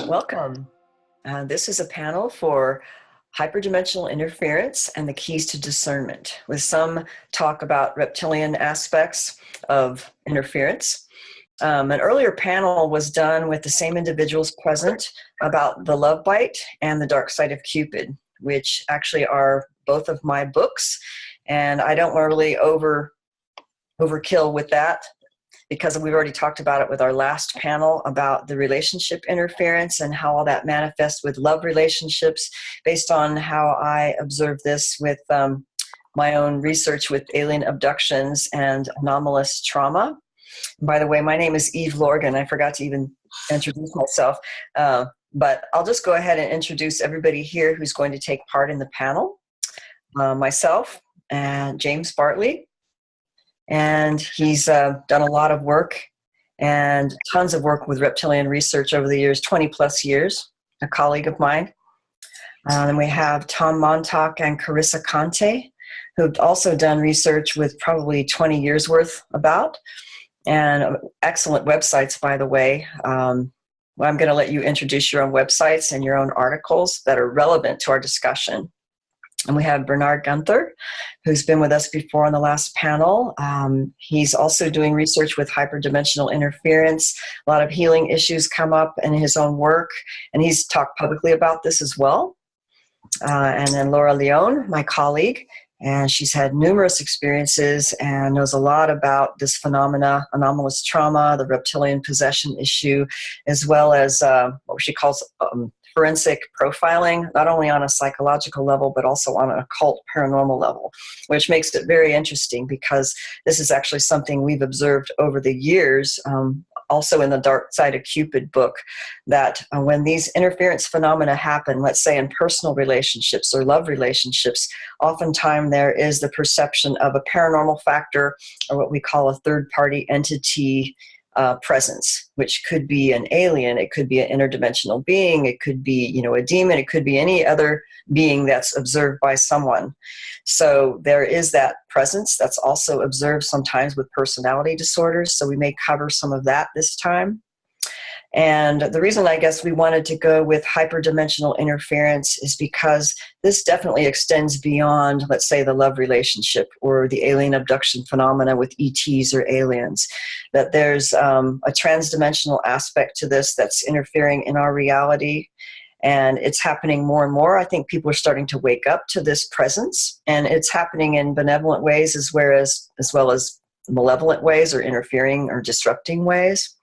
Welcome. This is a panel for hyperdimensional interference and the keys to discernment, with some talk about reptilian aspects of interference. An earlier panel was done with the same individuals present about the love bite and the dark side of Cupid, which actually are both of my books. And I don't want to really overkill with that, because we've already talked about it with our last panel about the relationship interference and how all that manifests with love relationships, based on how I observed this with my own research with alien abductions and anomalous trauma. And by the way, my name is Lorgen. I forgot to even introduce myself, but I'll just go ahead and introduce everybody here who's going to take part in the panel. Myself and James Bartley. And he's done a lot of work and tons of work with reptilian research over the years, 20 plus years, a colleague of mine. And we have Tom Montalk and Carissa Conti, who've also done research with probably 20 years worth about, and excellent websites, by the way. I'm going to let you introduce your own websites and your own articles that are relevant to our discussion. And we have Bernhard Guenther, who's been with us before on the last panel. He's also doing research with hyperdimensional interference. A lot of healing issues come up in his own work, and he's talked publicly about this as well. And then Laura Leone, my colleague, and she's had numerous experiences and knows a lot about this phenomena, anomalous trauma, the reptilian possession issue, as well as what she calls forensic profiling, not only on a psychological level, but also on an occult paranormal level, which makes it very interesting, because this is actually something we've observed over the years, also in the Dark Side of Cupid book, that when these interference phenomena happen, let's say in personal relationships or love relationships, oftentimes there is the perception of a paranormal factor, or what we call a third-party entity presence, which could be an alien, it could be an interdimensional being, it could be, a demon, it could be any other being that's observed by someone. So there is that presence that's also observed sometimes with personality disorders. So we may cover some of that this time. And the reason I guess we wanted to go with hyperdimensional interference is because this definitely extends beyond, let's say, the love relationship or the alien abduction phenomena with ETs or aliens. That there's a transdimensional aspect to this that's interfering in our reality. And it's happening more and more. I think people are starting to wake up to this presence, and it's happening in benevolent ways as well as malevolent ways, or interfering or disrupting ways.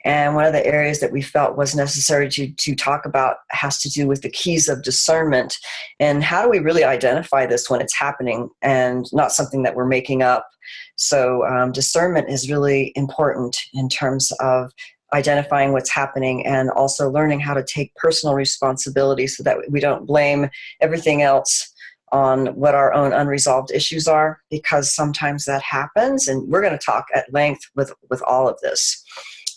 And one of the areas that we felt was necessary to talk about has to do with the keys of discernment, and how do we really identify this when it's happening and not something that we're making up. So discernment is really important in terms of identifying what's happening, and also learning how to take personal responsibility so that we don't blame everything else on what our own unresolved issues are, because sometimes that happens, and we're going to talk at length with all of this.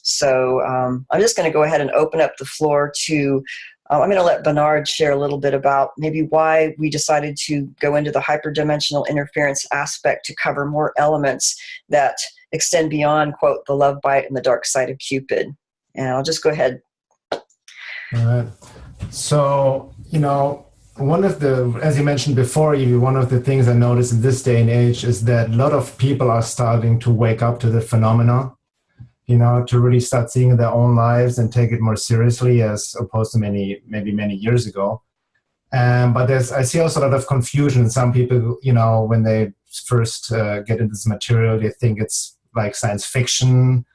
So I'm just going to go ahead and open up the floor to, I'm going to let Bernhard share a little bit about maybe why we decided to go into the hyperdimensional interference aspect to cover more elements that extend beyond, quote, the love bite and the dark side of Cupid. And I'll just go ahead. All right. So, one of the, as you mentioned before, Evie, one of the things I noticed in this day and age is that a lot of people are starting to wake up to the phenomena, to really start seeing their own lives and take it more seriously, as opposed to many years ago. But I see also a lot of confusion. Some people, when they first get into this material, they think it's like science fiction,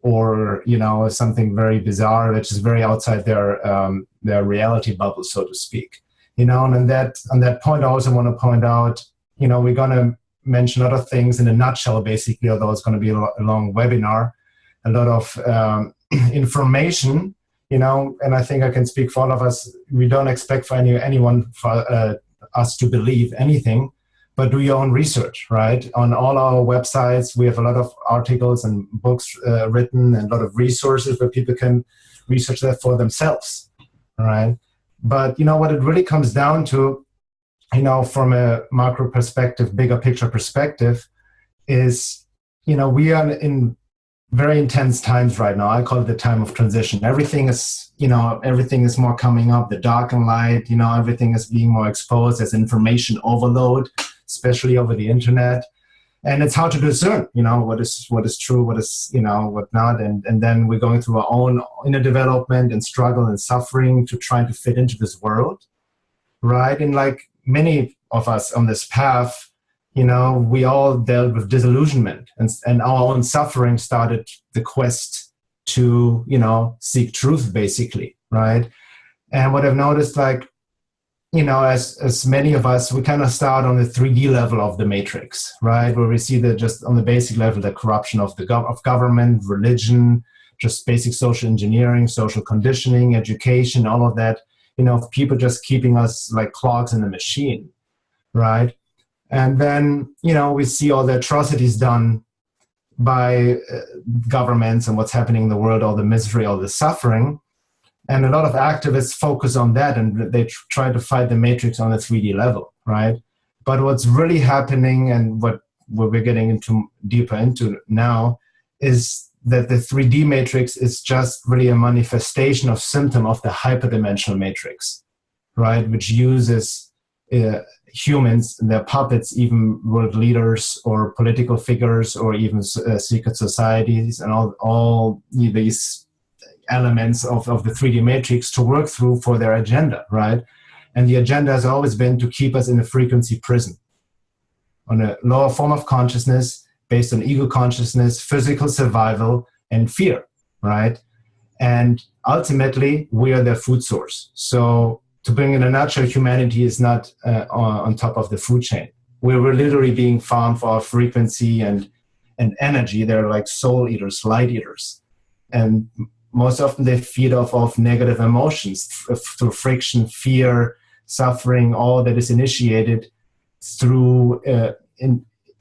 or something very bizarre, which is very outside their reality bubble, so to speak. And on that point, I also want to point out, we're going to mention a lot of things in a nutshell, basically, although it's going to be a long webinar. A lot of information, and I think I can speak for all of us. We don't expect for anyone for us to believe anything, but do your own research, right? On all our websites, we have a lot of articles and books written, and a lot of resources where people can research that for themselves, right? But what it really comes down to, from a macro perspective, bigger picture perspective, is, we are in very intense times right now. I call it the time of transition. Everything is, everything is more coming up, the dark and light, everything is being more exposed. There's information overload, especially over the internet. And it's hard to discern, what is true, what is, what not. And then we're going through our own inner development and struggle and suffering to try to fit into this world, right? And like many of us on this path, we all dealt with disillusionment, and our own suffering started the quest to, seek truth, basically, right? And what I've noticed, like, as many of us, we kind of start on the 3D level of the matrix, right? Where we see that just on the basic level, the corruption of of government, religion, just basic social engineering, social conditioning, education, all of that, people just keeping us like clogs in a machine, right? And then, we see all the atrocities done by governments and what's happening in the world, all the misery, all the suffering. And a lot of activists focus on that, and they try to fight the matrix on a 3D level, right? But what's really happening, and what we're getting deeper into now, is that the 3D matrix is just really a manifestation of symptom of the hyperdimensional matrix, right? Which uses humans, their puppets, even world leaders or political figures or even secret societies and all these elements of the 3D matrix to work through for their agenda, right? And the agenda has always been to keep us in a frequency prison, on a lower form of consciousness based on ego consciousness, physical survival, and fear, right? And ultimately, we are their food source. So to bring in a nutshell, humanity is not on top of the food chain. We're literally being farmed for our frequency and energy. They're like soul eaters, light eaters. And most often they feed off of negative emotions through friction, fear, suffering, all that is initiated through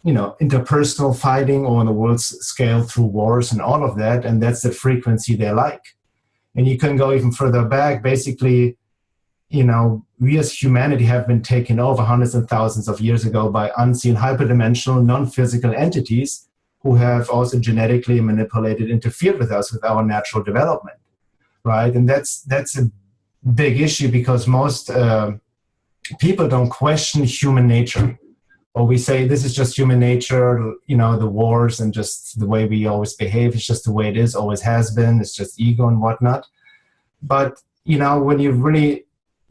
interpersonal fighting or on the world scale through wars and all of that. And that's the frequency they like. And you can go even further back. Basically, we as humanity have been taken over hundreds and thousands of years ago by unseen hyperdimensional non-physical entities who have also genetically manipulated, interfered with us, with our natural development, right? And that's a big issue because most people don't question human nature. Or we say this is just human nature, the wars and just the way we always behave. It's just the way it is, always has been. It's just ego and whatnot. But, when you really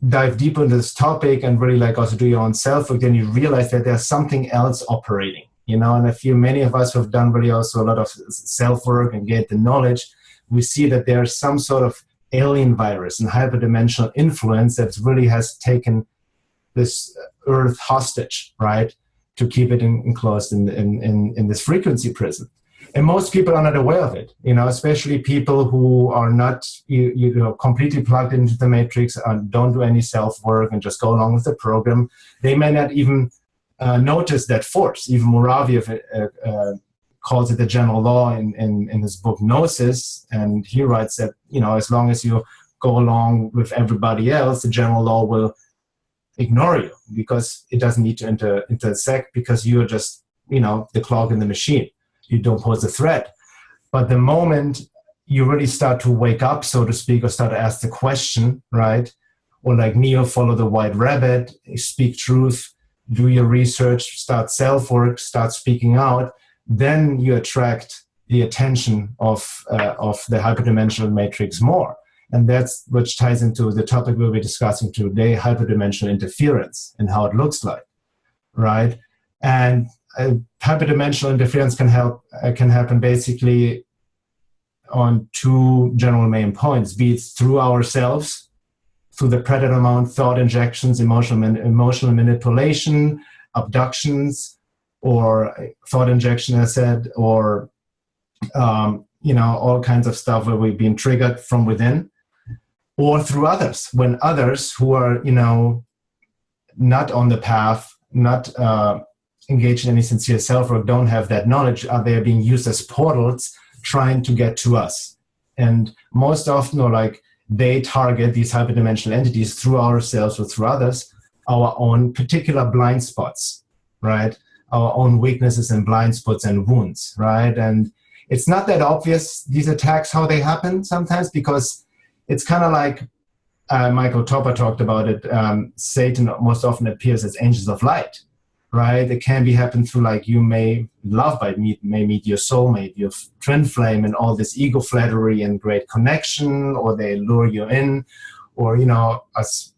dive deeper into this topic and really like also do your own self-work, then you realize that there's something else operating, and I feel many of us who have done really also a lot of self-work and get the knowledge, we see that there's some sort of alien virus and hyperdimensional influence that really has taken this earth hostage, right? To keep it enclosed in this frequency prison. And most people are not aware of it, especially people who are not completely plugged into the matrix and don't do any self-work and just go along with the program. They may not even notice that force. Even Muraviev calls it the general law in his book Gnosis, and he writes that, as long as you go along with everybody else, the general law will ignore you because it doesn't need to intersect because you're just, the clog in the machine. You don't pose a threat. But the moment you really start to wake up, so to speak, or start to ask the question, right? Or like Neo, follow the white rabbit, speak truth, do your research, start self-work, start speaking out, then you attract the attention of the hyperdimensional matrix more. And that's which ties into the topic we'll be discussing today, hyperdimensional interference and how it looks like, right? And hyperdimensional interference can happen basically on two general main points, be it through ourselves, through the predator mount, thought injections, emotional manipulation, abductions, or thought injection, as I said, or all kinds of stuff where we've been triggered from within, or through others, when others who are, not on the path, not engaged in any sincere self-work, don't have that knowledge, they are being used as portals trying to get to us. And most often, they target these hyperdimensional entities through ourselves or through others, our own particular blind spots, right? Our own weaknesses and blind spots and wounds, right? And it's not that obvious, these attacks, how they happen sometimes, because it's kind of like Michael Topper talked about it. Satan most often appears as angels of light, right? It can be happen through, like, you may love by may meet your soulmate, your twin flame, and all this ego flattery and great connection, or they lure you in, or, you know,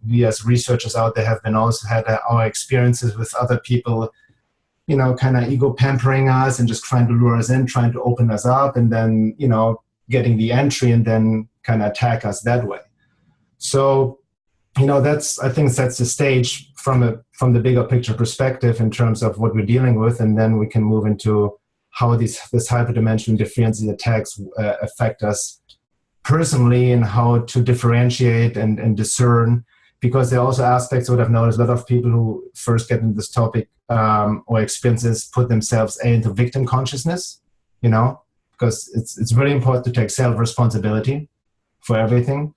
we as researchers out there have been also had our experiences with other people, you know, kind of ego pampering us and just trying to lure us in, trying to open us up, and then, you know, getting the entry and then kind of attack us that way. So, you know, I think sets the stage from the bigger picture perspective in terms of what we're dealing with, and then we can move into how this hyperdimensional interference attacks affect us personally, and how to differentiate and discern, because there are also aspects what I've noticed, a lot of people who first get into this topic or experiences put themselves into victim consciousness, you know, because it's really important to take self-responsibility for everything.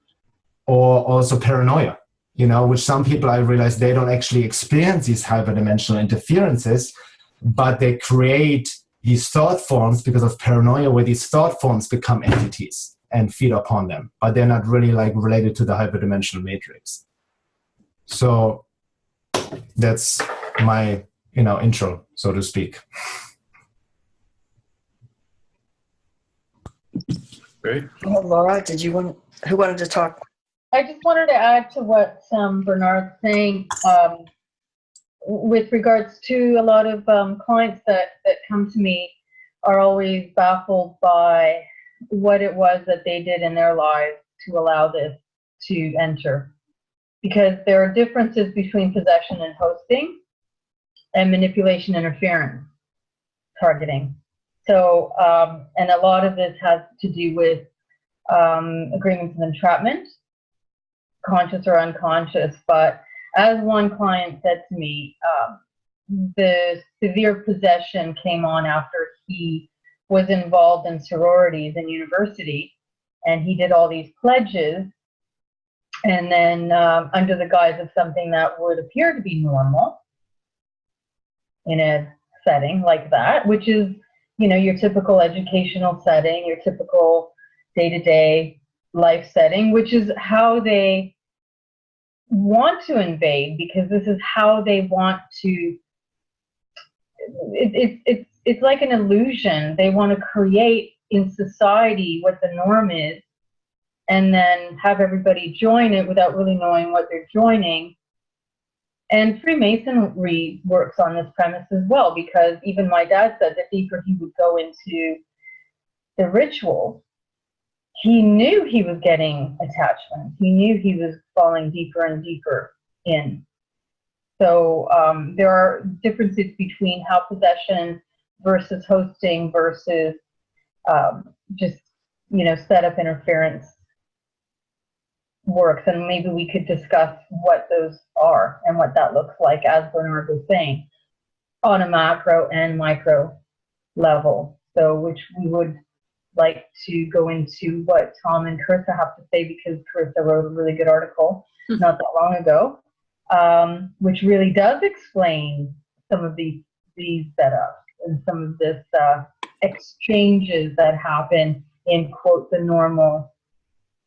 Or also paranoia, you know, which some people, I realize, they don't actually experience these hyperdimensional interferences, but they create these thought forms because of paranoia, where these thought forms become entities and feed upon them, but they're not really, like, related to the hyperdimensional matrix. So that's my, you know, intro, so to speak. Great. Well, Laura, who wanted to talk? I just wanted to add to what Bernhard's saying with regards to a lot of clients that come to me are always baffled by what it was that they did in their lives to allow this to enter. Because there are differences between possession and hosting, and manipulation, interference, targeting. So, and a lot of this has to do with agreements of entrapment, conscious or unconscious. But as one client said to me, the severe possession came on after he was involved in sororities in university, and he did all these pledges, and then under the guise of something that would appear to be normal in a setting like that, which is, you know, your typical educational setting, your typical day-to-day life setting, which is how they want to invade, because this is how they want to, it's like an illusion. They want to create in society what the norm is, and then have everybody join it without really knowing what they're joining. And Freemasonry works on this premise as well, because even my dad said the deeper he would go into the rituals, he knew he was getting attachment. He knew he was falling deeper and deeper in. So there are differences between how possession versus hosting versus just, you know, setup interference works. And maybe we could discuss what those are and what that looks like, as Bernhard was saying, on a macro and micro level. So which we would like to go into what Tom and Carissa have to say, because Carissa wrote a really good article not that long ago, which really does explain some of these setups and some of this exchanges that happen in, quote, the normal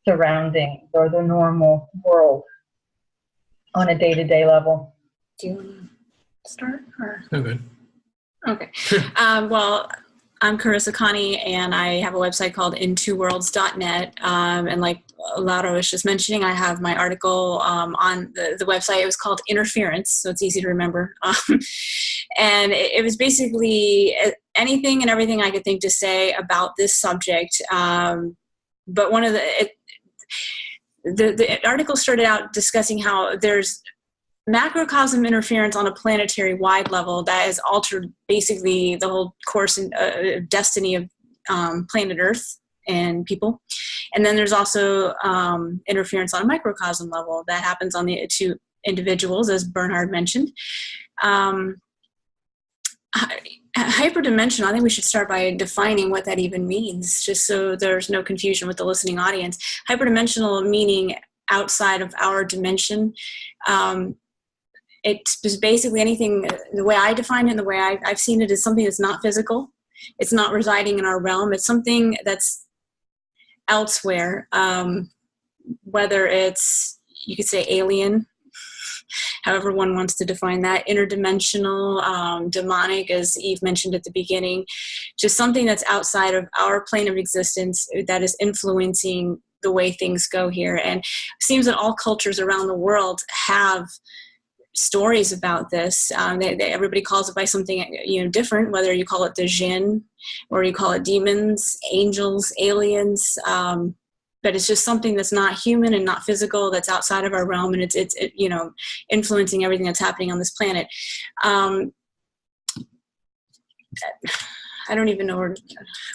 surroundings or the normal world on a day-to-day level. Do you want to start? Or? Oh, good. Okay. Well, I'm Carissa Conti, and I have a website called intwoworlds.net. And like Laura was just mentioning, I have my article on the website. It was called Interference, so it's easy to remember. And it was basically anything and everything I could think to say about this subject. But one of the article started out discussing how there's macrocosm interference on a planetary wide level that has altered basically the whole course and destiny of planet Earth and people. And then there's also interference on a microcosm level that happens on the two individuals, as Bernhard mentioned. Hyperdimensional, I think we should start by defining what that even means, just so there's no confusion with the listening audience. Hyperdimensional meaning outside of our dimension. It's basically anything, the way I define it and the way I've seen it, is something that's not physical. it's not residing in our realm. It's something that's elsewhere. Whether it's, you could say alien, however one wants to define that, interdimensional, demonic, as Eve mentioned at the beginning, just something that's outside of our plane of existence that is influencing the way things go here. And it seems that all cultures around the world have stories about this. Everybody calls it by something, different, whether you call it the jinn or you call it demons, angels, aliens, but it's just something that's not human and not physical, that's outside of our realm, and it's influencing everything that's happening on this planet. I don't even know where.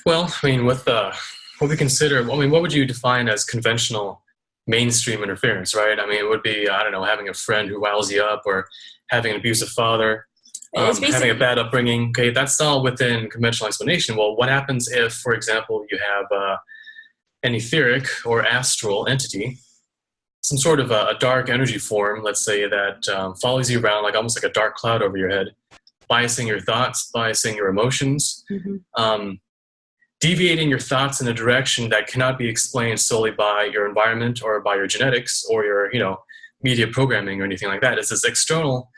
Well, I mean, with what we consider, what would you define as conventional mainstream interference, right? I mean, it would be, I don't know, having a friend who riles you up, or having an abusive father, having a bad upbringing. Okay, that's all within conventional explanation. Well, what happens if, for example, you have an etheric or astral entity, some sort of a dark energy form, let's say, that follows you around like almost like a dark cloud over your head, biasing your thoughts, biasing your emotions, deviating your thoughts in a direction that cannot be explained solely by your environment or by your genetics or your, media programming or anything like that. It's this external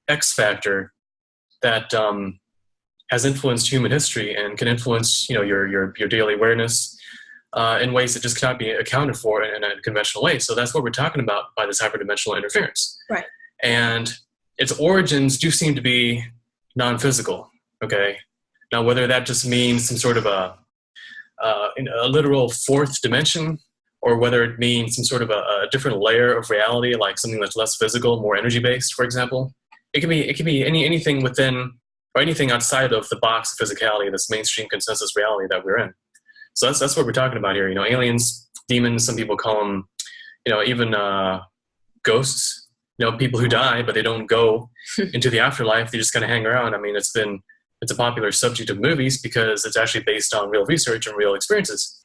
X factor that has influenced human history and can influence, your daily awareness in ways that just cannot be accounted for in a conventional way. So that's what we're talking about by this hyperdimensional interference. Right. And its origins do seem to be non-physical. Okay. Now, whether that just means some sort of a literal fourth dimension, or whether it means some sort of a different layer of reality, like something that's less physical, more energy-based, for example, it can be anything within or anything outside of the box of physicality, this mainstream consensus reality that we're in. So that's what we're talking about here. Aliens, demons, some people call them, even ghosts, people who die, but they don't go into the afterlife. They just kind of hang around. I mean, it's a popular subject of movies because it's actually based on real research and real experiences.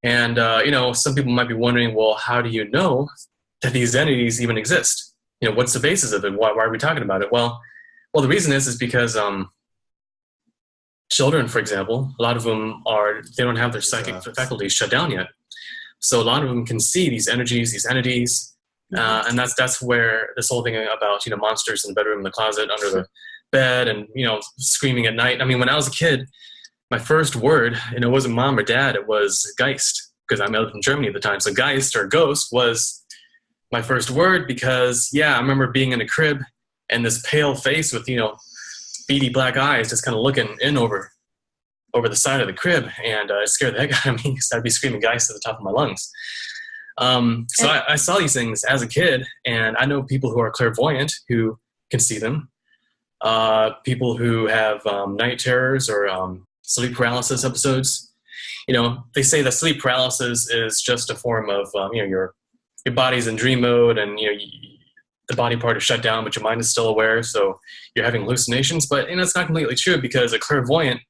And, some people might be wondering, well, how do you know that these entities even exist? What's the basis of it? Why are we talking about it? Well, the reason is because, children, for example, a lot of them they don't have their psychic faculties shut down yet. So a lot of them can see these energies, these entities. And that's where this whole thing about, monsters in the bedroom, in the closet, under the bed, and, screaming at night. I mean, when I was a kid, my first word, it wasn't mom or dad, it was Geist, because I lived in Germany at the time. So Geist or ghost was my first word because, I remember being in a crib and this pale face with, beady black eyes just kind of looking in over the side of the crib, and it scared the heck out of me because I'd be screaming Geist at the top of my lungs. So I saw these things as a kid, and I know people who are clairvoyant who can see them. People who have night terrors or sleep paralysis episodes. They say that sleep paralysis is just a form of, your body's in dream mode, and the body part is shut down, but your mind is still aware, so you're having hallucinations. But it's not completely true, because a clairvoyant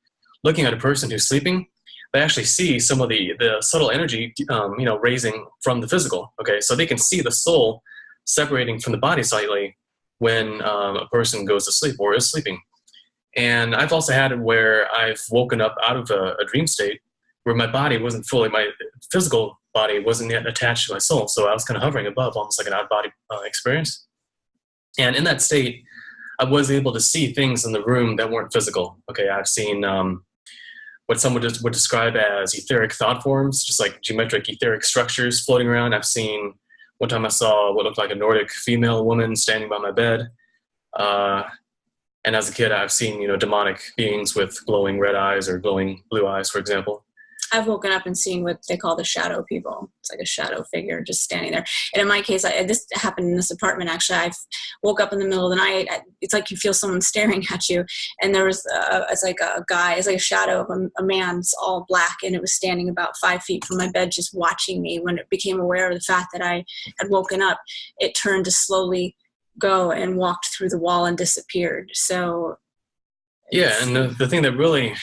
looking at a person who's sleeping, they actually see some of the subtle energy, raising from the physical. Okay, so they can see the soul separating from the body slightly when a person goes to sleep or is sleeping. And I've also had it where I've woken up out of a dream state where my physical body wasn't yet attached to my soul. So I was kind of hovering above, almost like an out-body experience. And in that state, I was able to see things in the room that weren't physical. Okay, I've seen what some would describe as etheric thought forms, just like geometric etheric structures floating around. I've seen, one time I saw what looked like a Nordic female woman standing by my bed. And as a kid, I've seen, demonic beings with glowing red eyes or glowing blue eyes, for example. I've woken up and seen what they call the shadow people. It's like a shadow figure just standing there. And in my case, this happened in this apartment, actually. I woke up in the middle of the night. It's like you feel someone staring at you. And there was, it's like a guy, it's like a shadow of a man, it's all black. And it was standing about 5 feet from my bed, just watching me. When it became aware of the fact that I had woken up, it turned to slowly go and walked through the wall and disappeared. So. Yeah, and the thing that really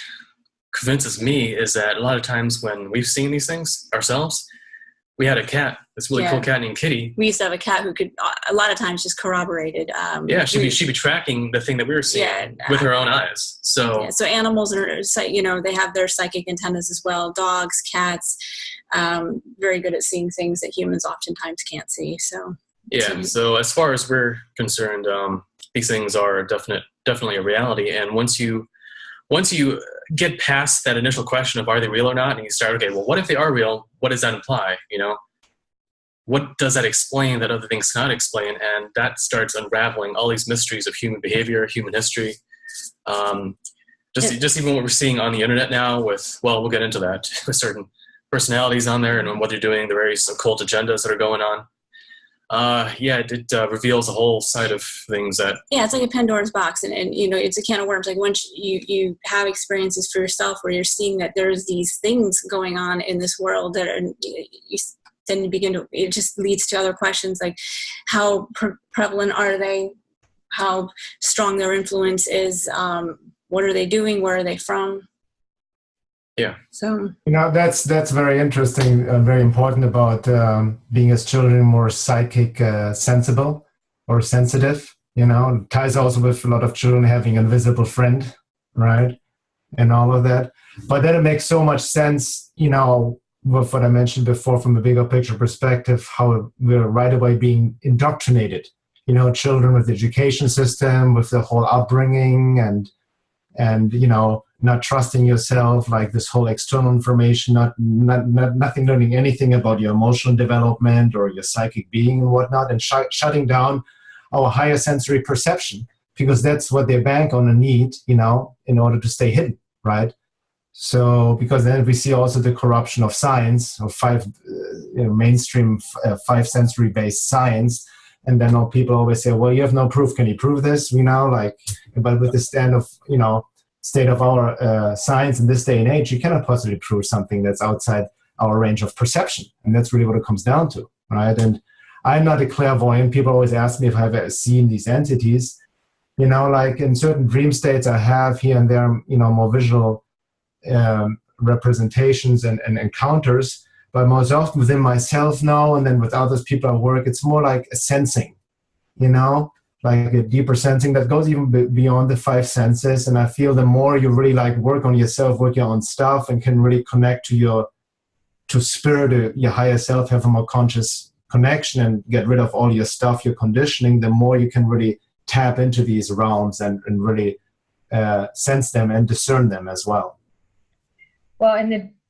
convinces me is that a lot of times when we've seen these things ourselves, We had a cat, this really cool cat named Kitty. We used to have a cat who could, a lot of times, just corroborated. She'd be tracking the thing that we were seeing with her own eyes. So animals are, they have their psychic antennas as well. Dogs, cats, very good at seeing things that humans oftentimes can't see. So as far as we're concerned, these things are definitely a reality. And once you get past that initial question of are they real or not, and you start, okay, well, what if they are real? What does that imply? What does that explain that other things cannot explain? And that starts unraveling all these mysteries of human behavior, human history. Just even what we're seeing on the internet now with, well, we'll get into that, with certain personalities on there and what they're doing, the various occult agendas that are going on. It reveals a whole side of things that... Yeah, it's like a Pandora's box, and it's a can of worms. Like once you have experiences for yourself where you're seeing that there's these things going on in this world that are, then you begin to, it just leads to other questions like how prevalent are they? How strong their influence is? What are they doing? Where are they from? Yeah. So that's very interesting, very important about being as children more psychic, sensible or sensitive. It ties also with a lot of children having an invisible friend, right, and all of that. But then it makes so much sense, with what I mentioned before from a bigger picture perspective, how we're right away being indoctrinated. Children with the education system, with the whole upbringing, and not trusting yourself, like this whole external information, nothing learning anything about your emotional development or your psychic being and whatnot, and shutting down our higher sensory perception, because that's what they bank on and need, in order to stay hidden, right? So, because then we see also the corruption of science, of mainstream five sensory based science, and then all people always say, well, you have no proof. Can you prove this? But with the state of our science in this day and age, you cannot possibly prove something that's outside our range of perception. And that's really what it comes down to, right? And I'm not a clairvoyant. People always ask me if I've ever seen these entities. Like in certain dream states I have here and there, more visual representations and encounters. But most often within myself now, and then with others people at work, it's more like a sensing, like a deeper sensing that goes even beyond the five senses. And I feel the more you really work on yourself, work your own stuff, and can really connect to spirit, your higher self, have a more conscious connection and get rid of all your stuff, your conditioning, the more you can really tap into these realms and really sense them and discern them as well. Well,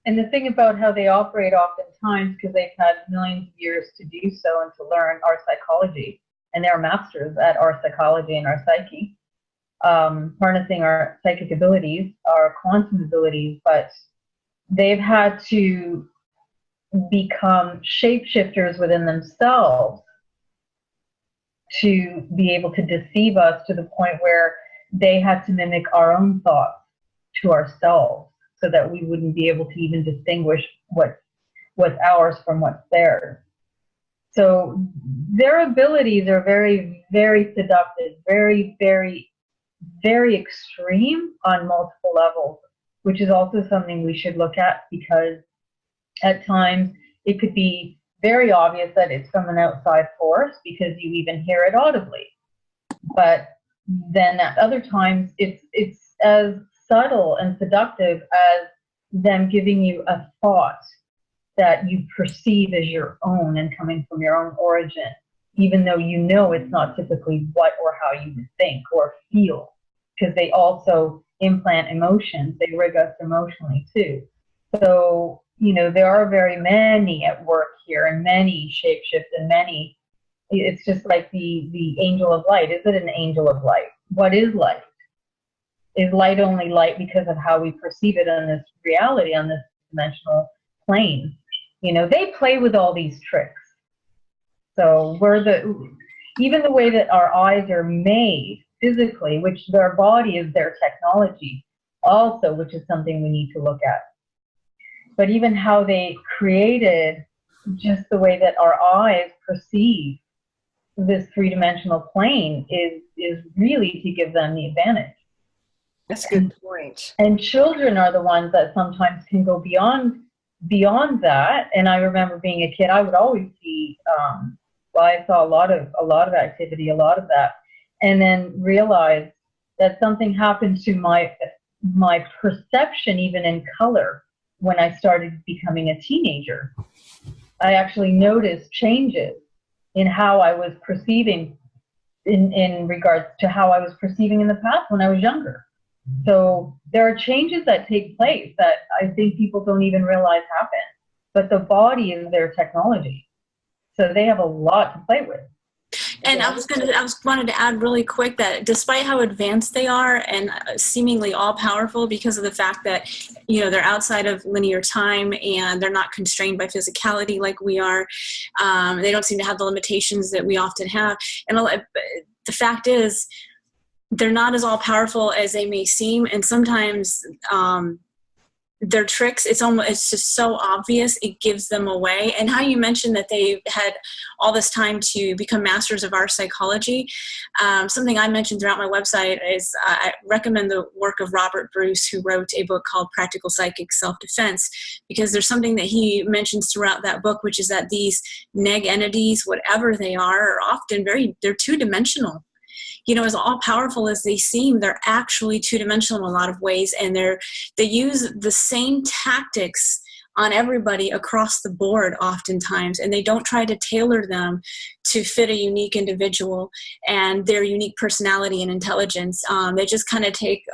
and the thing about how they operate oftentimes, because they've had millions of years to do so and to learn our psychology, and they're masters at our psychology and our psyche, harnessing our psychic abilities, our quantum abilities, but they've had to become shapeshifters within themselves to be able to deceive us to the point where they had to mimic our own thoughts to ourselves so that we wouldn't be able to even distinguish what's ours from what's theirs. So their abilities are very, very seductive, very, very, very extreme on multiple levels, which is also something we should look at, because at times it could be very obvious that it's from an outside force because you even hear it audibly. But then at other times it's as subtle and seductive as them giving you a thought that you perceive as your own and coming from your own origin, even though it's not typically what or how you would think or feel, because they also implant emotions. They rig us emotionally too. So, there are very many at work here, and many shapeshifts, and many, it's just like the angel of light. Is it an angel of light? What is light? Is light only light because of how we perceive it on this reality, on this dimensional plane? They play with all these tricks. So even the way that our eyes are made physically, which their body is their technology also, which is something we need to look at. But even how they created just the way that our eyes perceive this three-dimensional plane is really to give them the advantage. That's a good point. And children are the ones that sometimes can go beyond beyond that, and I remember being a kid, I would always see, I saw a lot of activity, a lot of that, and then realized that something happened to my perception, even in color, when I started becoming a teenager. I actually noticed changes in how I was perceiving in regards to how I was perceiving in the past when I was younger. So there are changes that take place that I think people don't even realize happen, but the body is their technology. So they have a lot to play with. And I wanted to add really quick that despite how advanced they are and seemingly all powerful, because of the fact that, you know, they're outside of linear time and they're not constrained by physicality like we are, they don't seem to have the limitations that we often have. And the fact is, they're not as all powerful as they may seem. And sometimes, their tricks, it's just so obvious, it gives them away. And how you mentioned that they've had all this time to become masters of our psychology. Something I mentioned throughout my website is I recommend the work of Robert Bruce, who wrote a book called Practical Psychic Self-Defense, because there's something that he mentions throughout that book, which is that these neg entities, whatever they are often they're two-dimensional. You know, as all powerful as they seem, they're actually two-dimensional in a lot of ways, and they use the same tactics on everybody across the board oftentimes, and they don't try to tailor them to fit a unique individual and their unique personality and intelligence. They just kind of take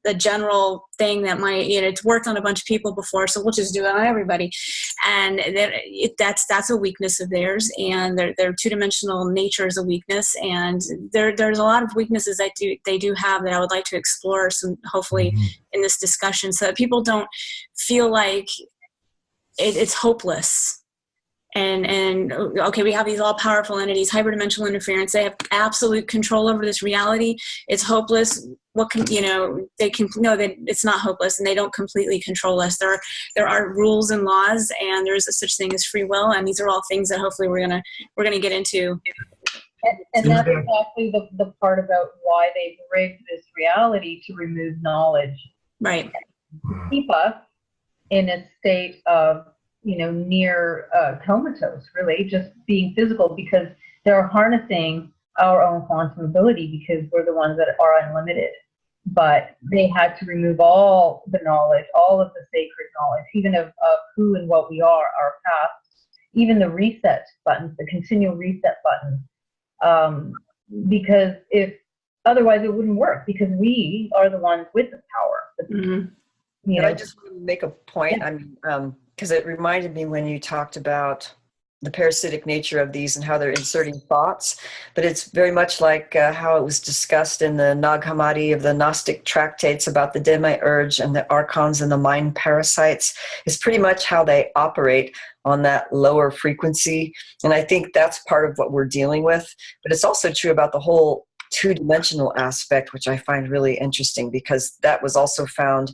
the general thing that it's worked on a bunch of people before, so we'll just do it on everybody. And that's a weakness of theirs, and their two-dimensional nature is a weakness. And there's a lot of weaknesses that they do have that I would like to explore hopefully in this discussion, so that people don't feel like it's hopeless. And okay, we have these all-powerful entities, hyperdimensional interference. They have absolute control over this reality. It's hopeless. They can know that it's not hopeless, and they don't completely control us. There are rules and laws, and there is a such thing as free will. And these are all things that hopefully we're gonna get into. And that's exactly the part about why they've rigged this reality to remove knowledge, right? Keep us in a state of near comatose, really, just being physical, because they're harnessing our own quantum ability, because we're the ones that are unlimited. But they had to remove all the knowledge, all of the sacred knowledge, even of who and what we are, our past, even the reset buttons, the continual reset buttons, because otherwise it wouldn't work, because we are the ones with the power. And I just want to make a point. I mean, because it reminded me when you talked about the parasitic nature of these and how they're inserting thoughts, but it's very much like how it was discussed in the Nag Hammadi of the Gnostic tractates about the demiurge and the archons and the mind parasites. Is pretty much how they operate on that lower frequency. And I think that's part of what we're dealing with. But it's also true about the whole two-dimensional aspect, which I find really interesting, because that was also found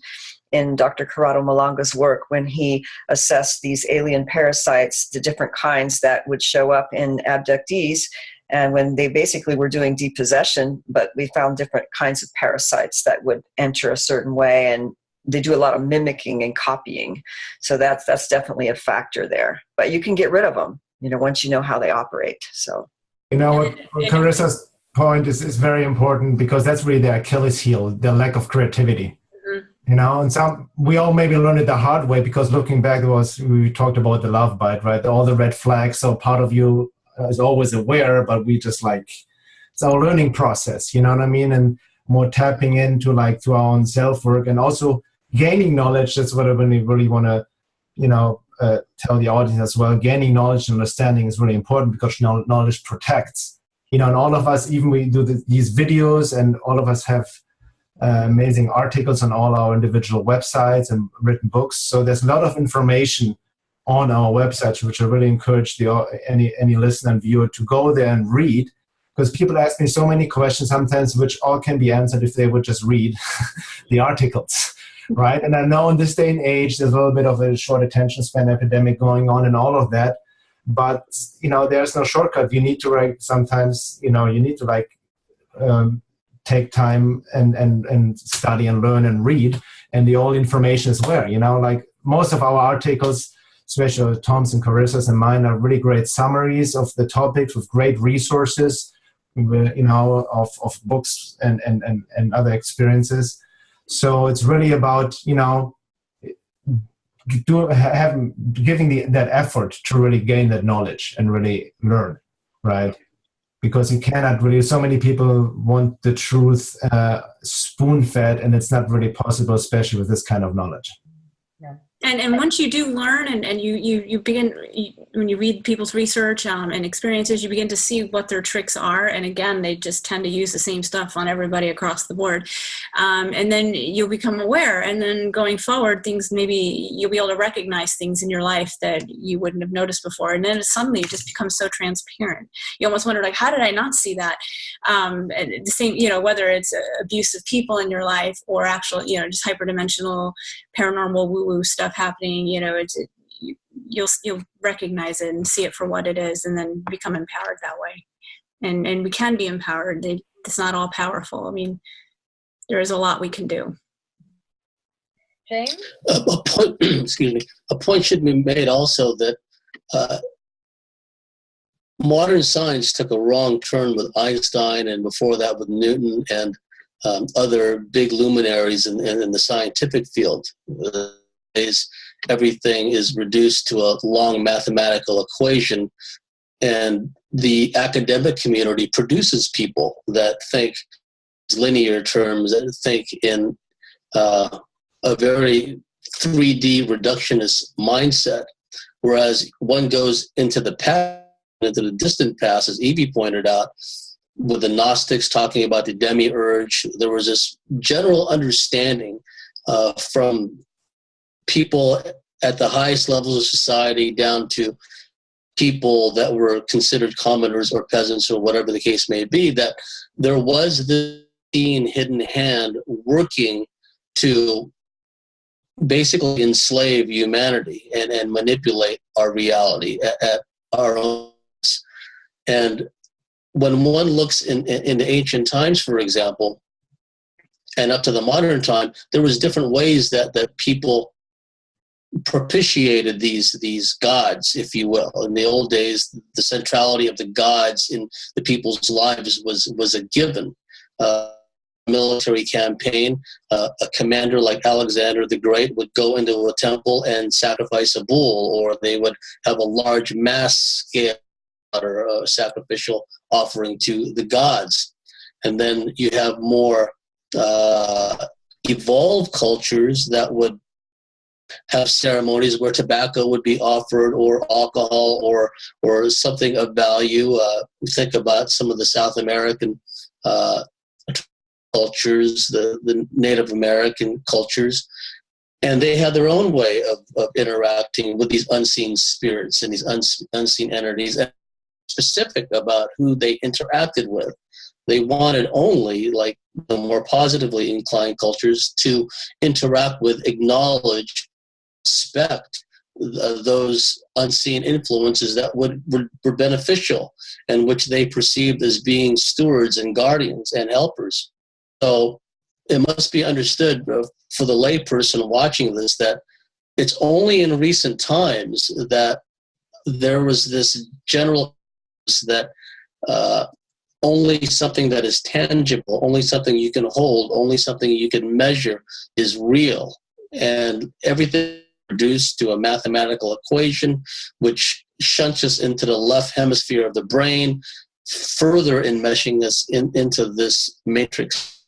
in Dr. Corrado Malanga's work when he assessed these alien parasites, the different kinds that would show up in abductees, and when they basically were doing depossession, but we found different kinds of parasites that would enter a certain way, and they do a lot of mimicking and copying. So that's definitely a factor there. But you can get rid of them, once you know how they operate. So what Carissa's point is very important, because that's really the Achilles heel, the lack of creativity. And we all maybe learned it the hard way, because looking back, we talked about the love bite, right? All the red flags. So part of you is always aware, but we just it's our learning process, you know what I mean? And more tapping into to our own self-work, and also gaining knowledge. That's what I really want to, tell the audience as well. Gaining knowledge and understanding is really important, because knowledge protects, and all of us, even we do these videos, and all of us have amazing articles on all our individual websites and written books. So there's a lot of information on our website, which I really encourage any listener and viewer to go there and read, because people ask me so many questions sometimes, which all can be answered if they would just read the articles, right? And I know in this day and age, there's a little bit of a short attention span epidemic going on and all of that, but there's no shortcut. You need to sometimes, you need to take time and study and learn and read, and the old information is where, most of our articles especially Tom's and Carissa's and mine, are really great summaries of the topics with great resources, of books and other experiences. So it's really about, giving that effort to really gain that knowledge and really learn, right? Because you cannot really, so many people want the truth spoon-fed, and it's not really possible, especially with this kind of knowledge. Yeah. And once you do learn and you begin, when you read people's research and experiences, you begin to see what their tricks are. And again, they just tend to use the same stuff on everybody across the board. And then you'll become aware. And then going forward, maybe you'll be able to recognize things in your life that you wouldn't have noticed before. And then suddenly it just becomes so transparent. You almost wonder, like, how did I not see that? And the same, whether it's abuse of people in your life or actual, just hyperdimensional, paranormal woo-woo stuff happening, you'll recognize it and see it for what it is, and then become empowered that way. And we can be empowered. It's not all powerful. I mean, there is a lot we can do. James? A point, excuse me. A point should be made also that modern science took a wrong turn with Einstein, and before that with Newton and other big luminaries in the scientific field. Everything is reduced to a long mathematical equation, and the academic community produces people that think linear terms, that think in a very 3D reductionist mindset, whereas one goes into the past, into the distant past, as Evie pointed out, with the Gnostics talking about the demiurge. There was this general understanding from people at the highest levels of society down to people that were considered commoners or peasants or whatever the case may be, that there was this hidden hand working to basically enslave humanity and manipulate our reality at our own. And when one looks in the ancient times, for example, and up to the modern time, there was different ways that people propitiated these gods, if you will. In the old days, the centrality of the gods in the people's lives was a given. Military campaign, a commander like Alexander the Great would go into a temple and sacrifice a bull, or they would have a large mass scale or a sacrificial offering to the gods. And then you have more evolved cultures that would have ceremonies where tobacco would be offered, or alcohol, or something of value. Think about some of the South American cultures, the Native American cultures, and they had their own way of interacting with these unseen spirits and these unseen entities, and specific about who they interacted with. They wanted only, like the more positively inclined cultures, to interact with, acknowledge, respect those unseen influences that were beneficial and which they perceived as being stewards and guardians and helpers. So it must be understood for the layperson watching this that it's only in recent times that there was this general that only something that is tangible, only something you can hold, only something you can measure is real. And everything reduced to a mathematical equation, which shunts us into the left hemisphere of the brain, further enmeshing us into this matrix.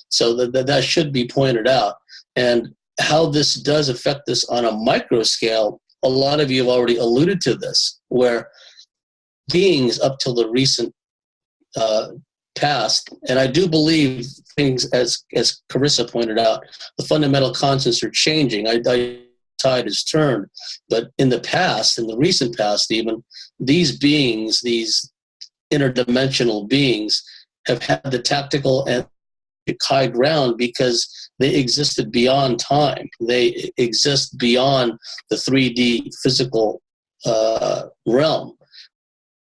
So that should be pointed out. And how this does affect us on a micro scale, a lot of you have already alluded to this, where beings up till the recent past, and I do believe things, as Carissa pointed out, the fundamental constants are changing. Tide has turned, but in the past, in the recent past even, these beings, these interdimensional beings, have had the tactical and high ground because they existed beyond time. They exist beyond the 3D physical realm.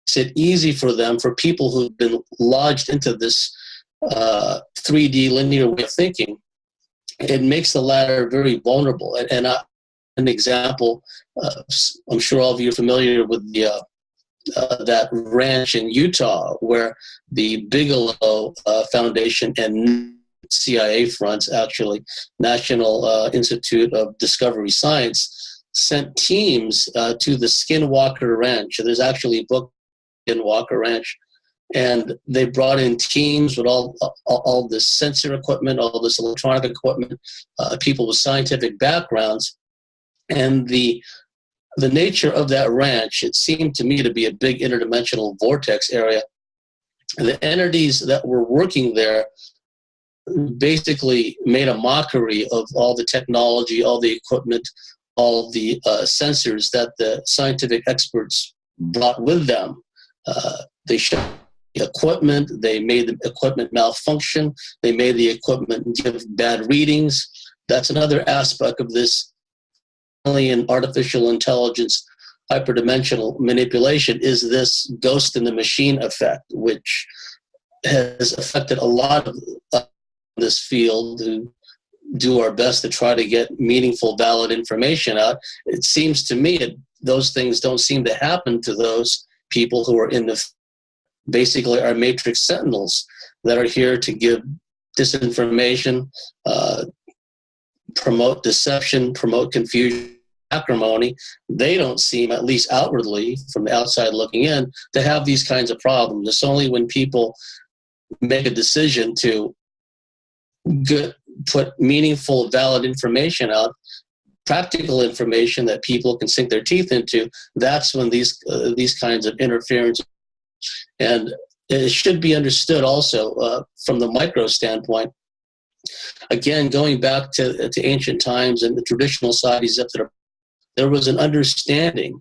It's easy for them, for people who've been lodged into this 3D linear way of thinking. It makes the latter very vulnerable. And an example. I'm sure all of you are familiar with the that ranch in Utah where the Bigelow Foundation and CIA fronts, actually, National Institute of Discovery Science, sent teams to the Skinwalker Ranch. There's actually a book, Skinwalker Ranch, and they brought in teams with all this sensor equipment, all this electronic equipment, people with scientific backgrounds, and the nature of that ranch, it seemed to me to be a big interdimensional vortex area. And the entities that were working there basically made a mockery of all the technology, all the equipment, all the sensors that the scientific experts brought with them. They showed the equipment, they made the equipment malfunction, they made the equipment give bad readings. That's another aspect of this alien artificial intelligence hyperdimensional manipulation, is this ghost in the machine effect, which has affected a lot of this field who do our best to try to get meaningful, valid information out. It seems to me those things don't seem to happen to those people who are in the, basically our matrix sentinels that are here to give disinformation, promote deception, promote confusion, acrimony. They don't seem, at least outwardly, from the outside looking in, to have these kinds of problems. It's only when people make a decision to put meaningful, valid information out, practical information that people can sink their teeth into, that's when these kinds of interference. And it should be understood also from the micro standpoint. Again, going back to ancient times and the traditional societies, there was an understanding,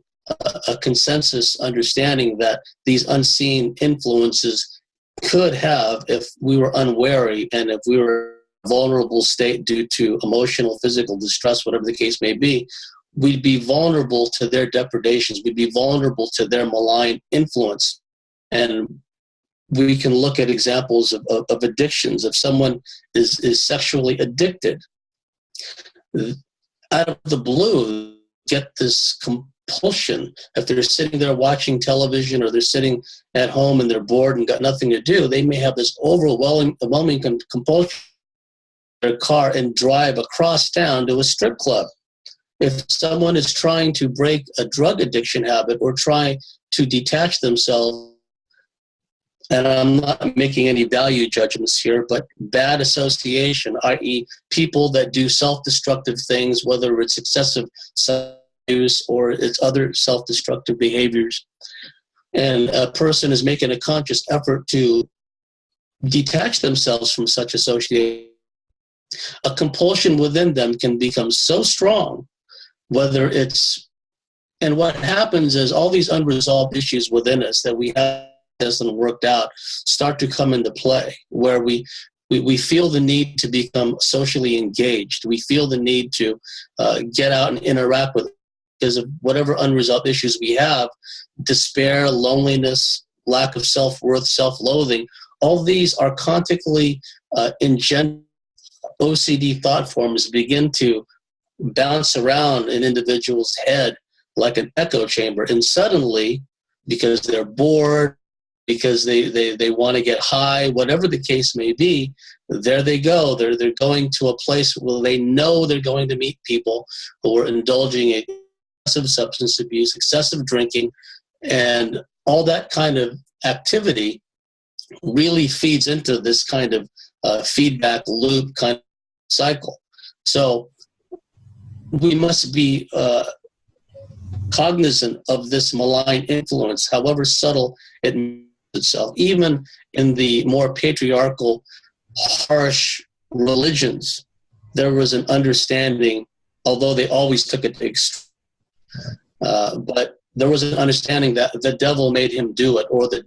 a consensus understanding that these unseen influences could have, if we were unwary and if we were in a vulnerable state due to emotional, physical distress, whatever the case may be, we'd be vulnerable to their depredations. We'd be vulnerable to their malign influence. And we can look at examples of addictions. If someone is sexually addicted, out of the blue, get this compulsion. If they're sitting there watching television or they're sitting at home and they're bored and got nothing to do, they may have this overwhelming compulsion in their car and drive across town to a strip club. If someone is trying to break a drug addiction habit or try to detach themselves, and I'm not making any value judgments here, but bad association, i.e. people that do self-destructive things, whether it's excessive use or it's other self-destructive behaviors, and a person is making a conscious effort to detach themselves from such association, a compulsion within them can become so strong, whether it's, and what happens is all these unresolved issues within us that we have and worked out start to come into play, where we feel the need to become socially engaged. We feel the need to get out and interact with, because of whatever unresolved issues we have, despair, loneliness, lack of self-worth, self-loathing. All these are constantly engendered. OCD thought forms begin to bounce around an individual's head like an echo chamber, and suddenly, because they're bored, because they want to get high, whatever the case may be, there they go. They're going to a place where they know they're going to meet people who are indulging in excessive substance abuse, excessive drinking, and all that kind of activity really feeds into this kind of feedback loop kind of cycle. So we must be cognizant of this malign influence, however subtle it itself. Even in the more patriarchal, harsh religions, there was an understanding, although they always took it to extreme, but there was an understanding that the devil made him do it, or that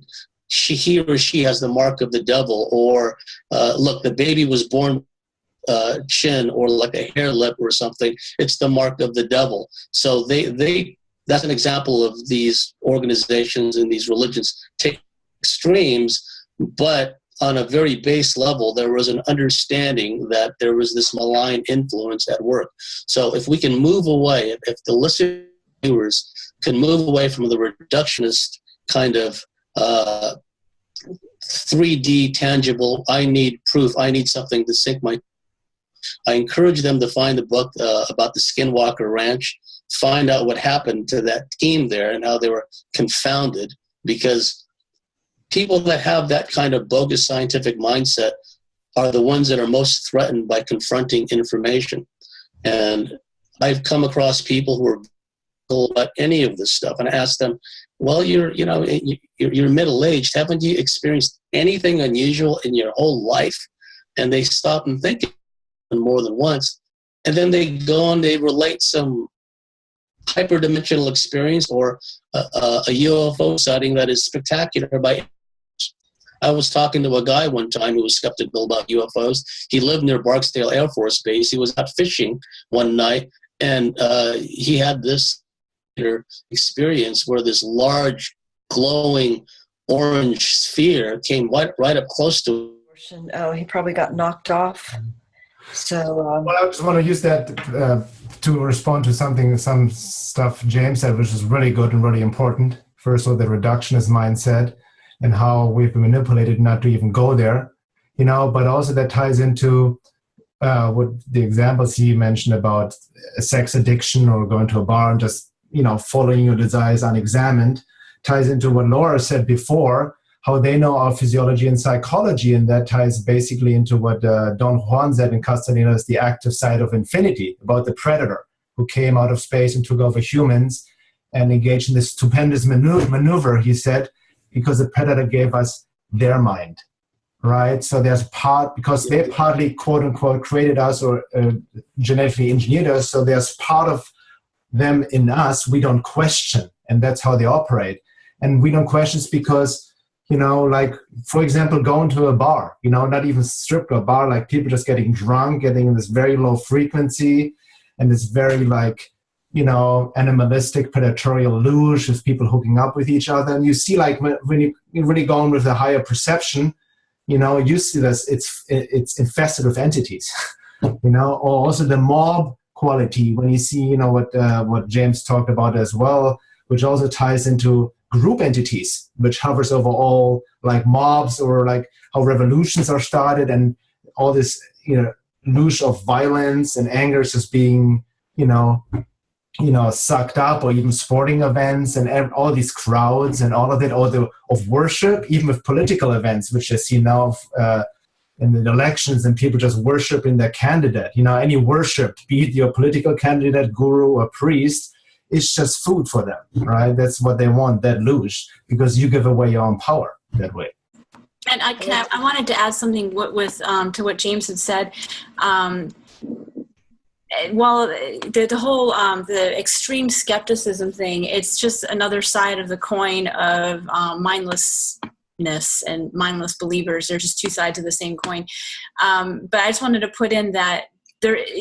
he or she has the mark of the devil, or look, the baby was born chin or like a hair lip or something, it's the mark of the devil. So they that's an example of these organizations and these religions take extremes, but on a very base level, there was an understanding that there was this malign influence at work. So if we can move away, if the listeners can move away from the reductionist kind of 3D tangible, I need proof, I need something to sink my... I encourage them to find the book about the Skinwalker Ranch, find out what happened to that team there and how they were confounded, because people that have that kind of bogus scientific mindset are the ones that are most threatened by confronting information. And I've come across people who are about any of this stuff, and I ask them, well, you're middle-aged. Haven't you experienced anything unusual in your whole life? And they stop and think more than once. And then they go on, they relate some hyperdimensional experience or a UFO sighting that is spectacular. I was talking to a guy one time who was skeptical about UFOs. He lived near Barksdale Air Force Base. He was out fishing one night, and he had this experience where this large, glowing orange sphere came right up close to him. Oh, he probably got knocked off. So, well, I just want to use that to respond to some stuff James said, which is really good and really important. First of all, the reductionist mindset and how we've been manipulated not to even go there, but also that ties into what the examples he mentioned about sex addiction or going to a bar and just, following your desires unexamined, ties into what Laura said before, how they know our physiology and psychology, and that ties basically into what Don Juan said in Castellano is the active side of infinity, about the predator who came out of space and took over humans and engaged in this stupendous maneuver, he said, because the predator gave us their mind, right? So there's because they partly, quote unquote, created us or genetically engineered us, so there's part of them in us we don't question, and that's how they operate. And we don't question because, like, for example, going to a bar, not even strip club, bar, like people just getting drunk, getting in this very low frequency and this very, like, animalistic, predatorial luge with people hooking up with each other. And you see, like, when you're really going with a higher perception, you see this, it's infested with entities, or also the mob quality, when you see, what James talked about as well, which also ties into group entities, which hovers over all, like, mobs, or like how revolutions are started, and all this, luge of violence and anger is just being, sucked up, or even sporting events and all these crowds and all of it, or of worship, even with political events, which I see now in the elections, and people just worshiping their candidate. Any worship, be it your political candidate, guru, or priest, it's just food for them, right? That's what they want, that luge, because you give away your own power that way. And I wanted to add something with to what James had said. Well, the whole the extreme skepticism thing, it's just another side of the coin of mindlessness and mindless believers. They're just two sides of the same coin. But I just wanted to put in that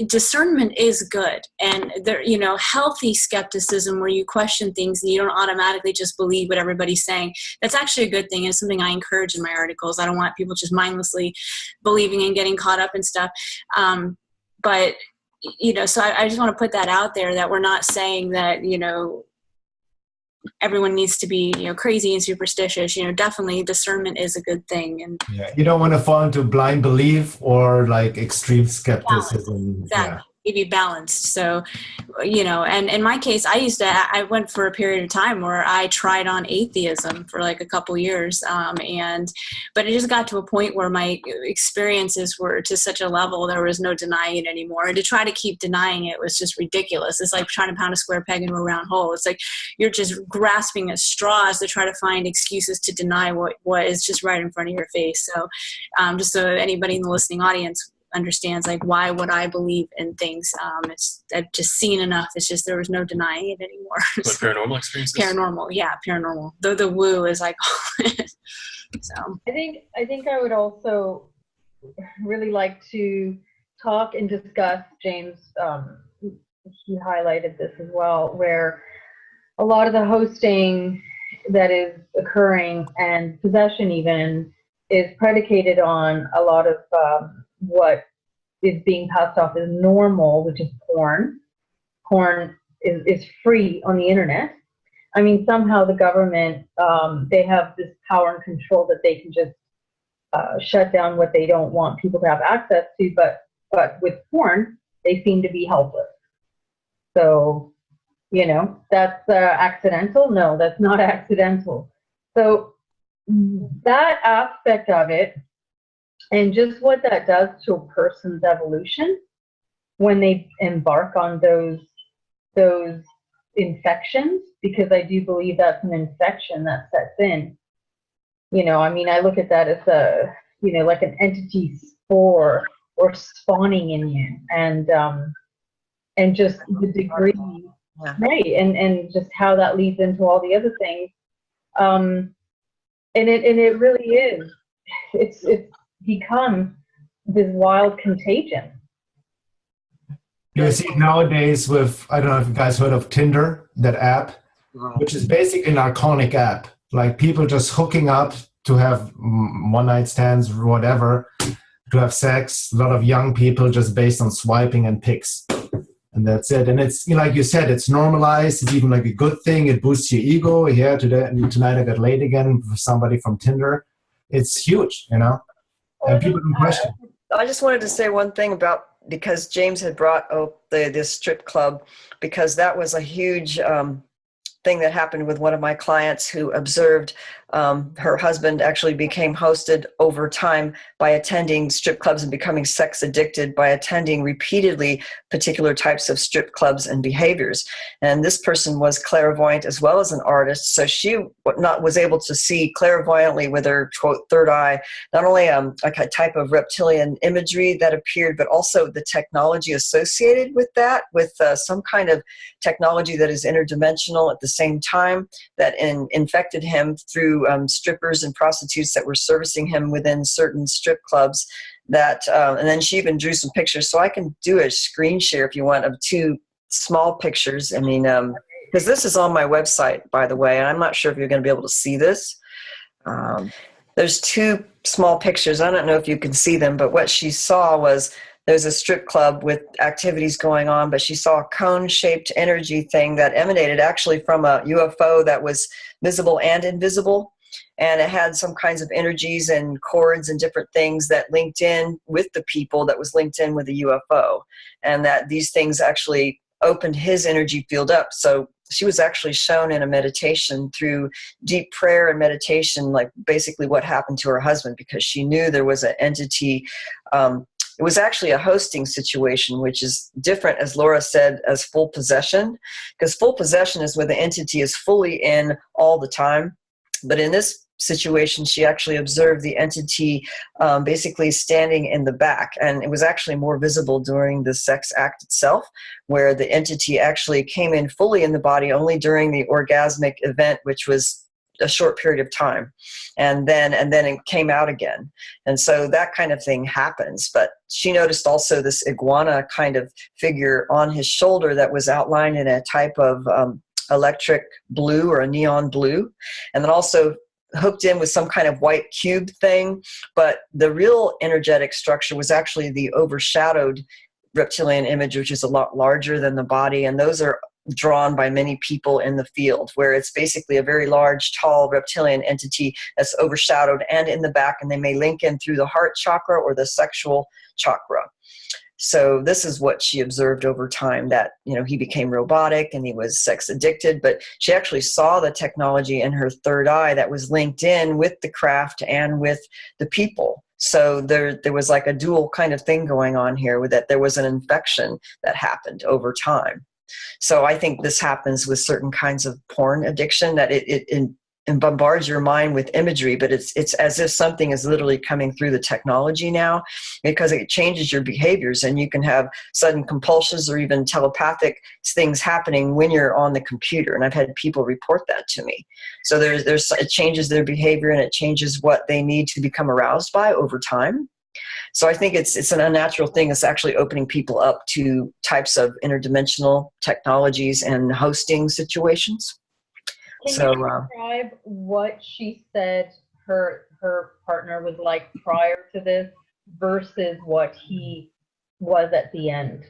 discernment is good, and there, healthy skepticism where you question things and you don't automatically just believe what everybody's saying. That's actually a good thing. It's something I encourage in my articles. I don't want people just mindlessly believing and getting caught up in stuff. But so I just want to put that out there, that we're not saying that, everyone needs to be, crazy and superstitious. Definitely discernment is a good thing. And you don't want to fall into blind belief or like extreme skepticism. Exactly. Be balanced. So, and in my case, I went for a period of time where I tried on atheism for like a couple years. But it just got to a point where my experiences were to such a level, there was no denying it anymore. And to try to keep denying it was just ridiculous. It's like trying to pound a square peg into a round hole. It's like you're just grasping at straws to try to find excuses to deny what is just right in front of your face. So, just so anybody in the listening audience understands, like, why would I believe in things? I've just seen enough. It's just there was no denying it anymore. Like paranormal experiences? Paranormal. The woo, as I call it. So I think I would also really like to talk and discuss, James, he highlighted this as well, where a lot of the hosting that is occurring, and possession even, is predicated on a lot of what is being passed off as normal, which is porn. Porn is free on the internet. I mean, somehow the government, they have this power and control that they can just shut down what they don't want people to have access to, but with porn, they seem to be helpless. So, you know, that's accidental? No, that's not accidental. So that aspect of it, and just what that does to a person's evolution when they embark on those infections, because I do believe that's an infection that sets in. You know, I mean, I look at that as a, you know, like an entity spore or spawning in you, and just the degree, right, and just how that leads into all the other things. And it really is, it's become this wild contagion. You see it nowadays with, I don't know if you guys heard of Tinder, that app, which is basically an iconic app. Like people just hooking up to have one night stands or whatever, to have sex. A lot of young people just based on swiping and pics. And that's it. And it's, you know, like you said, it's normalized. It's even like a good thing. It boosts your ego. Yeah, tonight I got laid again with somebody from Tinder. It's huge, you know. And people don't question. I just wanted to say one thing about, because James had brought up this strip club, because that was a huge thing that happened with one of my clients who observed her husband actually became hosted over time by attending strip clubs and becoming sex addicted by attending repeatedly particular types of strip clubs and behaviors. And this person was clairvoyant as well as an artist. So she was able to see clairvoyantly with her, quote, third eye, not only like a type of reptilian imagery that appeared, but also the technology associated with that, with some kind of technology that is interdimensional at the same time, that infected him through strippers and prostitutes that were servicing him within certain strip clubs. That and then she even drew some pictures. So I can do a screen share if you want of two small pictures. I mean, because this is on my website, by the way, and I'm not sure if you're going to be able to see this. There's two small pictures. I don't know if you can see them, but what she saw was there's a strip club with activities going on, but she saw a cone-shaped energy thing that emanated actually from a UFO that was visible and invisible. And it had some kinds of energies and cords and different things that linked in with the people that was linked in with the UFO. And that these things actually opened his energy field up. So she was actually shown in a meditation through deep prayer and meditation, like basically what happened to her husband, because she knew there was an entity. It was actually a hosting situation, which is different, as Laura said, as full possession, because full possession is where the entity is fully in all the time. But in this situation, she actually observed the entity basically standing in the back. And it was actually more visible during the sex act itself, where the entity actually came in fully in the body only during the orgasmic event, which was a short period of time, and then it came out again. And so that kind of thing happens. But she noticed also this iguana kind of figure on his shoulder that was outlined in a type of electric blue or a neon blue, and then also hooked in with some kind of white cube thing. But the real energetic structure was actually the overshadowed reptilian image, which is a lot larger than the body, and those are drawn by many people in the field, where it's basically a very large, tall reptilian entity that's overshadowed and in the back, and they may link in through the heart chakra or the sexual chakra. So this is what she observed over time, that, you know, he became robotic and he was sex addicted, but she actually saw the technology in her third eye that was linked in with the craft and with the people. So there was like a dual kind of thing going on here, with that there was an infection that happened over time. So I think this happens with certain kinds of porn addiction, that it bombards your mind with imagery, but it's as if something is literally coming through the technology now, because it changes your behaviors, and you can have sudden compulsions or even telepathic things happening when you're on the computer. And I've had people report that to me. So it changes their behavior, and it changes what they need to become aroused by over time. So I think it's an unnatural thing. It's actually opening people up to types of interdimensional technologies and hosting situations. Can you describe what she said her her partner was like prior to this versus what he was at the end?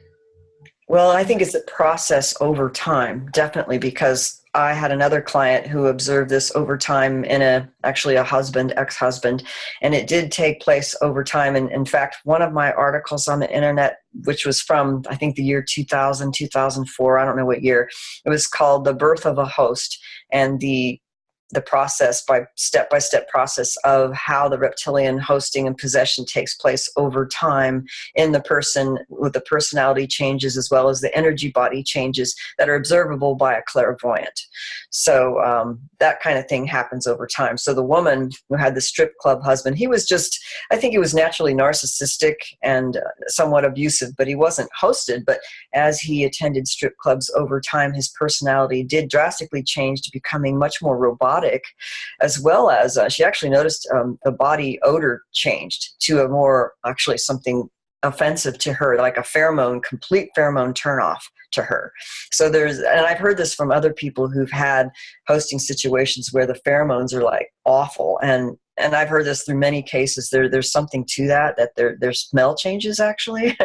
Well, I think it's a process over time, definitely, because I had another client who observed this over time in actually a husband, ex-husband, and it did take place over time. And in fact, one of my articles on the internet, which was from, I think, the year 2000, 2004, I don't know what year, it was called The Birth of a Host, and the process, by step-by-step process of how the reptilian hosting and possession takes place over time in the person, with the personality changes as well as the energy body changes that are observable by a clairvoyant. So that kind of thing happens over time. So the woman who had the strip club husband, he was just, I think he was naturally narcissistic and somewhat abusive, but he wasn't hosted. But as he attended strip clubs over time, his personality did drastically change to becoming much more robotic, as well as she actually noticed the body odor changed to a more, actually something offensive to her, like a complete pheromone turnoff to her. So and I've heard this from other people who've had hosting situations where the pheromones are like awful, and I've heard this through many cases. There's something to that their smell changes actually.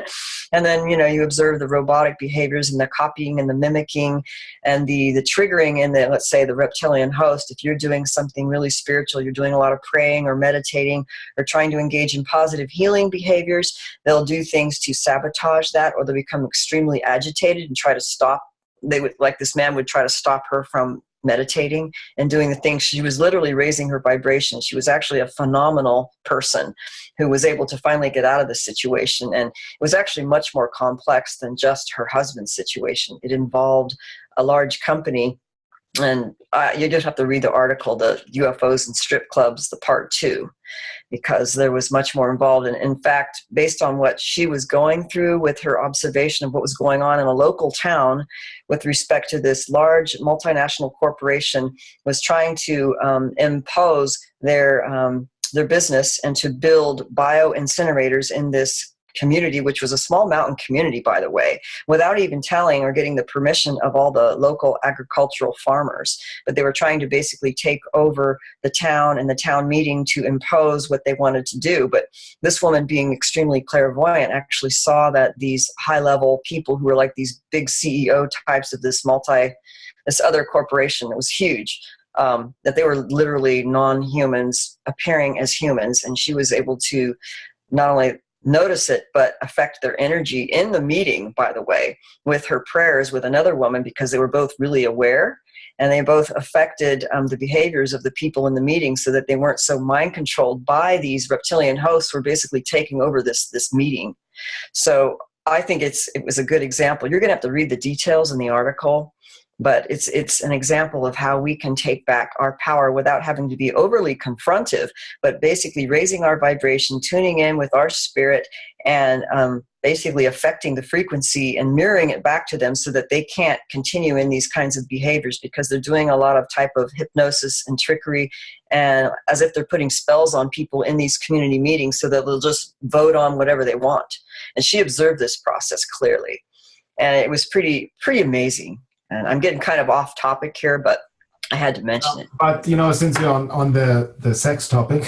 And then, you observe the robotic behaviors and the copying and the mimicking and the triggering in the, let's say, the reptilian host. If you're doing something really spiritual, you're doing a lot of praying or meditating or trying to engage in positive healing behaviors, they'll do things to sabotage that, or they'll become extremely agitated and try to stop. Like this man would try to stop her from meditating and doing the things. She was literally raising her vibration. She was actually a phenomenal person who was able to finally get out of the situation. And it was actually much more complex than just her husband's situation. It involved a large company. And you just have to read the article, the UFOs and Strip Clubs, the part 2, because there was much more involved. And in fact, based on what she was going through with her observation of what was going on in a local town with respect to this large multinational corporation was trying to impose their business and to build bio-incinerators in this community, which was a small mountain community, by the way, without even telling or getting the permission of all the local agricultural farmers. But they were trying to basically take over the town and the town meeting to impose what they wanted to do. But this woman, being extremely clairvoyant, actually saw that these high-level people who were like these big CEO types of this other corporation, it was huge, that they were literally non-humans appearing as humans. And she was able to not only notice it, but affect their energy in the meeting, by the way, with her prayers with another woman, because they were both really aware, and they both affected the behaviors of the people in the meeting so that they weren't so mind controlled by these reptilian hosts who were basically taking over this meeting. So I think it was a good example. You're going to have to read the details in the article, but it's an example of how we can take back our power without having to be overly confrontive, but basically raising our vibration, tuning in with our spirit, and basically affecting the frequency and mirroring it back to them so that they can't continue in these kinds of behaviors, because they're doing a lot of type of hypnosis and trickery, and as if they're putting spells on people in these community meetings so that they'll just vote on whatever they want. And she observed this process clearly, and it was pretty amazing. And I'm getting kind of off topic here, but I had to mention it. But, since you're on the sex topic,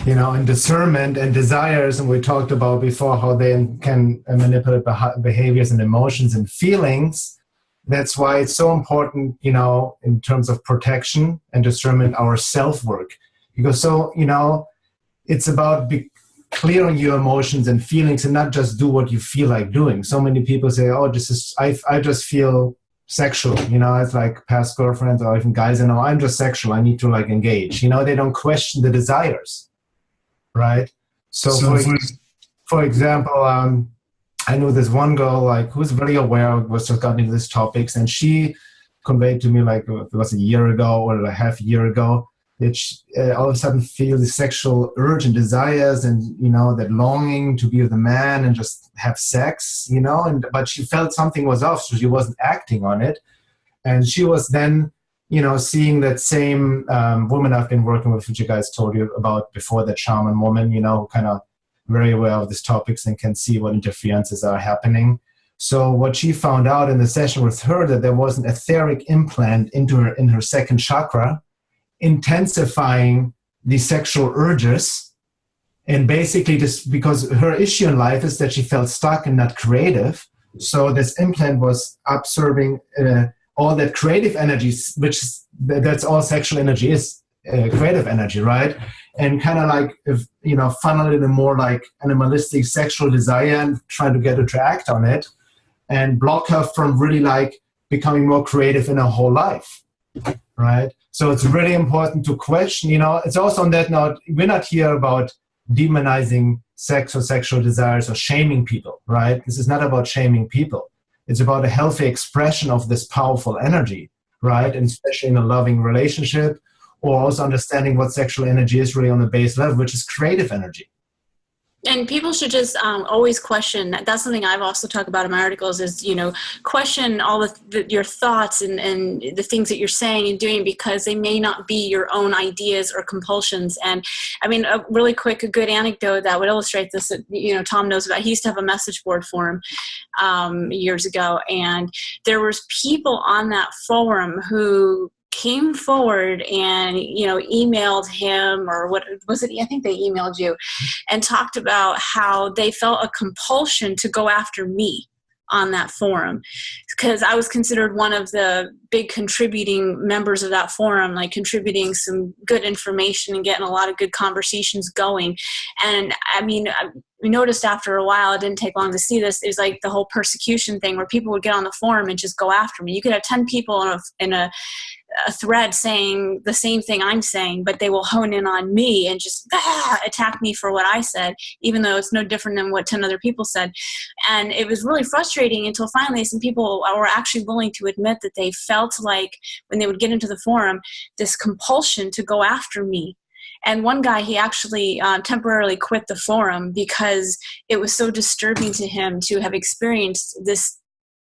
and discernment and desires, and we talked about before how they can manipulate behaviors and emotions and feelings, that's why it's so important, in terms of protection and discernment, our self-work. Because it's about clearing your emotions and feelings and not just do what you feel like doing. So many people say, oh, I just feel sexual, it's like past girlfriends or even guys, I'm just sexual, I need to engage, they don't question the desires, right? So for example, I know this one girl who's very aware, was just got into these topics, and she conveyed to me it was a year ago or a half year ago that she, all of a sudden feel the sexual urge and desires and that longing to be with a man and just have sex, but she felt something was off, so she wasn't acting on it. And she was then seeing that same woman I've been working with, which you guys told you about before, that shaman woman, kind of very aware of these topics and can see what interferences are happening. So what she found out in the session with her, that there was an etheric implant in her second chakra, intensifying these sexual urges. And basically this, because her issue in life is that she felt stuck and not creative. So this implant was absorbing all that creative energies, which that's all sexual energy is, creative energy, right? And kind of like, if, you know, funnel it in more like animalistic sexual desire and try to get her to act on it and block her from really like becoming more creative in her whole life, right? So it's really important to question, you know, it's also on that note, we're not here about demonizing sex or sexual desires or shaming people, right? This is not about shaming people. It's about a healthy expression of this powerful energy, right? And especially in a loving relationship, or also understanding what sexual energy is really on the base level, which is creative energy. And people should just always question. That's something I've also talked about in my articles is, you know, question all your thoughts and the things that you're saying and doing, because they may not be your own ideas or compulsions. And I mean, a really quick, a good anecdote that would illustrate this, that, you know, Tom knows about. He used to have a message board forum years ago. And there was people on that forum who came forward and, you know, emailed him, or what was it? I think they emailed you, and talked about how they felt a compulsion to go after me on that forum, because I was considered one of the big contributing members of that forum, like contributing some good information and getting a lot of good conversations going. And I mean, we noticed after a while, it didn't take long to see this, it was like the whole persecution thing where people would get on the forum and just go after me. You could have 10 people in a thread saying the same thing I'm saying, but they will hone in on me and just attack me for what I said, even though it's no different than what 10 other people said. And it was really frustrating until finally some people were actually willing to admit that they felt like when they would get into the forum, this compulsion to go after me. And one guy, he actually temporarily quit the forum because it was so disturbing to him to have experienced this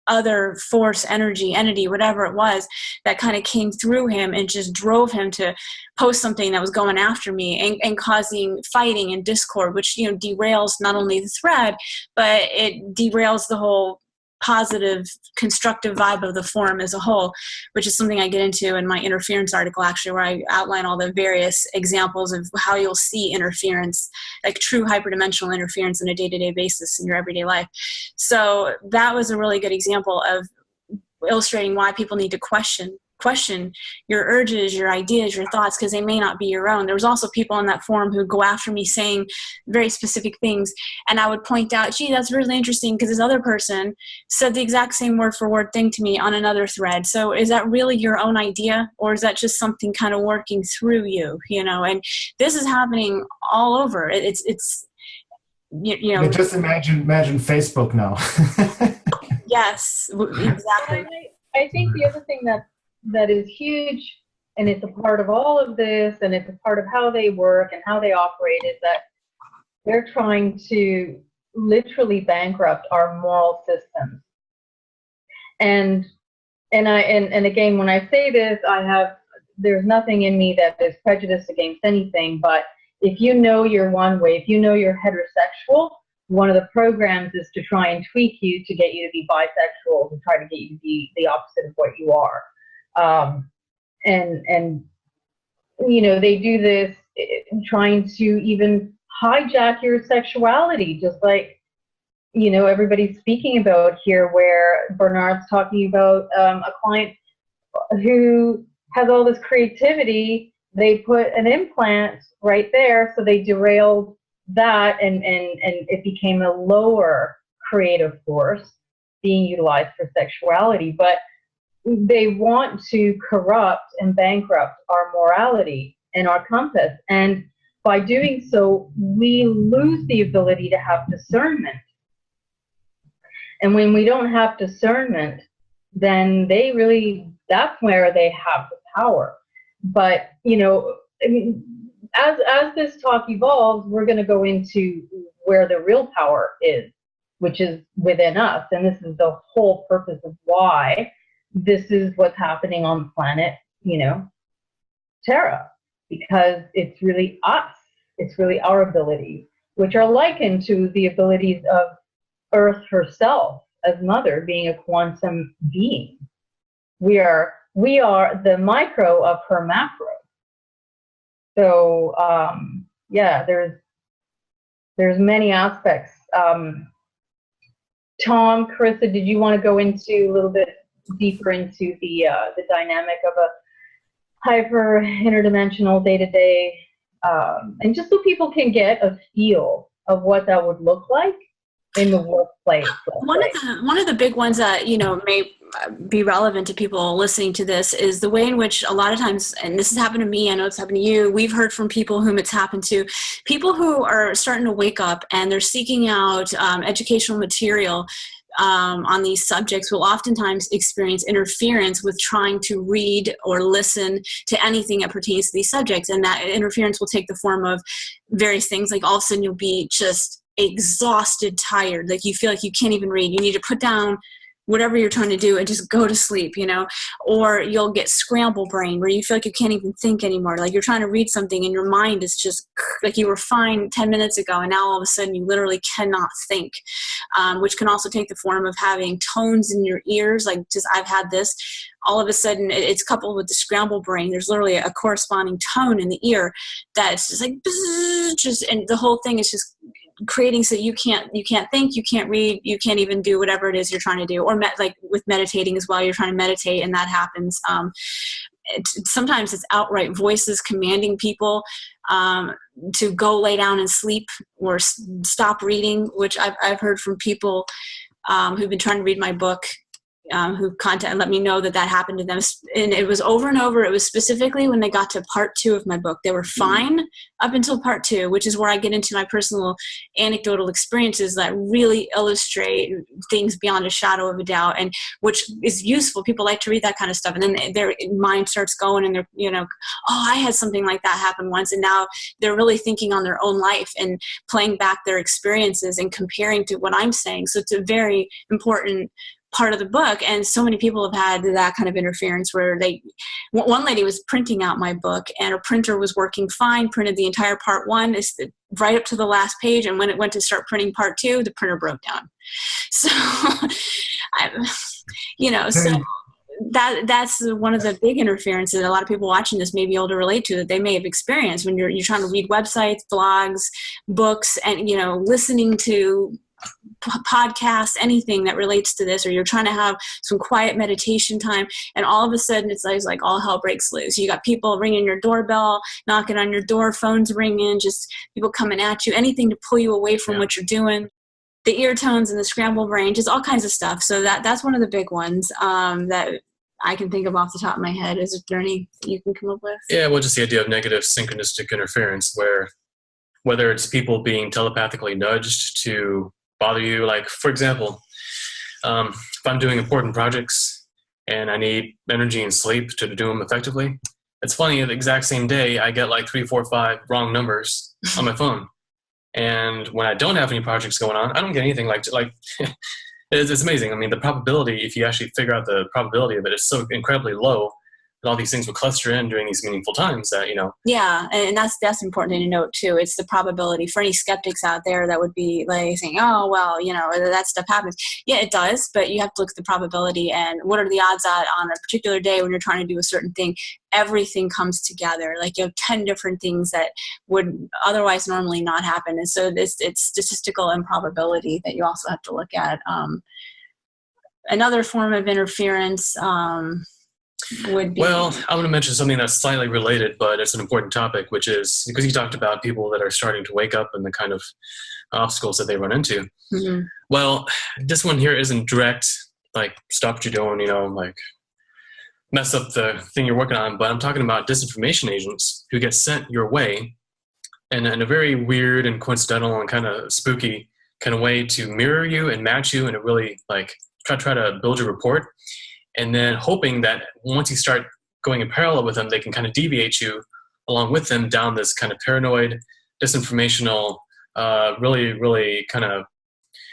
other force, energy, entity, whatever it was, that kind of came through him and just drove him to post something that was going after me and causing fighting and discord, which, you know, derails not only the thread, but it derails the whole positive, constructive vibe of the forum as a whole, which is something I get into in my interference article, actually, where I outline all the various examples of how you'll see interference, like true hyperdimensional interference on a day-to-day basis in your everyday life. So that was a really good example of illustrating why people need to question your urges, your ideas, your thoughts, because they may not be your own. There was also people on that forum who go after me saying very specific things, and I would point out, gee, that's really interesting because this other person said the exact same word for word thing to me on another thread. So is that really your own idea, or is that just something kind of working through you, you know? And this is happening all over. It's you know. Just imagine Facebook now. Yes, exactly. I think the other thing that is huge, and it's a part of all of this, and it's a part of how they work and how they operate, is that they're trying to literally bankrupt our moral systems. And again, when I say this, there's nothing in me that is prejudiced against anything, but if you know you're one way, if you know you're heterosexual, one of the programs is to try and tweak you to get you to be bisexual, to try to get you to be the opposite of what you are. And you know, they do this trying to even hijack your sexuality, just like, you know, everybody's speaking about here, where Bernhard's talking about a client who has all this creativity. They put an implant right there, so they derailed that, and it became a lower creative force being utilized for sexuality. But they want to corrupt and bankrupt our morality and our compass. And by doing so, we lose the ability to have discernment. And when we don't have discernment, then that's where they have the power. But, you know, I mean, as this talk evolves, we're going to go into where the real power is, which is within us. And this is the whole purpose of why this is what's happening on the planet, you know, Terra, because it's really us. It's really our abilities, which are likened to the abilities of Earth herself as mother, being a quantum being. We are the micro of her macro. So yeah, there's many aspects. Tom, Carissa, did you want to go into a little bit deeper into the dynamic of a hyper interdimensional day-to-day, and just so people can get a feel of what that would look like in the workplace? One of the big ones that, you know, may be relevant to people listening to this is the way in which a lot of times, and this has happened to me, I know it's happened to you, we've heard from people whom it's happened to, people who are starting to wake up and they're seeking out educational material on these subjects will oftentimes experience interference with trying to read or listen to anything that pertains to these subjects. And that interference will take the form of various things, like all of a sudden you'll be just exhausted, tired, like you feel like you can't even read. You need to put down whatever you're trying to do and just go to sleep, you know, or you'll get scramble brain where you feel like you can't even think anymore. Like you're trying to read something and your mind is just like you were fine 10 minutes ago and now all of a sudden you literally cannot think, which can also take the form of having tones in your ears. Like just, I've had this, all of a sudden it's coupled with the scramble brain. There's literally a corresponding tone in the ear that's just like, just, and the whole thing is just creating so you can't think, you can't read, you can't even do whatever it is you're trying to do, or like with meditating as well, you're trying to meditate and that happens. Sometimes it's outright voices commanding people to go lay down and sleep or stop reading, which I've heard from people who've been trying to read my book, who contact and let me know that happened to them. And it was over and over. It was specifically when they got to part 2 of my book. They were fine up until part 2, which is where I get into my personal anecdotal experiences that really illustrate things beyond a shadow of a doubt, and which is useful. People like to read that kind of stuff. And then their mind starts going and they're, you know, oh, I had something like that happen once. And now they're really thinking on their own life and playing back their experiences and comparing to what I'm saying. So it's a very important part of the book. And so many people have had that kind of interference where one lady was printing out my book and her printer was working fine, printed the entire part 1 right up to the last page. And when it went to start printing part 2, the printer broke down. So, so that's one of the big interferences that a lot of people watching this may be able to relate to, that they may have experienced when you're trying to read websites, blogs, books, and, you know, listening to podcast, anything that relates to this, or you're trying to have some quiet meditation time, and all of a sudden it's like all hell breaks loose. You got people ringing your doorbell, knocking on your door, phones ringing, just people coming at you, anything to pull you away from what you're doing. The ear tones and the scramble brain, just all kinds of stuff. So that's one of the big ones that I can think of off the top of my head. Is there any you can come up with? Yeah, well, just the idea of negative synchronistic interference, where whether it's people being telepathically nudged to bother you, like, for example, if I'm doing important projects and I need energy and sleep to do them effectively, it's funny, the exact same day I get like 3, 4, 5 wrong numbers on my phone. And when I don't have any projects going on, I don't get anything like it's amazing. I mean, the probability, if you actually figure out the probability of it, is so incredibly low that all these things will cluster in during these meaningful times that, you know. Yeah, and that's important to note too. It's the probability for any skeptics out there that would be like saying, oh, well, you know, that stuff happens. Yeah, it does, but you have to look at the probability and what are the odds that on a particular day when you're trying to do a certain thing, everything comes together. Like you have 10 different things that would otherwise normally not happen. And so it's statistical improbability that you also have to look at. Another form of interference would be... Well, I want to mention something that's slightly related, but it's an important topic, which is because you talked about people that are starting to wake up and the kind of obstacles that they run into. Mm-hmm. Well, this one here isn't direct, like stop what you're doing, you know, like mess up the thing you're working on, but I'm talking about disinformation agents who get sent your way in a very weird and coincidental and kind of spooky kind of way to mirror you and match you, and it really like try to build your rapport. And then hoping that once you start going in parallel with them, they can kind of deviate you along with them down this kind of paranoid, disinformational, really, really kind of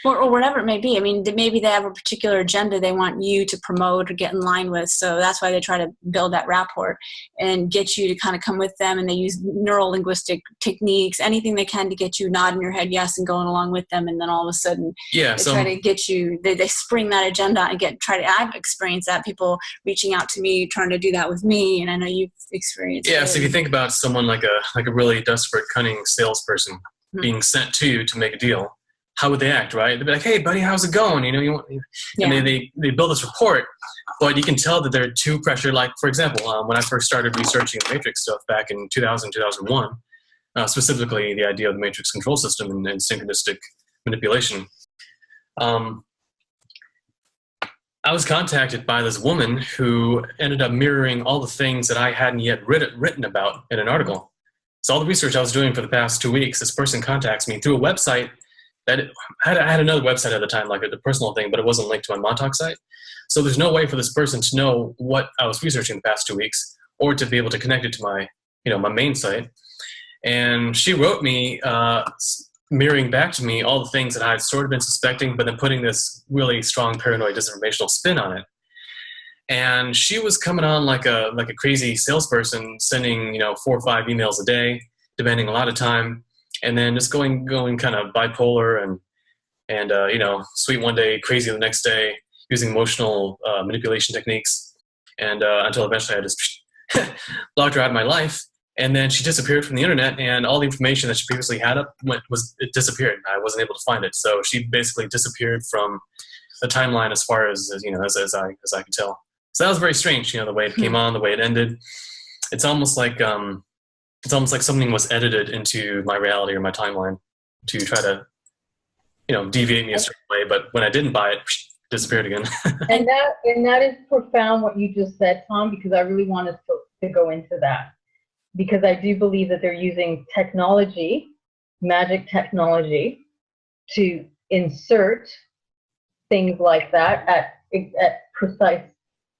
or whatever it may be. I mean, maybe they have a particular agenda they want you to promote or get in line with. So that's why they try to build that rapport and get you to kind of come with them. And they use neuro-linguistic techniques, anything they can to get you nodding your head yes and going along with them. And then all of a sudden, they try to get you. They spring that agenda and I've experienced that, people reaching out to me, trying to do that with me, and I know you've experienced. Yeah. So if you think about someone like a really desperate, cunning salesperson being sent to you to make a deal, how would they act, right? They'd be like, "Hey, buddy, how's it going? You know, you want?" And they build this rapport, but you can tell that they're too pressured. Like, for example, when I first started researching the Matrix stuff back in 2000, 2001, specifically the idea of the Matrix control system and synchronistic manipulation, I was contacted by this woman who ended up mirroring all the things that I hadn't yet written about in an article. So all the research I was doing for the past 2 weeks, this person contacts me through a website that I had another website at the time, like a personal thing, but it wasn't linked to my Montalk site. So there's no way for this person to know what I was researching the past 2 weeks, or to be able to connect it to my, my main site. And she wrote me, mirroring back to me all the things that I had sort of been suspecting, but then putting this really strong paranoid disinformational spin on it. And she was coming on like a crazy salesperson, sending 4 or 5 emails a day, demanding a lot of time, and then just going kind of bipolar and sweet one day, crazy the next day, using emotional manipulation techniques, and until eventually I just locked her out of my life. And then she disappeared from the internet, and all the information that she previously had up it disappeared. I wasn't able to find it, so she basically disappeared from the timeline as far as as I could tell. So that was very strange, the way it came on, the way it ended. It's almost like something was edited into my reality or my timeline to try to, deviate me a certain way. But when I didn't buy it, disappeared again. and that is profound what you just said, Tom, because I really wanted to go into that, because I do believe that they're using technology, magic technology, to insert things like that at precise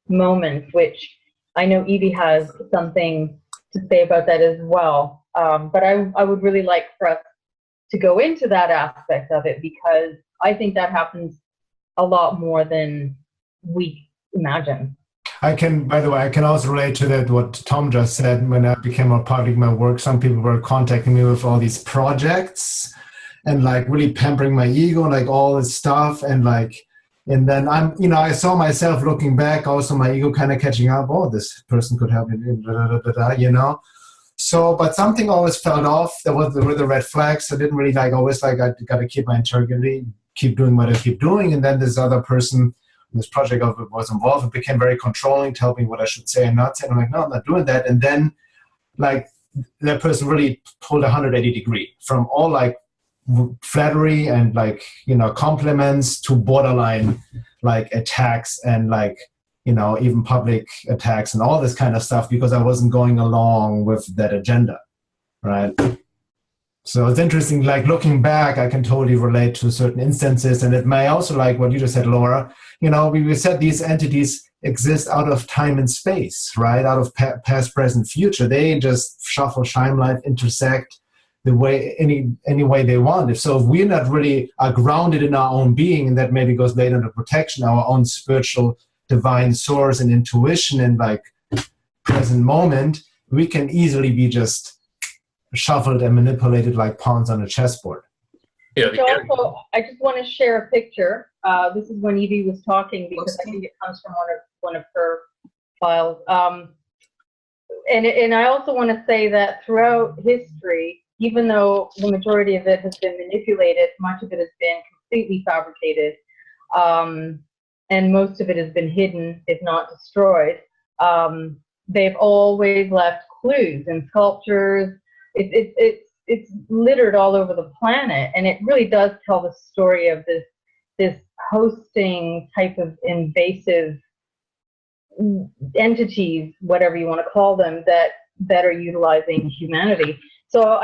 moments, which I know Evie has something to say about that as well. But I would really like for us to go into that aspect of it, because I think that happens a lot more than we imagine. By the way, I can also relate to that, what Tom just said. When I became a part of my work, some people were contacting me with all these projects and like really pampering my ego and like all this stuff. And then I saw myself looking back, also my ego kind of catching up. Oh, this person could help me, So, but something always fell off. There were the red flags. I didn't really I got to keep my integrity, keep doing what I keep doing. And then this other person, this project of it was involved, it became very controlling, tell me what I should say and not say. And I'm like, no, I'm not doing that. And then that person really pulled 180 degree from all flattery and compliments to borderline attacks and even public attacks and all this kind of stuff, because I wasn't going along with that agenda, right? So it's interesting, looking back, I can totally relate to certain instances. And it may also, what you just said, Laura, we said these entities exist out of time and space, right? Out of past, present, future. They just shuffle, shine light, intersect the way any way they want. If we're not really are grounded in our own being, and that maybe goes later into protection, our own spiritual divine source and intuition and present moment, we can easily be just shuffled and manipulated like pawns on a chessboard. Yeah. Also, I just want to share a picture. This is when Evie was talking, because I think it comes from one of her files. And I also want to say that throughout history, even though the majority of it has been manipulated, much of it has been completely fabricated, and most of it has been hidden, if not destroyed. They've always left clues in sculptures. It's littered all over the planet, and it really does tell the story of this hosting type of invasive entities, whatever you want to call them, that are utilizing humanity. So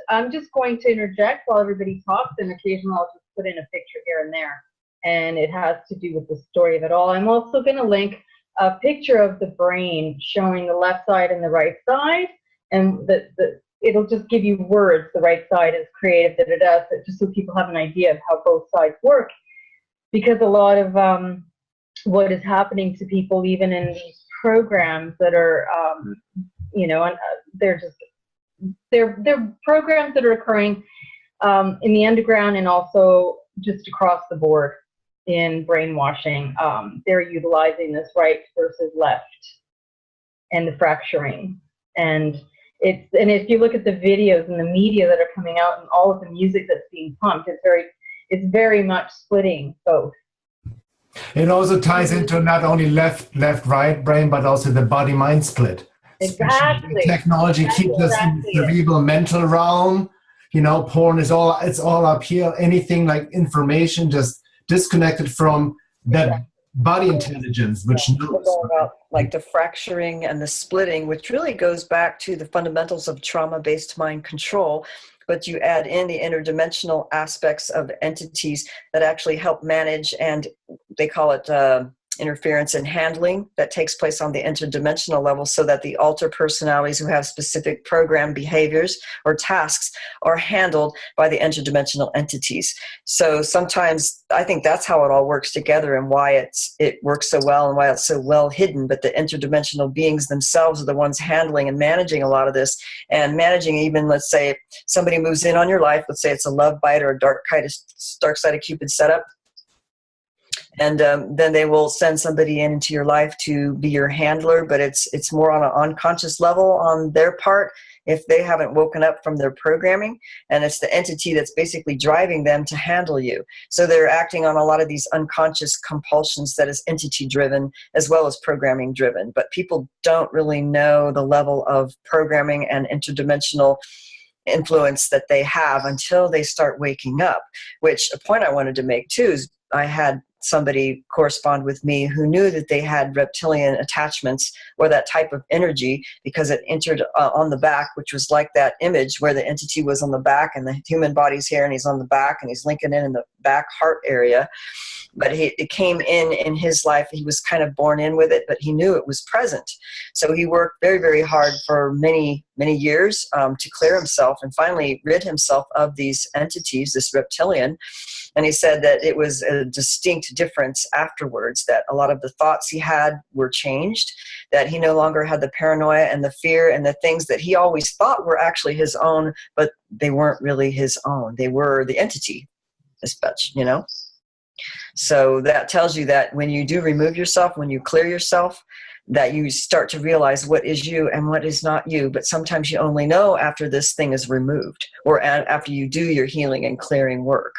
I'm just going to interject while everybody talks, and occasionally I'll just put in a picture here and there. And it has to do with the story of it all. I'm also going to link a picture of the brain showing the left side and the right side, and it'll just give you words. The right side is creative, just so people have an idea of how both sides work. Because a lot of what is happening to people, even in these programs that are, they're programs that are occurring in the underground and also just across the board in brainwashing. They're utilizing this right versus left and the fracturing. And if you look at the videos and the media that are coming out and all of the music that's being pumped, it's very much splitting both. It also ties into not only left-right brain, but also the body-mind split. Exactly. Technology keeps us in the cerebral mental realm. Porn it's all up here. Anything like information just disconnected from that body intelligence, which knows. Like the fracturing and the splitting, which really goes back to the fundamentals of trauma-based mind control. But you add in the interdimensional aspects of entities that actually help manage, and they call it interference and handling that takes place on the interdimensional level, so that the alter personalities who have specific program behaviors or tasks are handled by the interdimensional entities. So sometimes I think that's how it all works together and why it works so well and why it's so well hidden. But the interdimensional beings themselves are the ones handling and managing a lot of this, and managing even, let's say, somebody moves in on your life, let's say it's a love bite or a dark side of Cupid setup. And then they will send somebody into your life to be your handler, but it's more on an unconscious level on their part if they haven't woken up from their programming, and it's the entity that's basically driving them to handle you. So they're acting on a lot of these unconscious compulsions that is entity-driven as well as programming-driven, but people don't really know the level of programming and interdimensional influence that they have until they start waking up, which a point I wanted to make too is I had somebody correspond with me who knew that they had reptilian attachments or that type of energy because it entered on the back, which was like that image where the entity was on the back and the human body's here and he's on the back and he's linking in the back heart area. But it came in his life. He was kind of born in with it, but he knew it was present. So he worked very, very hard for many, many years to clear himself and finally rid himself of these entities, this reptilian. And he said that it was a distinct difference afterwards, that a lot of the thoughts he had were changed, that he no longer had the paranoia and the fear and the things that he always thought were actually his own, but they weren't really his own. They were the entity, as much, So that tells you that when you do remove yourself, when you clear yourself, that you start to realize what is you and what is not you. But sometimes you only know after this thing is removed or after you do your healing and clearing work.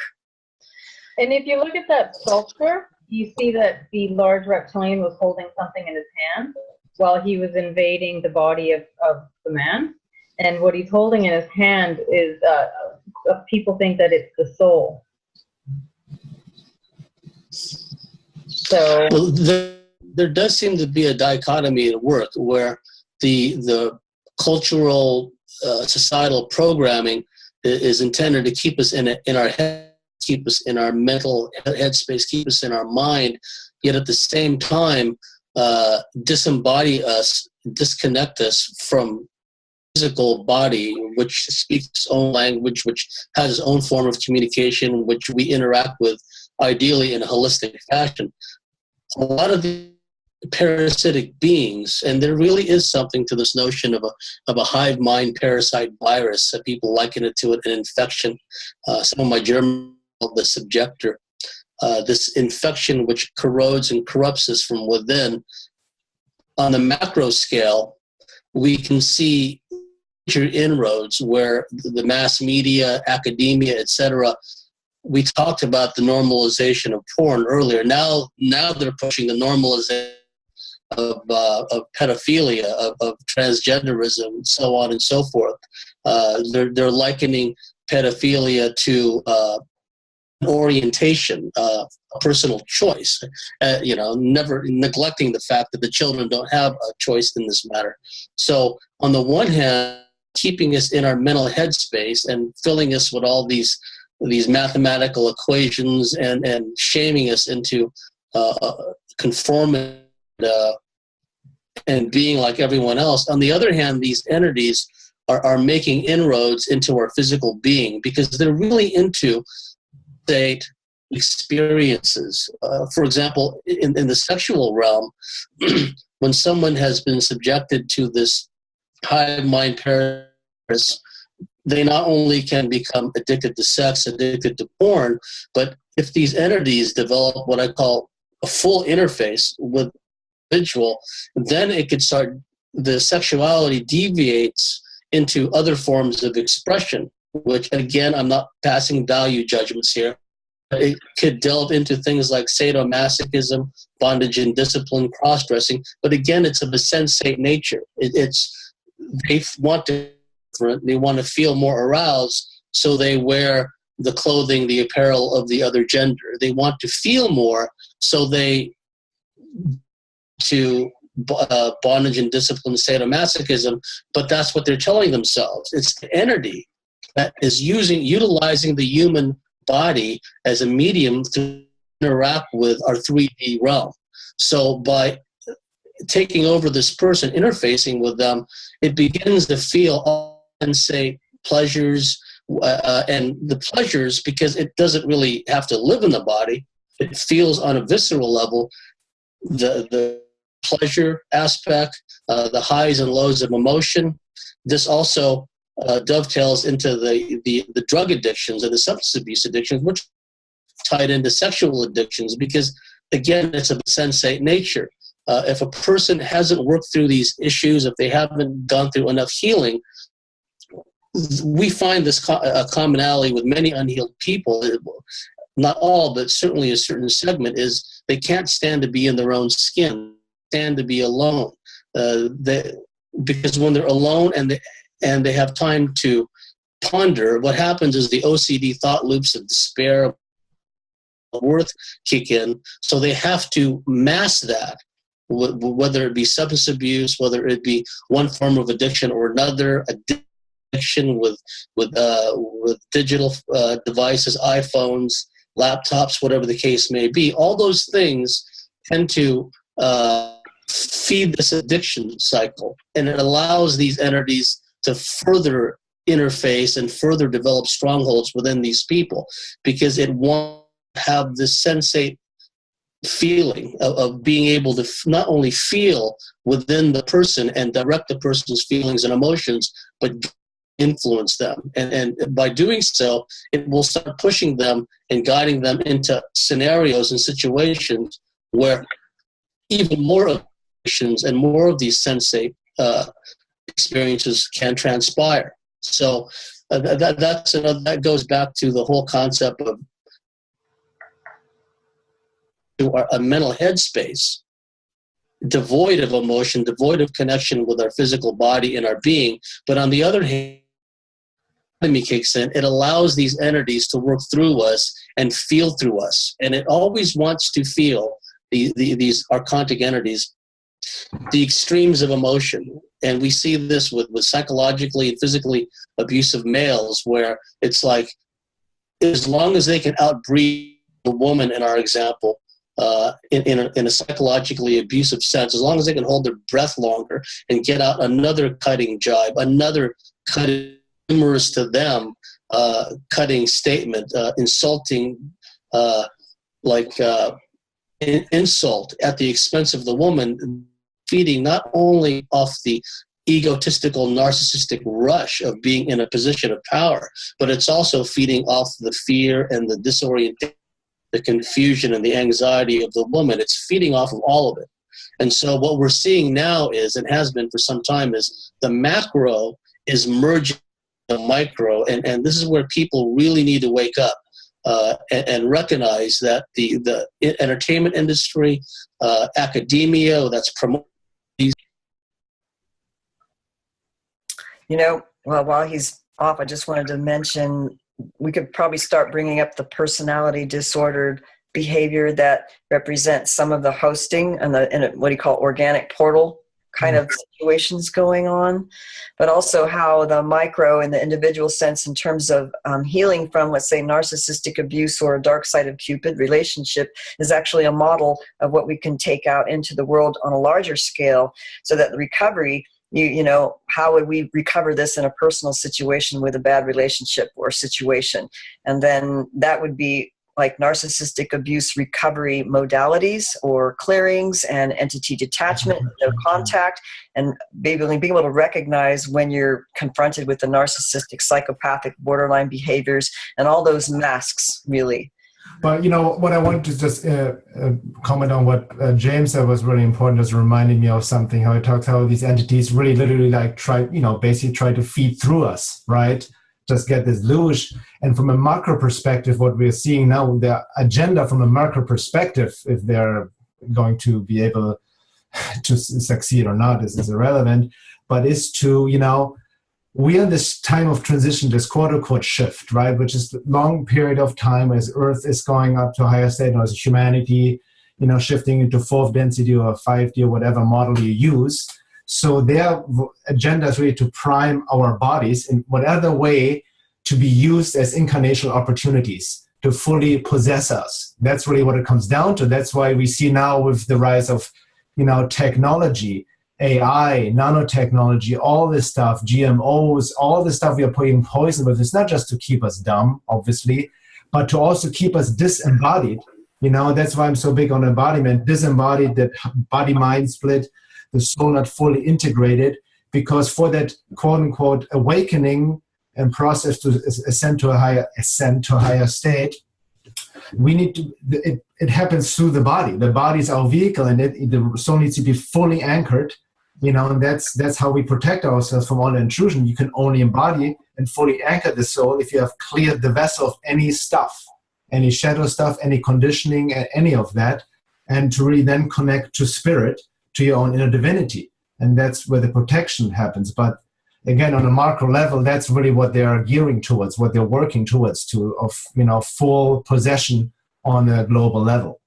And if you look at that sculpture, you see that the large reptilian was holding something in his hand while he was invading the body of the man. And what he's holding in his hand is, people think that it's the soul. So well, there does seem to be a dichotomy at work where the cultural, societal programming is intended to keep us in our head, keep us in our mental headspace, keep us in our mind, yet at the same time disembody us, disconnect us from physical body, which speaks its own language, which has its own form of communication, which we interact with ideally in a holistic fashion. A lot of the parasitic beings, and there really is something to this notion of a hive mind parasite virus. People liken it to an infection. Some of my German call the subjector. This infection which corrodes and corrupts us from within. On the macro scale, we can see major inroads where the mass media, academia, etc. We talked about the normalization of porn earlier. Now they're pushing the normalization of pedophilia, of transgenderism, and so on and so forth. They're likening pedophilia to orientation, personal choice. Never neglecting the fact that the children don't have a choice in this matter. So on the one hand, keeping us in our mental headspace and filling us with all these mathematical equations and shaming us into conforming and being like everyone else. On the other hand, these entities are making inroads into our physical being, because they're really into state experiences. For example, in the sexual realm, when someone has been subjected to this hive mind paralysis, they not only can become addicted to sex, addicted to porn, but if these entities develop what I call a full interface with the individual, then it could start, the sexuality deviates into other forms of expression, which again, I'm not passing value judgments here. It could delve into things like sadomasochism, bondage and discipline, cross-dressing, but again, it's of a sensate nature. They want to feel more aroused, so they wear the clothing, the apparel of the other gender. They want to feel more, so they to bondage and discipline, sadomasochism, but that's what they're telling themselves. It's the entity that is utilizing the human body as a medium to interact with our 3D realm. So by taking over this person, interfacing with them, it begins to feel all and say pleasures, and the pleasures, because it doesn't really have to live in the body, it feels on a visceral level the pleasure aspect, the highs and lows of emotion. This also dovetails into the drug addictions and the substance abuse addictions, which tied into sexual addictions, because again, it's a sensate nature. If a person hasn't worked through these issues, if they haven't gone through enough healing, we find this a commonality with many unhealed people. Not all, but certainly a certain segment, is they can't stand to be in their own skin, stand to be alone. Because when they're alone and they have time to ponder, what happens is the OCD thought loops of despair, worth kick in. So they have to mask that, whether it be substance abuse, whether it be one form of addiction or another, addiction with digital devices, iPhones, laptops, whatever the case may be. All those things tend to feed this addiction cycle, and it allows these entities to further interface and further develop strongholds within these people, because it wants to have this sensate feeling of being able to not only feel within the person and direct the person's feelings and emotions, but influence them. And by doing so, it will start pushing them and guiding them into scenarios and situations where even more emotions and more of these sensate experiences can transpire. So that goes back to the whole concept of a mental headspace devoid of emotion, devoid of connection with our physical body and our being. But on the other hand, enemy kicks in, it allows these entities to work through us and feel through us. And it always wants to feel, these archontic entities, the extremes of emotion. And we see this with psychologically and physically abusive males, where it's like, as long as they can outbreed the woman in our example, in a psychologically abusive sense, as long as they can hold their breath longer and get out another cutting jibe, another cutting, humorous to them, cutting statement, insulting, insult at the expense of the woman, feeding not only off the egotistical, narcissistic rush of being in a position of power, but it's also feeding off the fear and the disorientation, the confusion and the anxiety of the woman. It's feeding off of all of it. And so what we're seeing now is, and has been for some time, is the macro is merging the micro. And this is where people really need to wake up and recognize that the entertainment industry, academia, that's promoting these. Well, while he's off, I just wanted to mention, we could probably start bringing up the personality disordered behavior that represents some of the hosting and what do you call organic portal kind of situations going on, but also how the micro in the individual sense in terms of healing from, let's say, narcissistic abuse or a dark side of Cupid relationship is actually a model of what we can take out into the world on a larger scale, so that the recovery you know, how would we recover this in a personal situation with a bad relationship or situation? And then that would be like narcissistic abuse recovery modalities or clearings and entity detachment, no contact, and being able to recognize when you're confronted with the narcissistic, psychopathic, borderline behaviors and all those masks, really. But, you know, what I wanted to just comment on what James said was really important, is reminding me of something, how he talks how these entities really literally like try, you know, basically try to feed through us, right? Just get this luge. And from a macro perspective, what we're seeing now, the agenda from a macro perspective, if they're going to be able to succeed or not is irrelevant, but is to, you know, we are in this time of transition, this quote-unquote shift, right, which is a long period of time as Earth is going up to a higher state, or as humanity, you know, shifting into 4th density or 5D or whatever model you use. So their agenda is really to prime our bodies in whatever way to be used as incarnational opportunities to fully possess us. That's really what it comes down to. That's why we see now with the rise of, you know, technology, AI, nanotechnology, all this stuff, GMOs, all the stuff we are putting poison with. It's not just to keep us dumb, obviously, but to also keep us disembodied. You know, that's why I'm so big on embodiment, disembodied, that body-mind split, the soul not fully integrated, because for that quote-unquote awakening and process to ascend to a higher state, we need to, it happens through the body. The body is our vehicle, and the soul needs to be fully anchored, you know, and that's how we protect ourselves from all intrusion. You can only embody and fully anchor the soul if you have cleared the vessel of any stuff, any shadow stuff, any conditioning, any of that, and to really then connect to spirit, to your own inner divinity. And that's where the protection happens. But again, on a macro level, that's really what they are gearing towards, what they're working towards, of, you know, full possession on a global level.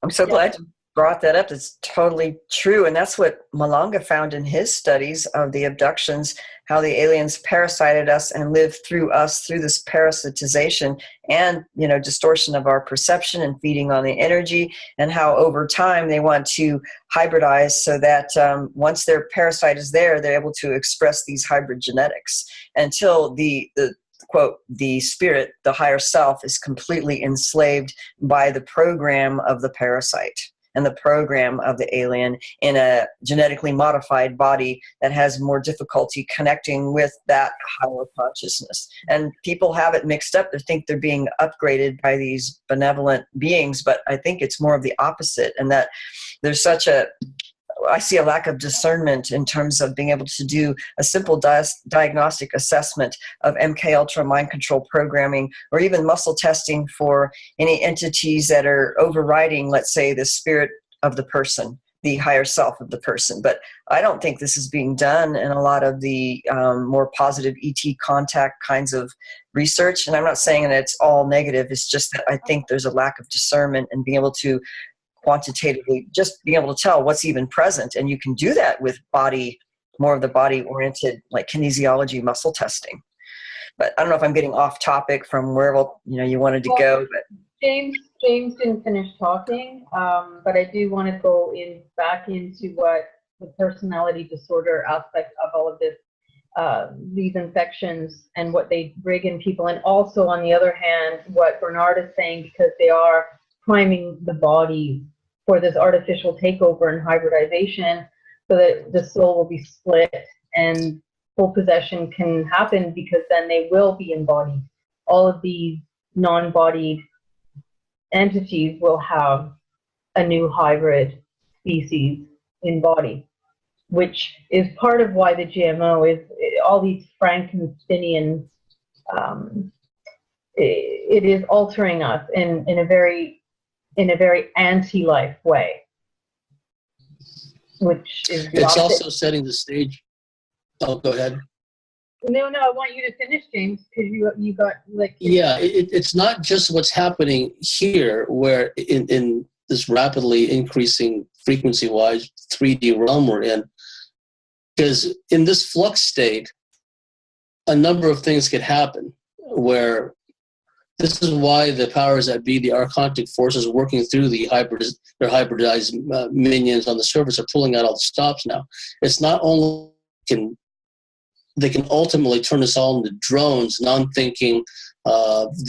I'm so glad you brought that up. It's totally true. And that's what Malanga found in his studies of the abductions, how the aliens parasited us and lived through us through this parasitization and, you know, distortion of our perception and feeding on the energy, and how over time they want to hybridize so that once their parasite is there, they're able to express these hybrid genetics until the quote, the spirit, the higher self, is completely enslaved by the program of the parasite and the program of the alien in a genetically modified body that has more difficulty connecting with that higher consciousness. And people have it mixed up. They think they're being upgraded by these benevolent beings, but I think it's more of the opposite, and that there's I see a lack of discernment in terms of being able to do a simple diagnostic assessment of MK Ultra mind control programming, or even muscle testing for any entities that are overriding, let's say, the spirit of the person, the higher self of the person. But I don't think this is being done in a lot of the more positive ET contact kinds of research. And I'm not saying that it's all negative. It's just that I think there's a lack of discernment and being able to quantitatively just being able to tell what's even present. And you can do that with more of the body oriented, like kinesiology, muscle testing. But I don't know if I'm getting off topic from where you wanted to go. But James didn't finish talking, but I do want to go back into what the personality disorder aspect of all of this, these infections and what they bring in people, and also on the other hand, what Bernhard is saying, because they are priming the body for this artificial takeover and hybridization, so that the soul will be split and full possession can happen, because then they will be embodied. All of these non-bodied entities will have a new hybrid species in body, which is part of why the GMO is all these Frankensteinian. It is altering us in a very anti-life way, which is it's also setting the stage. Oh, go ahead. No, I want you to finish, James, because you got like. Yeah, it's not just what's happening here, where in this rapidly increasing frequency-wise 3D realm we're in, because in this flux state, a number of things could happen where this is why the powers that be, the archontic forces working through their hybridized minions on the surface, are pulling out all the stops now. It's not only they can ultimately turn us all into drones, non-thinking,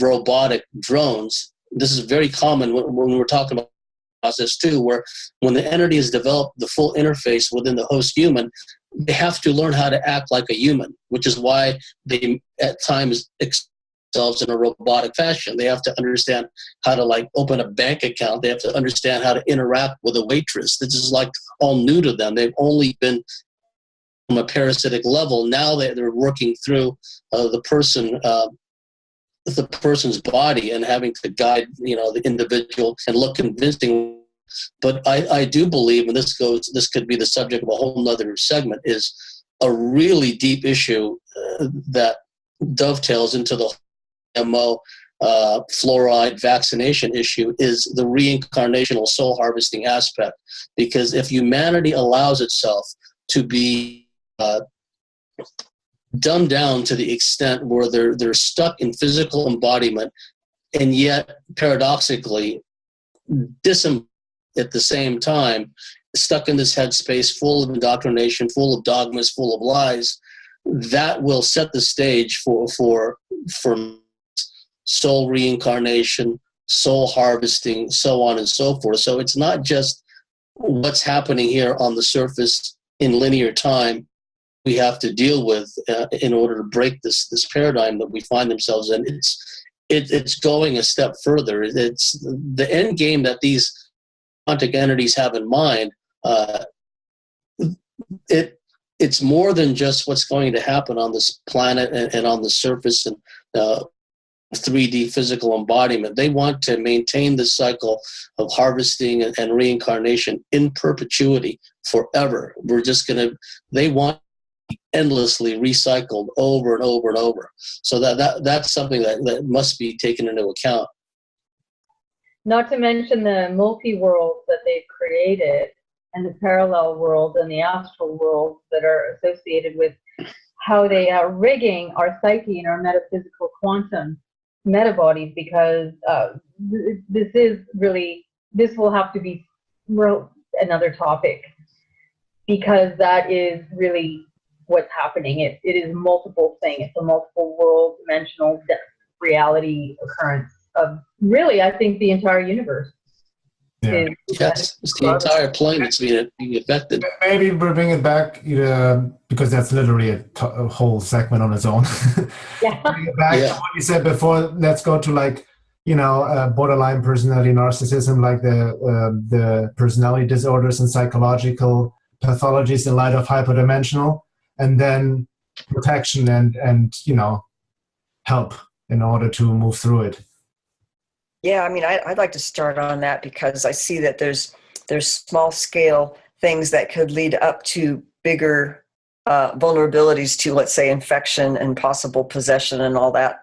robotic drones. This is very common when we're talking about process too, where when the entity has developed the full interface within the host human, they have to learn how to act like a human, which is why they at times themselves in a robotic fashion. They have to understand how to like open a bank account. They have to understand how to interact with a waitress. This is like all new to them. They've only been from a parasitic level. Now they're working through the person's body and having to guide, the individual and look convincing. But I do believe, and this could be the subject of a whole nother segment, is a really deep issue that dovetails into the MO fluoride vaccination issue, is the reincarnational soul harvesting aspect. Because if humanity allows itself to be dumbed down to the extent where they're stuck in physical embodiment, and yet paradoxically at the same time, stuck in this headspace full of indoctrination, full of dogmas, full of lies, that will set the stage for soul reincarnation, soul harvesting, so on and so forth. So it's not just what's happening here on the surface in linear time we have to deal with in order to break this paradigm that we find themselves in. It's going a step further. It's the end game that these quantic entities have in mind. It's more than just what's going to happen on this planet and on the surface and 3D physical embodiment. They want to maintain the cycle of harvesting and reincarnation in perpetuity forever. They want endlessly recycled over and over and over. So that's something that must be taken into account. Not to mention the multi-worlds that they've created and the parallel world and the astral world that are associated with how they are rigging our psyche and our metaphysical quantum metabodies, because this will have to be another topic, because that is really what's happening. It is multiple thing. It's a multiple world dimensional reality occurrence of really, I think, the entire universe. Yeah. Yes, it's the entire plane that's being affected. Maybe we'll bring it back because that's literally a whole segment on its own. Yeah. Bring it back to what you said before. Let's go to borderline personality narcissism, like the personality disorders and psychological pathologies in light of hyperdimensional, and then protection and help in order to move through it. Yeah, I mean, I'd like to start on that because I see that there's small scale things that could lead up to bigger vulnerabilities to, let's say, infection and possible possession and all that.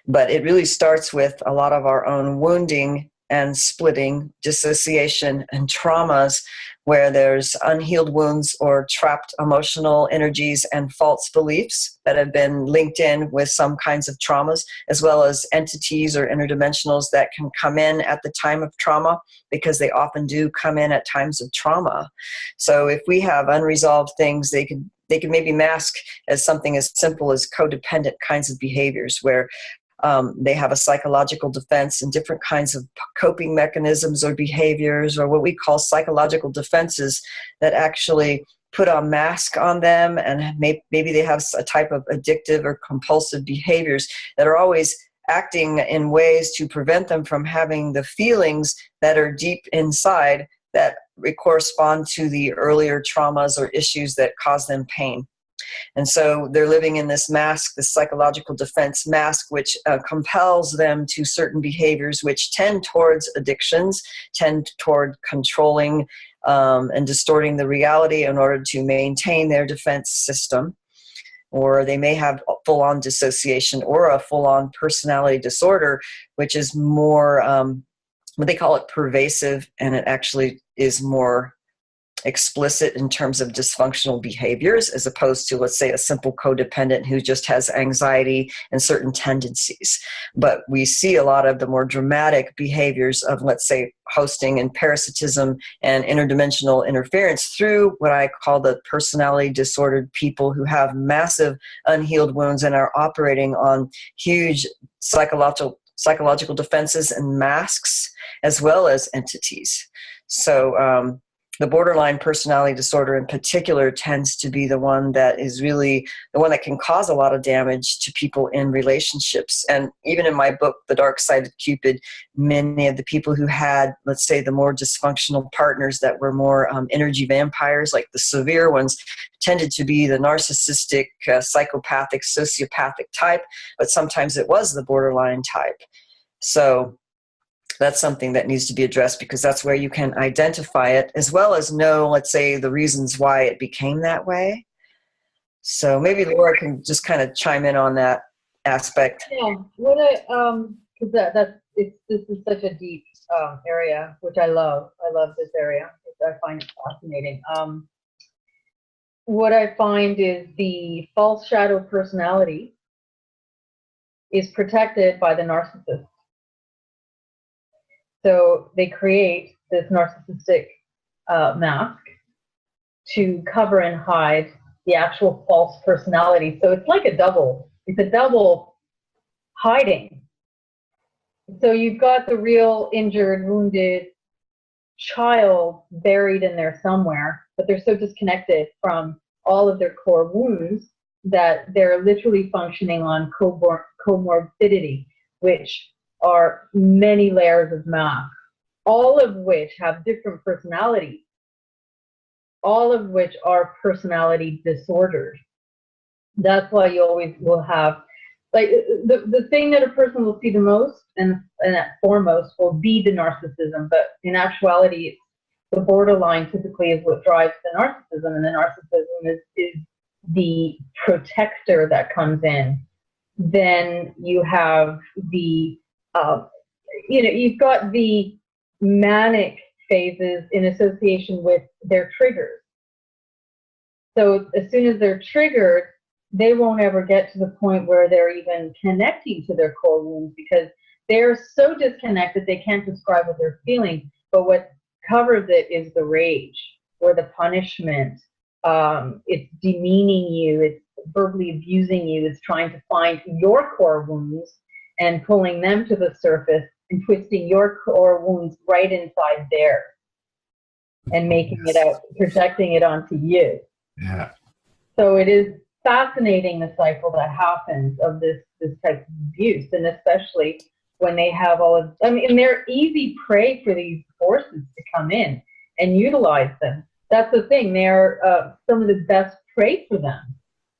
But it really starts with a lot of our own wounding and splitting, dissociation and traumas, where there's unhealed wounds or trapped emotional energies and false beliefs that have been linked in with some kinds of traumas, as well as entities or interdimensionals that can come in at the time of trauma, because they often do come in at times of trauma. So if we have unresolved things, they can maybe mask as something as simple as codependent kinds of behaviors, where they have a psychological defense and different kinds of coping mechanisms or behaviors, or what we call psychological defenses, that actually put a mask on them, and maybe they have a type of addictive or compulsive behaviors that are always acting in ways to prevent them from having the feelings that are deep inside that correspond to the earlier traumas or issues that cause them pain. And so they're living in this mask, this psychological defense mask, which compels them to certain behaviors which tend towards addictions, tend toward controlling and distorting the reality in order to maintain their defense system. Or they may have full-on dissociation or a full-on personality disorder, which is more, what they call it, pervasive, and it actually is more explicit in terms of dysfunctional behaviors, as opposed to, let's say, a simple codependent who just has anxiety and certain tendencies. But we see a lot of the more dramatic behaviors of, let's say, hosting and parasitism and interdimensional interference through what I call the personality disordered people who have massive unhealed wounds and are operating on huge psychological defenses and masks, as well as entities. So the borderline personality disorder in particular tends to be the one that is really the one that can cause a lot of damage to people in relationships. And even in my book, The Dark Side of Cupid, many of the people who had, let's say, the more dysfunctional partners that were more energy vampires, like the severe ones, tended to be the narcissistic, psychopathic, sociopathic type, but sometimes it was the borderline type. So that's something that needs to be addressed, because that's where you can identify it as well as know, let's say, the reasons why it became that way. So maybe Laura can just kind of chime in on that aspect. Yeah, what because this is such a deep area, which I love. I love this area. I find it fascinating. What I find is the false shadow personality is protected by the narcissist. So they create this narcissistic mask to cover and hide the actual false personality. So it's like a double. It's a double hiding. So you've got the real injured, wounded child buried in there somewhere, but they're so disconnected from all of their core wounds that they're literally functioning on comorbidity, which are many layers of masks, all of which have different personalities, all of which are personality disorders. That's why you always will have, like, the thing that a person will see the most and at foremost will be the narcissism, but in actuality, the borderline typically is what drives the narcissism, and the narcissism is the protector that comes in. Then you have the you've got the manic phases in association with their triggers. So as soon as they're triggered, they won't ever get to the point where they're even connecting to their core wounds, because they're so disconnected they can't describe what they're feeling. But what covers it is the rage or the punishment. It's demeaning you, it's verbally abusing you, it's trying to find your core wounds and pulling them to the surface and twisting your core wounds right inside there and making it out, projecting it onto you. Yeah. So it is fascinating, the cycle that happens of this type of abuse, and especially when they have all of, they're easy prey for these forces to come in and utilize them. That's the thing, they're some of the best prey for them.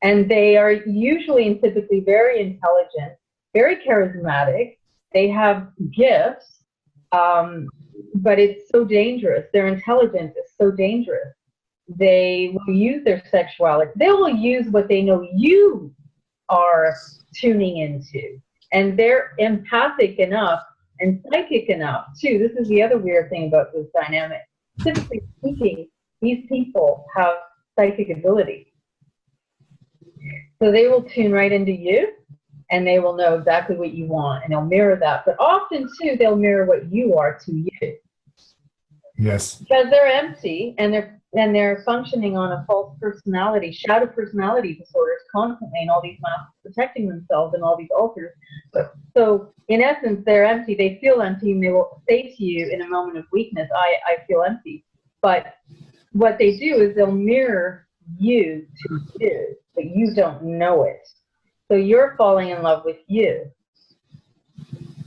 And they are usually and typically very intelligent, very charismatic. They have gifts, but it's so dangerous. Their intelligence is so dangerous. They will use their sexuality. They will use what they know you are tuning into. And they're empathic enough and psychic enough, too. This is the other weird thing about this dynamic. Typically speaking, these people have psychic ability. So they will tune right into you, and they will know exactly what you want, and they'll mirror that. But often, too, they'll mirror what you are to you. Yes. Because they're empty, and they're functioning on a false personality, shadow personality disorders constantly, and all these masks protecting themselves and all these altars. So in essence, they're empty. They feel empty, and they will say to you in a moment of weakness, I feel empty. But what they do is they'll mirror you to you, but you don't know it. So you're falling in love with you,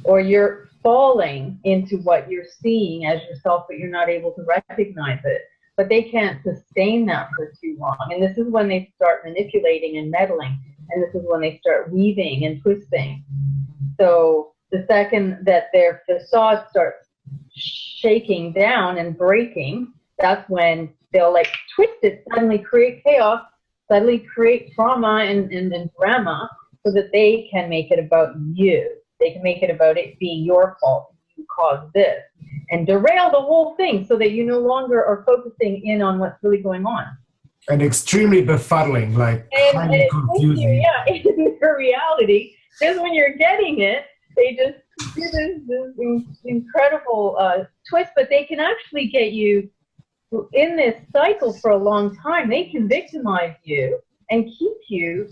or you're falling into what you're seeing as yourself, but you're not able to recognize it. But they can't sustain that for too long. And this is when they start manipulating and meddling. And this is when they start weaving and twisting. So the second that their facade starts shaking down and breaking, that's when they'll like twist it, suddenly create chaos, suddenly create trauma and drama, so that they can make it about you. They can make it about it being your fault, you cause this, and derail the whole thing so that you no longer are focusing in on what's really going on. And extremely befuddling, like kind of confusing. Yeah, in their reality, just when you're getting it, they just do this incredible twist, but they can actually get you in this cycle for a long time. They can victimize you and keep you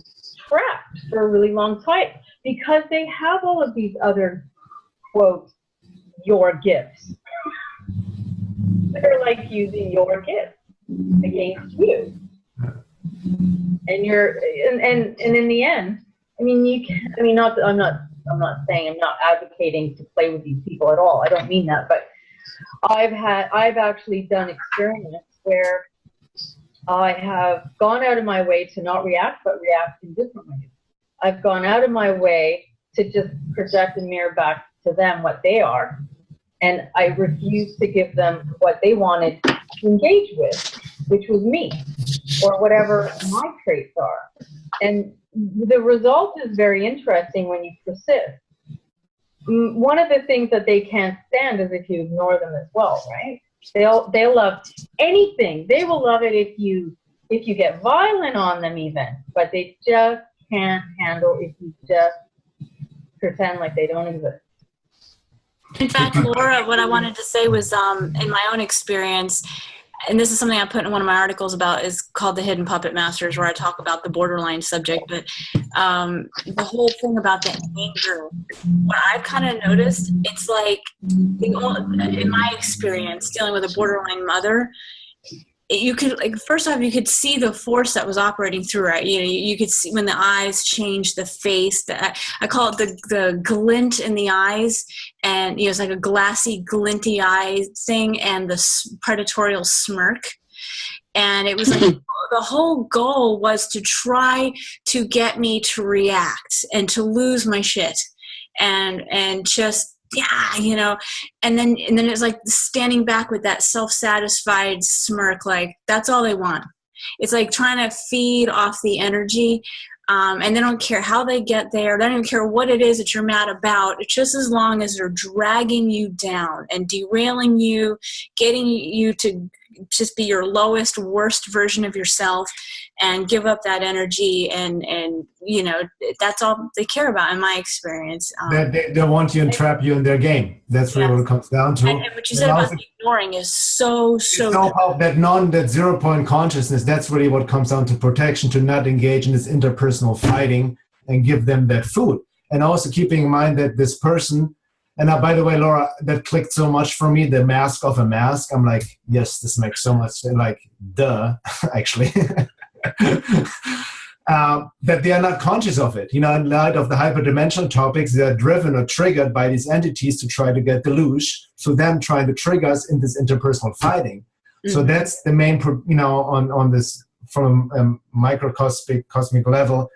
trapped for a really long time because they have all of these other, quote, your gifts. They're like using your gifts against you. And you're, and in the end, I mean, you can, I mean, not, I'm not saying, I'm not advocating to play with these people at all. I don't mean that, but I've actually done experiments where I have gone out of my way to not react, but react in different ways. I've gone out of my way to just project and mirror back to them what they are, and I refused to give them what they wanted to engage with, which was me, or whatever my traits are. And the result is very interesting when you persist. One of the things that they can't stand is if you ignore them as well, right? They'll love anything. They will love it if you get violent on them even, but they just can't handle if you just pretend like they don't exist. In fact, Laura, what I wanted to say was, in my own experience, and this is something I put in one of my articles about, is called The Hidden Puppet Masters, where I talk about the borderline subject. But the whole thing about the anger, what I've kind of noticed, it's like, in my experience, dealing with a borderline mother, you could, like, first off, you could see the force that was operating through her. You know, you could see when the eyes changed, the face. I call it the glint in the eyes, and it's like a glassy, glinty eye thing, and the predatorial smirk. And it was like the whole goal was to try to get me to react and to lose my shit, and just. Yeah, and then it's like standing back with that self-satisfied smirk, like that's all they want. It's like trying to feed off the energy, and they don't care how they get there. They don't even care what it is that you're mad about. It's just as long as they're dragging you down and derailing you, getting you to just be your lowest, worst version of yourself and give up that energy. And that's all they care about in my experience. They want you and trap you in their game. That's really what it comes down to. And what you said about the ignoring is so that 0 point consciousness, that's really what comes down to protection, to not engage in this interpersonal fighting and give them that food. And also keeping in mind that this person, and by the way, Laura, that clicked so much for me, the mask of a mask. I'm like, yes, this makes so much, like, duh, actually. That they are not conscious of it. In light of the hyperdimensional topics, they are driven or triggered by these entities to try to get the loosh, so them trying to trigger us in this interpersonal fighting. Mm-hmm. So that's the main, on this, from a microcosmic level,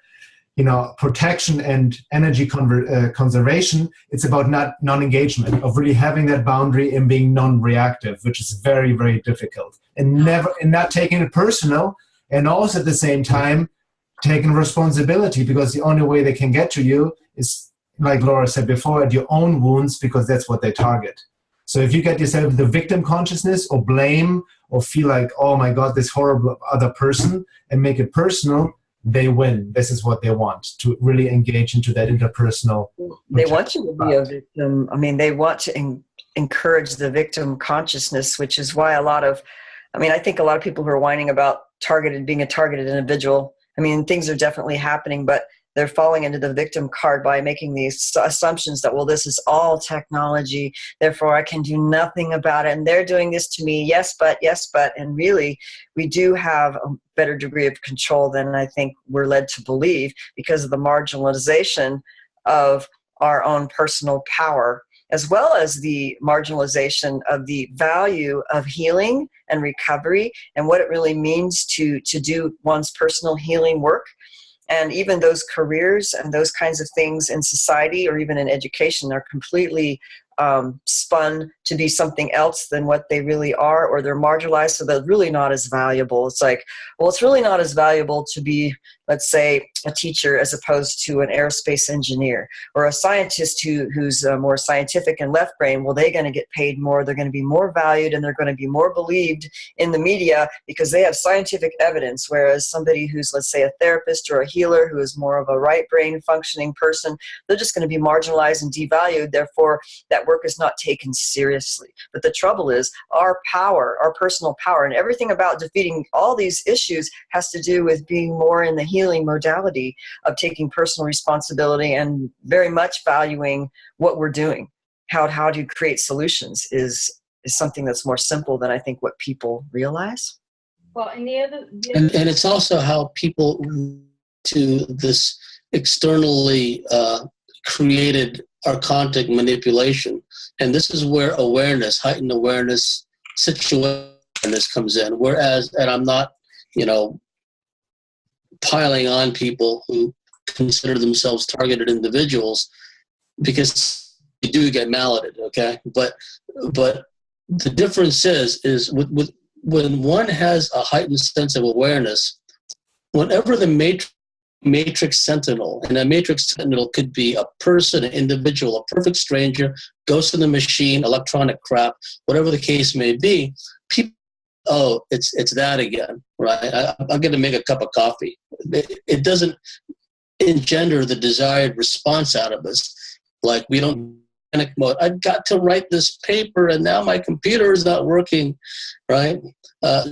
protection and energy conservation. It's about non-engagement, of really having that boundary and being non-reactive, which is very, very difficult, and not taking it personal, and also at the same time taking responsibility, because the only way they can get to you is, like Laura said before, at your own wounds, because that's what they target. So if you get yourself the victim consciousness or blame or feel like, oh my God, this horrible other person, and make it personal, they win. This is what they want, to really engage into that interpersonal. They want you to be a victim. I mean, they want to encourage the victim consciousness, which is why I think a lot of people who are whining about being a targeted individual, things are definitely happening, but they're falling into the victim card by making these assumptions that, well, this is all technology, therefore I can do nothing about it, and they're doing this to me, yes, but, and really, we do have a better degree of control than I think we're led to believe, because of the marginalization of our own personal power, as well as the marginalization of the value of healing and recovery, and what it really means to do one's personal healing work. And even those careers and those kinds of things in society or even in education are completely spun to be something else than what they really are, or they're marginalized, so they're really not as valuable. It's like, well, it's really not as valuable to be, let's say, a teacher as opposed to an aerospace engineer, or a scientist who's more scientific and left brain. Well, they're going to get paid more, they're going to be more valued, and they're going to be more believed in the media because they have scientific evidence, whereas somebody who's, let's say, a therapist or a healer who is more of a right brain functioning person, they're just going to be marginalized and devalued. Therefore, that work is not taken seriously. But the trouble is our power, our personal power, and everything about defeating all these issues has to do with being more in the healing modality of taking personal responsibility and very much valuing what we're doing. How to create solutions is something that's more simple than I think what people realize. Well, and and it's also how people to this externally created archontic manipulation. And this is where awareness, heightened awareness, situation awareness comes in. Whereas, and I'm not, piling on people who consider themselves targeted individuals, because you do get malleted, okay? But the difference is with when one has a heightened sense of awareness, whenever the matrix sentinel, and a matrix sentinel could be a person, an individual, a perfect stranger, ghost in the machine, electronic crap, whatever the case may be, people, oh, it's that again, right? I'm going to make a cup of coffee. It doesn't engender the desired response out of us. Like, we don't panic mode. I've got to write this paper, and now my computer is not working, right?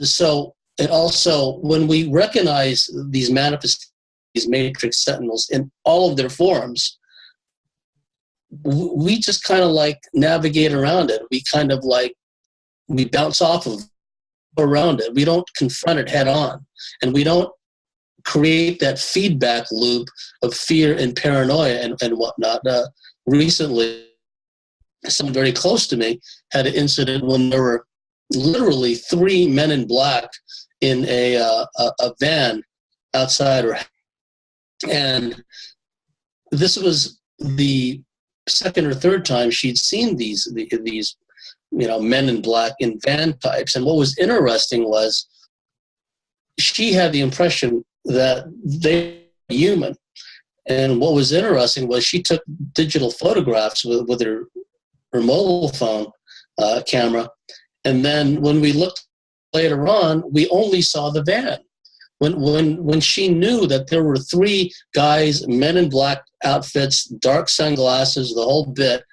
So, and also, when we recognize these manifestations, these matrix sentinels in all of their forms, we just kind of like navigate around it. We kind of like, we bounce off of around it. We don't confront it head on, and we don't create that feedback loop of fear and paranoia and whatnot. Recently, someone very close to me had an incident when there were literally 3 men in black in a van outside her house. And this was the second or third time she'd seen these men in black in van types. And what was interesting was she had the impression that they were human. And what was interesting was she took digital photographs with her mobile phone camera. And then when we looked later on, we only saw the van. When she knew that there were 3 guys, men in black outfits, dark sunglasses, the whole bit,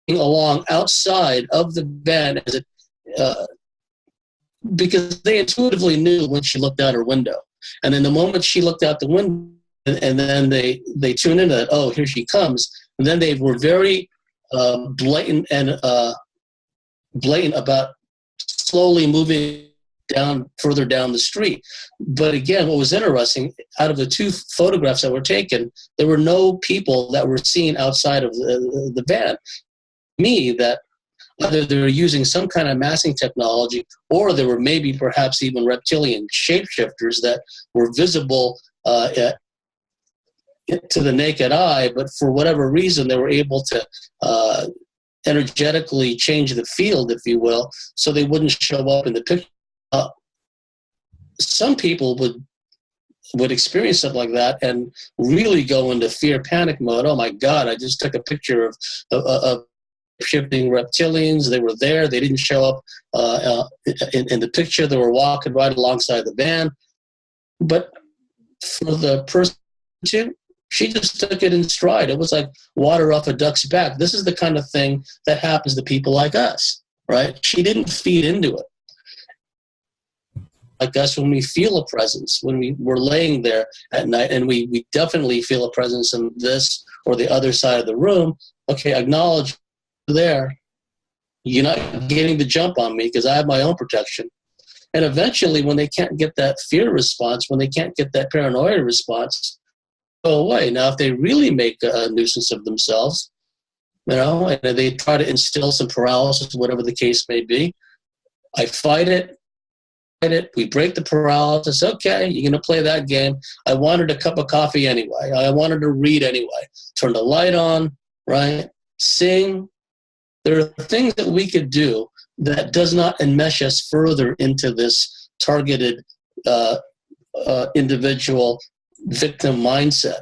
along outside of the van, as because they intuitively knew when she looked out her window. And in the moment she looked out the window, and then they tuned into that, oh, here she comes. And then they were very blatant about slowly moving further down the street. But again, what was interesting, out of the 2 photographs that were taken, there were no people that were seen outside of the van. Me, that either they were using some kind of masking technology, or there were maybe perhaps even reptilian shapeshifters that were visible to the naked eye, but for whatever reason they were able to energetically change the field, if you will, so they wouldn't show up in the picture. Some people would experience something like that and really go into fear, panic mode. Oh my God, I just took a picture of shifting reptilians. They were there. They didn't show up in the picture. They were walking right alongside the van. But for the person, she just took it in stride. It was like water off a duck's back. This is the kind of thing that happens to people like us, right? She didn't feed into it. Like us, when we feel a presence, when we're laying there at night, and we definitely feel a presence in this or the other side of the room, okay, acknowledge there. You're not getting the jump on me because I have my own protection. And eventually, when they can't get that fear response, when they can't get that paranoia response, go away. Now, if they really make a nuisance of themselves, and they try to instill some paralysis, whatever the case may be, I fight it. We break the paralysis. Okay, you're going to play that game. I wanted a cup of coffee anyway. I wanted to read anyway. Turn the light on, right? Sing. there are things that we could do that does not enmesh us further into this targeted individual victim mindset.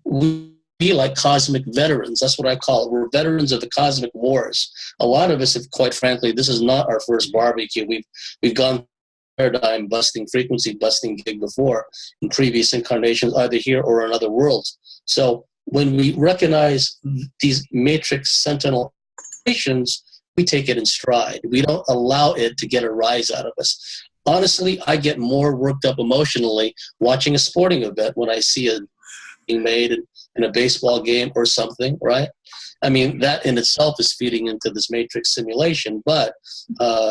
We be like cosmic veterans. That's what I call it. We're veterans of the cosmic wars. A lot of us, if quite frankly, this is not our first barbecue. We've gone paradigm busting, frequency busting gig before in previous incarnations, either here or in other worlds. So when we recognize these matrix sentinel creations, we take it in stride. We don't allow it to get a rise out of us. Honestly, I get more worked up emotionally watching a sporting event when I see it being made in a baseball game or something, right? I mean, that in itself is feeding into this matrix simulation, but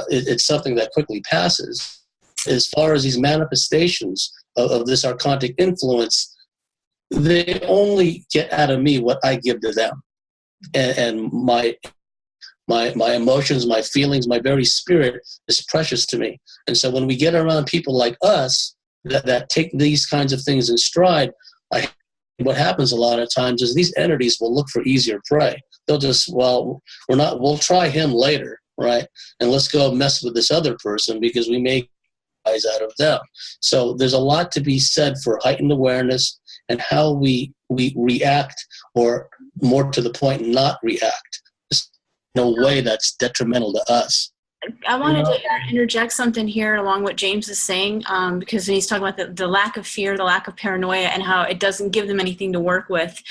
it's something that quickly passes. As far as these manifestations of this archontic influence, they only get out of me what I give to them. And my emotions, my feelings, my very spirit is precious to me. And so when we get around people like us that take these kinds of things in stride, what happens a lot of times is these entities will look for easier prey. They'll just, we'll try him later, right? And let's go mess with this other person because we may rise out of them. So there's a lot to be said for heightened awareness and how we react, or more to the point, not react in a way that's detrimental to us. I wanted to interject something here along what James is saying, because when he's talking about the lack of fear, the lack of paranoia, and how it doesn't give them anything to work with,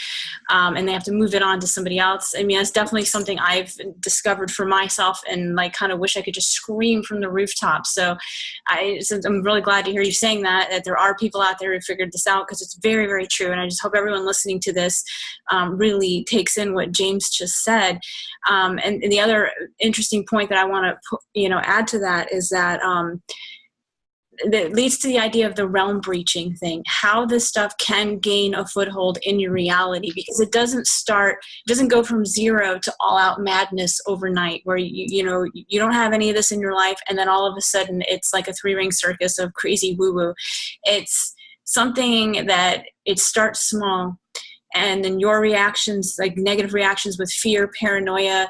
and they have to move it on to somebody else. I mean, that's definitely something I've discovered for myself, and like kind of wish I could just scream from the rooftops. So I'm really glad to hear you saying that there are people out there who figured this out, because it's very, very true. And I just hope everyone listening to this really takes in what James just said. And the other interesting point that I want to add to that is that that leads to the idea of the realm breaching thing, how this stuff can gain a foothold in your reality, because it doesn't go from zero to all out madness overnight, where you don't have any of this in your life and then all of a sudden it's like a 3-ring circus of crazy woo-woo. It's something that it starts small, and then your reactions, like negative reactions with fear, paranoia,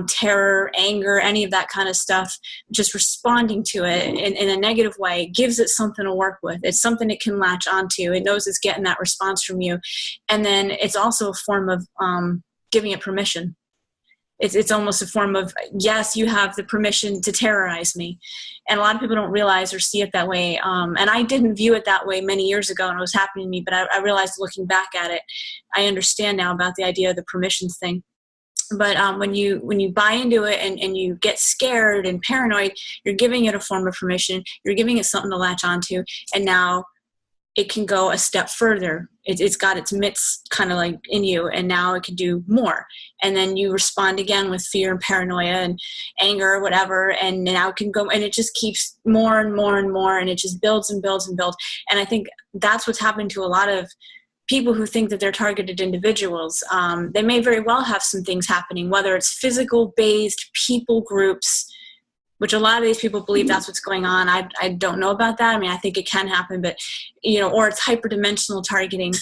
terror, anger, any of that kind of stuff, just responding to it in a negative way gives it something to work with. It's something it can latch onto. It knows it's getting that response from you. And then it's also a form of giving it permission. It's almost a form of, yes, you have the permission to terrorize me. And a lot of people don't realize or see it that way. And I didn't view it that way many years ago when it was happening to me, but I realized looking back at it, I understand now about the idea of the permissions thing. But when you buy into it and you get scared and paranoid, you're giving it a form of permission. You're giving it something to latch onto. And now it can go a step further. It's got its mitts kind of like in you, and now it can do more. And then you respond again with fear and paranoia and anger or whatever, and now it can go, and it just keeps more and more and more, and it just builds and builds and builds. And I think that's what's happened to a lot of people who think that they're targeted individuals. They may very well have some things happening, whether it's physical-based people groups, which a lot of these people believe that's what's going on. I don't know about that. I mean, I think it can happen, but, or it's hyperdimensional targeting.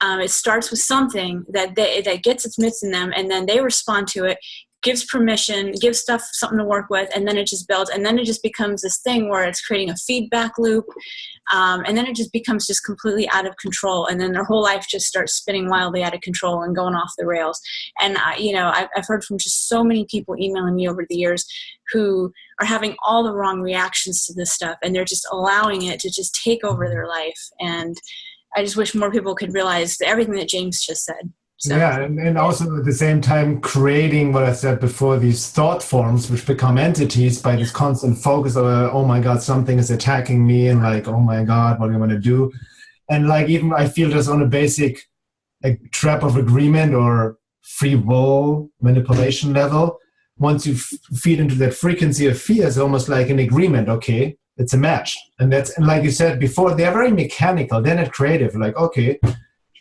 It starts with something that gets its mitts in them, and then they respond to it, gives permission, gives stuff something to work with, and then it just builds, and then it just becomes this thing where it's creating a feedback loop, and then it just becomes just completely out of control, and then their whole life just starts spinning wildly out of control and going off the rails. And I've heard from just so many people emailing me over the years who are having all the wrong reactions to this stuff, and they're just allowing it to just take over their life. And I just wish more people could realize everything that James just said. So. Yeah, and also at the same time creating what I said before, these thought forms which become entities by this constant focus of, oh my God, something is attacking me, and like, oh my God, what am I going to do? And like, even I feel just on a basic trap of agreement or free will manipulation level, once you feed into that frequency of fear, it's almost like an agreement. Okay, it's a match. And like you said before, they're very mechanical. They're not creative. Like, okay,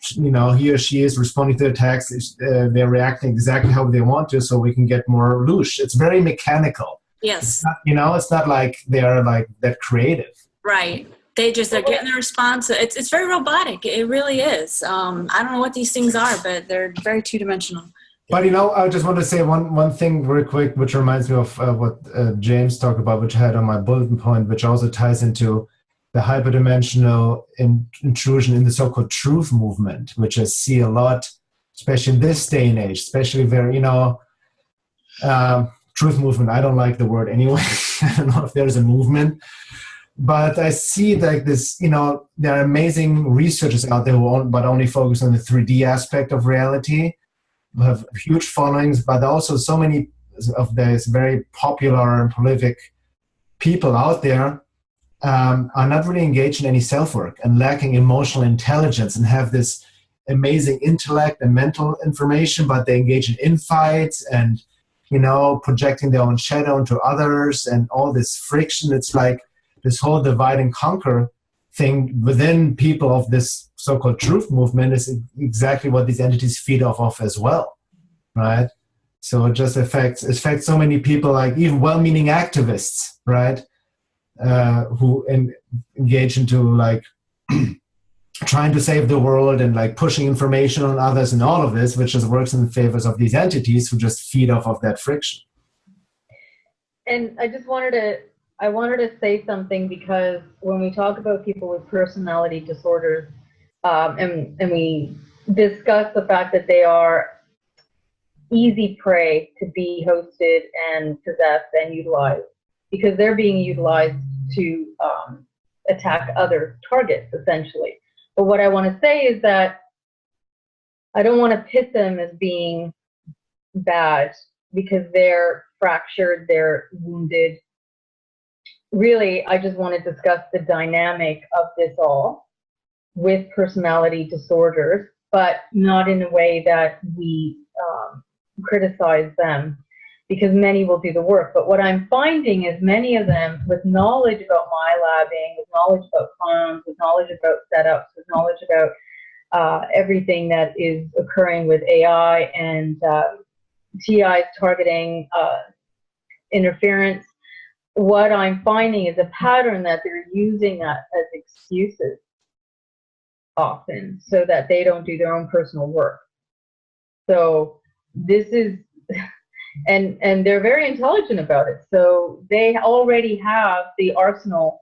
he or she is responding to the text. They're reacting exactly how they want to, so we can get more loosh. It's very mechanical. Yes. It's not, it's not like they're like that creative. Right. They're getting the response. It's very robotic. It really is. I don't know what these things are, but they're very two-dimensional. But I just want to say one thing very quick, which reminds me of what James talked about, which I had on my bulletin point, which also ties into the hyperdimensional intrusion in the so-called truth movement, which I see a lot, especially in this day and age, especially very, truth movement. I don't like the word anyway. I don't know if there's a movement, but I see like this, there are amazing researchers out there but only focus on the 3D aspect of reality, who have huge followings, but also so many of these very popular and prolific people out there are not really engaged in any self-work and lacking emotional intelligence and have this amazing intellect and mental information, but they engage in infights and, projecting their own shadow into others and all this friction. It's like this whole divide and conquer thing within people of this so-called truth movement is exactly what these entities feed off of as well, right? So it just affects so many people, like even well-meaning activists, right? Who engage into like trying to save the world and like pushing information on others and all of this, which just works in the favors of these entities who just feed off of that friction. And I wanted to say something, because when we talk about people with personality disorders, and we discuss the fact that they are easy prey to be hosted and possessed and utilized, because they're being utilized to attack other targets, essentially. But what I want to say is that I don't want to pit them as being bad because they're fractured, they're wounded. Really, I just want to discuss the dynamic of this all with personality disorders, but not in a way that we criticize them, because many will do the work. But what I'm finding is many of them, with knowledge about MyLabbing, with knowledge about clones, with knowledge about setups, with knowledge about everything that is occurring with AI and TI's targeting interference, what I'm finding is a pattern that they're using that as excuses often, so that they don't do their own personal work. So this is, and they're very intelligent about it. So they already have the arsenal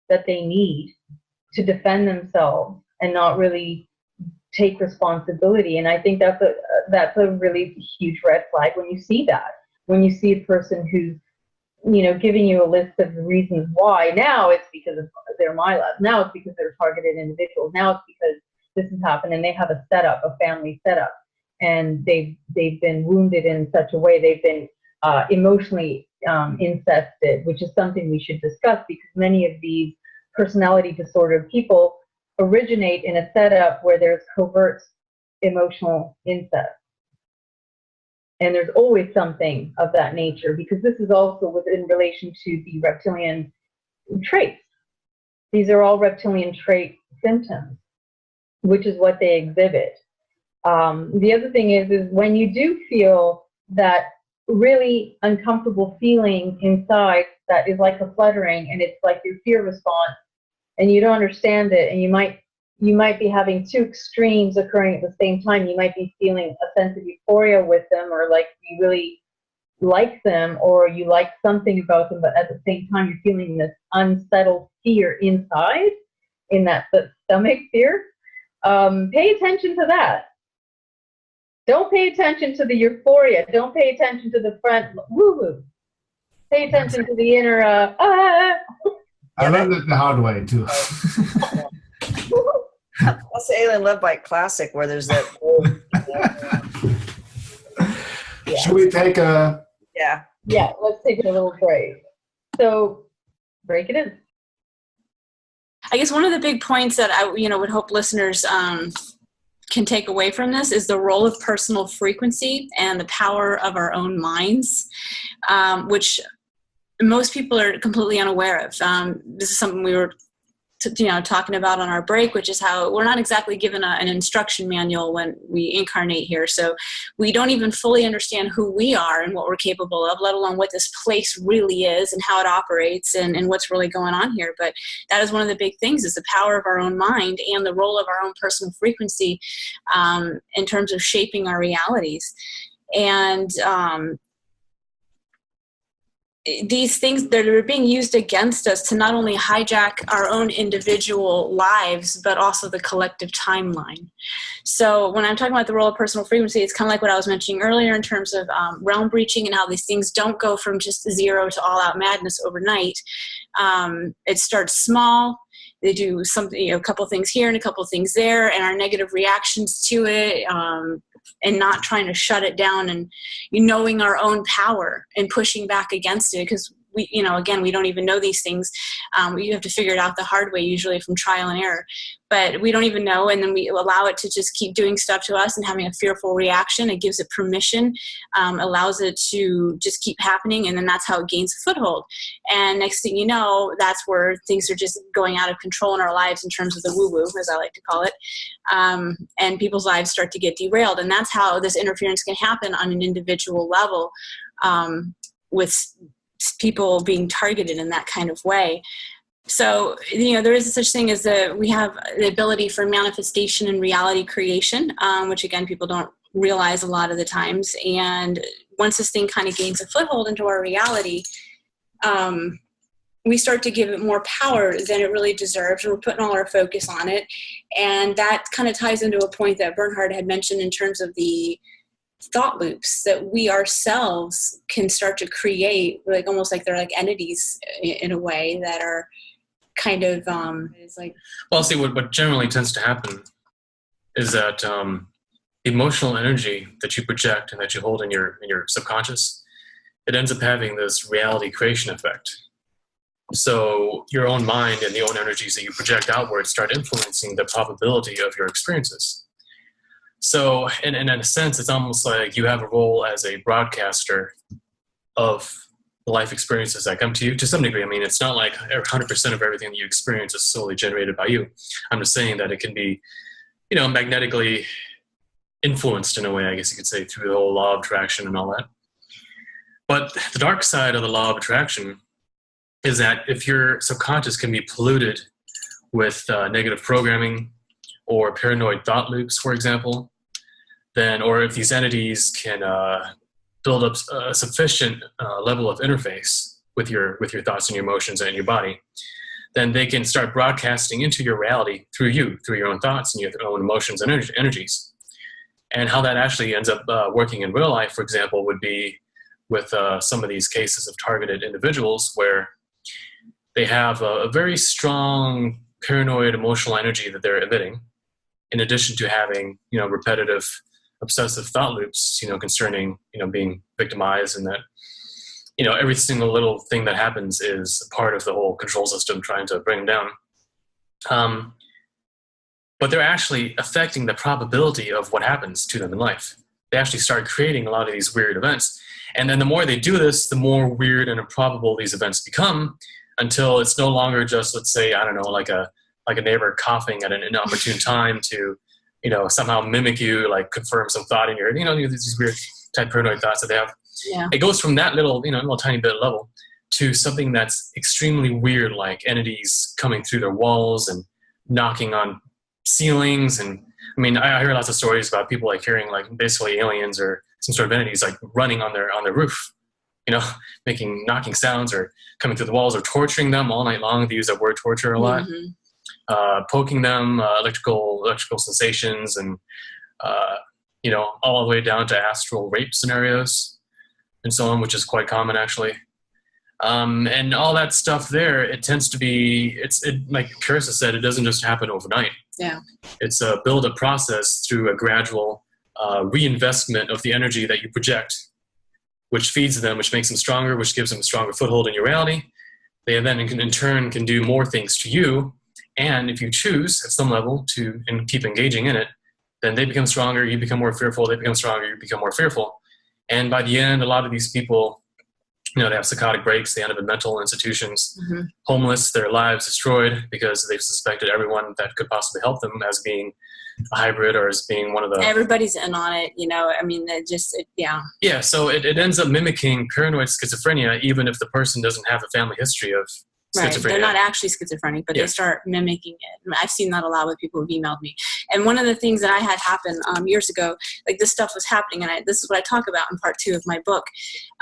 that they need to defend themselves and not really take responsibility. And I think that's a really huge red flag when you see that. When you see a person who's, giving you a list of the reasons why. Now it's because of their MyLab. Now it's because they're targeted individuals. Now it's because this has happened and they have a setup, a family setup. And they've been wounded in such a way, they've been emotionally incested, which is something we should discuss, because many of these personality disordered people originate in a setup where there's covert emotional incest. And there's always something of that nature, because this is also within relation to the reptilian traits. These are all reptilian trait symptoms, which is what they exhibit. The other thing is when you do feel that really uncomfortable feeling inside that is like a fluttering, and it's like your fear response, and you don't understand it, and you might be having two extremes occurring at the same time. You might be feeling a sense of euphoria with them, or like you really like them, or you like something about them, but at the same time you're feeling this unsettled fear inside, in that stomach fear. Pay attention to that. Don't pay attention to the euphoria. Don't pay attention to the front woo-woo. Pay attention to the inner I learned it the hard way too. That's the Alien Love Bite classic, where there's that. Yeah. Should we take a? Yeah. Yeah, let's take a little break. So, break it in. I guess one of the big points that I, would hope listeners can take away from this is the role of personal frequency and the power of our own minds, which most people are completely unaware of. This is something we were talking about on our break, which is how we're not exactly given an instruction manual when we incarnate here. So we don't even fully understand who we are and what we're capable of, let alone what this place really is and how it operates and what's really going on here. But that is one of the big things, is the power of our own mind and the role of our own personal frequency in terms of shaping our realities. And these things that are being used against us to not only hijack our own individual lives, but also the collective timeline. So when I'm talking about the role of personal frequency, it's kind of like what I was mentioning earlier in terms of realm breaching and how these things don't go from just zero to all out madness overnight. It starts small. They do something, a couple things here and a couple things there, and our negative reactions to it, and not trying to shut it down, and knowing our own power and pushing back against it, because we, again, we don't even know these things. We have to figure it out the hard way, usually from trial and error, but we don't even know. And then we allow it to just keep doing stuff to us and having a fearful reaction. It gives it permission, allows it to just keep happening. And then that's how it gains a foothold. And next thing you know, that's where things are just going out of control in our lives in terms of the woo-woo, as I like to call it. And people's lives start to get derailed. And that's how this interference can happen on an individual level, with people being targeted in that kind of way. So, there is such thing as we have the ability for manifestation and reality creation, which again, people don't realize a lot of the times. And once this thing kind of gains a foothold into our reality, we start to give it more power than it really deserves. And we're putting all our focus on it. And that kind of ties into a point that Bernhard had mentioned in terms of the thought loops that we ourselves can start to create, like almost like they're like entities in a way that are kind of is like. Well, see, what generally tends to happen is that emotional energy that you project and that you hold in your subconscious, it ends up having this reality creation effect. So your own mind and the own energies that you project outward start influencing the probability of your experiences. So in a sense, it's almost like you have a role as a broadcaster of the life experiences that come to you to some degree. I mean, it's not like 100% of everything that you experience is solely generated by you. I'm just saying that it can be, magnetically influenced in a way, I guess you could say, through the whole law of attraction and all that. But the dark side of the law of attraction is that if your subconscious can be polluted with negative programming or paranoid thought loops, for example, then, or if these entities can build up a sufficient level of interface with your thoughts and your emotions and your body, then they can start broadcasting into your reality through your own thoughts and your own emotions and energies. And how that actually ends up working in real life, for example, would be with some of these cases of targeted individuals where they have a very strong paranoid emotional energy that they're emitting, in addition to having, repetitive obsessive thought loops, concerning, being victimized, and that, every single little thing that happens is part of the whole control system trying to bring them down. But they're actually affecting the probability of what happens to them in life. They actually start creating a lot of these weird events. And then the more they do this, the more weird and improbable these events become, until it's no longer just, let's say, I don't know, like a neighbor coughing at an inopportune time to, somehow mimic you, like confirm some thought in your, these weird type paranoid thoughts that they have. Yeah. It goes from that little tiny bit level to something that's extremely weird, like entities coming through their walls and knocking on ceilings. And I mean, I hear lots of stories about people like hearing like basically aliens or some sort of entities like running on their roof, knocking sounds or coming through the walls, or torturing them all night long. They use that word torture a lot. Mm-hmm. Poking them, electrical sensations, and all the way down to astral rape scenarios and so on, which is quite common actually. And all that stuff there, it tends to be, like Carissa said, it doesn't just happen overnight. Yeah. It's a build-up process through a gradual reinvestment of the energy that you project, which feeds them, which makes them stronger, which gives them a stronger foothold in your reality. They then in turn can do more things to you. And if you choose at some level to and keep engaging in it, then they become stronger, you become more fearful, they become stronger, you become more fearful. And by the end, a lot of these people, they have psychotic breaks, they end up in mental institutions, Mm-hmm. homeless, their lives destroyed because they've suspected everyone that could possibly help them as being a hybrid or as being one of the... Everybody's in on it, I mean, yeah. Yeah, so it ends up mimicking paranoid schizophrenia, even if the person doesn't have a family history of Right. schizophrenia. They're not actually schizophrenic, but Yeah. they start mimicking it. I've seen that a lot with people who've emailed me. And one of the things that I had happen years ago, like this stuff was happening, and this is what I talk about in part 2 of my book.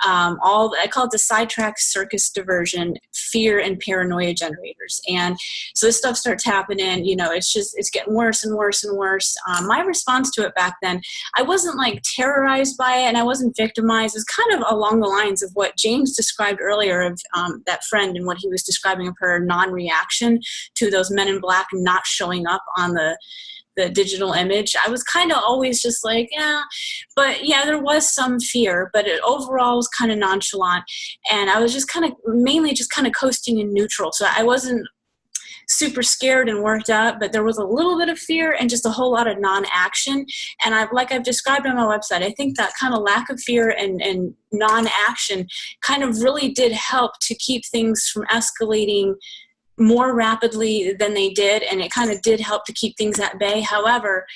I call it the sidetrack circus diversion, fear and paranoia generators. And so this stuff starts happening, it's getting worse and worse and worse. My response to it back then, I wasn't like terrorized by it, and I wasn't victimized. It was kind of along the lines of what James described earlier of that friend and what he was describing of her non-reaction to those men in black not showing up on the digital image. I was kind of always just like, yeah, but yeah, there was some fear, but it overall was kind of nonchalant, and I was just mainly coasting in neutral. So I wasn't super scared and worked up, but there was a little bit of fear and just a whole lot of non-action. And I've described on my website, I think that kind of lack of fear and non-action kind of really did help to keep things from escalating more rapidly than they did, and it kind of did help to keep things at bay. However,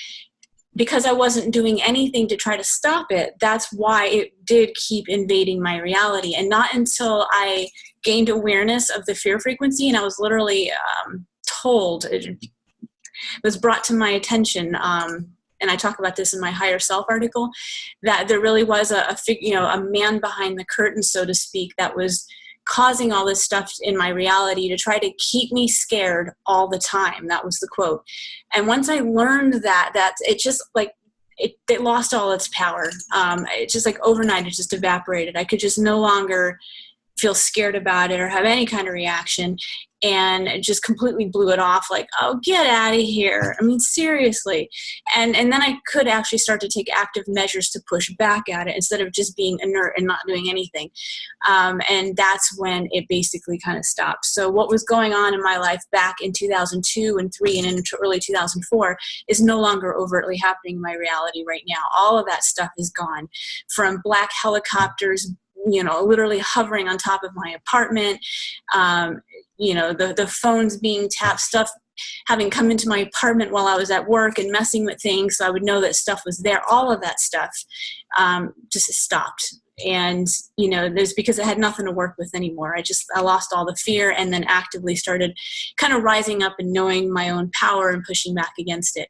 because I wasn't doing anything to try to stop it, that's why it did keep invading my reality. And not until I gained awareness of the fear frequency, and I was literally told, it was brought to my attention, and I talk about this in my Higher Self article, that there really was a man behind the curtain, so to speak, that was causing all this stuff in my reality to try to keep me scared all the time. That was the quote. And once I learned that it just like, it lost all its power. It just like overnight, it just evaporated. I could just no longer feel scared about it or have any kind of reaction, and it just completely blew it off, like, oh, get out of here. I mean, seriously. And then I could actually start to take active measures to push back at it instead of just being inert and not doing anything. And that's when it basically kind of stopped. So what was going on in my life back in 2002 and 3 and into early 2004 is no longer overtly happening in my reality right now. All of that stuff is gone, from black helicopters, literally hovering on top of my apartment, the phones being tapped, stuff having come into my apartment while I was at work and messing with things so I would know that stuff was there. All of that stuff just stopped. And, there's because I had nothing to work with anymore. I lost all the fear, and then actively started kind of rising up and knowing my own power and pushing back against it.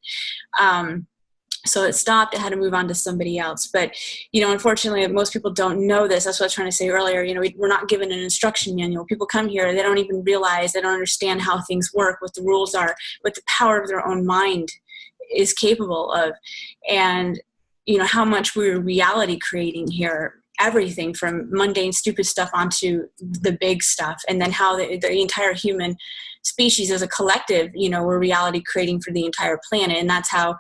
So it stopped. I had to move on to somebody else. But, unfortunately, most people don't know this. That's what I was trying to say earlier. We're not given an instruction manual. People come here, they don't even realize, they don't understand how things work, what the rules are, what the power of their own mind is capable of. And, how much we're reality creating here. Everything from mundane, stupid stuff onto the big stuff. And then how the entire human species as a collective, we're reality creating for the entire planet. And that's how,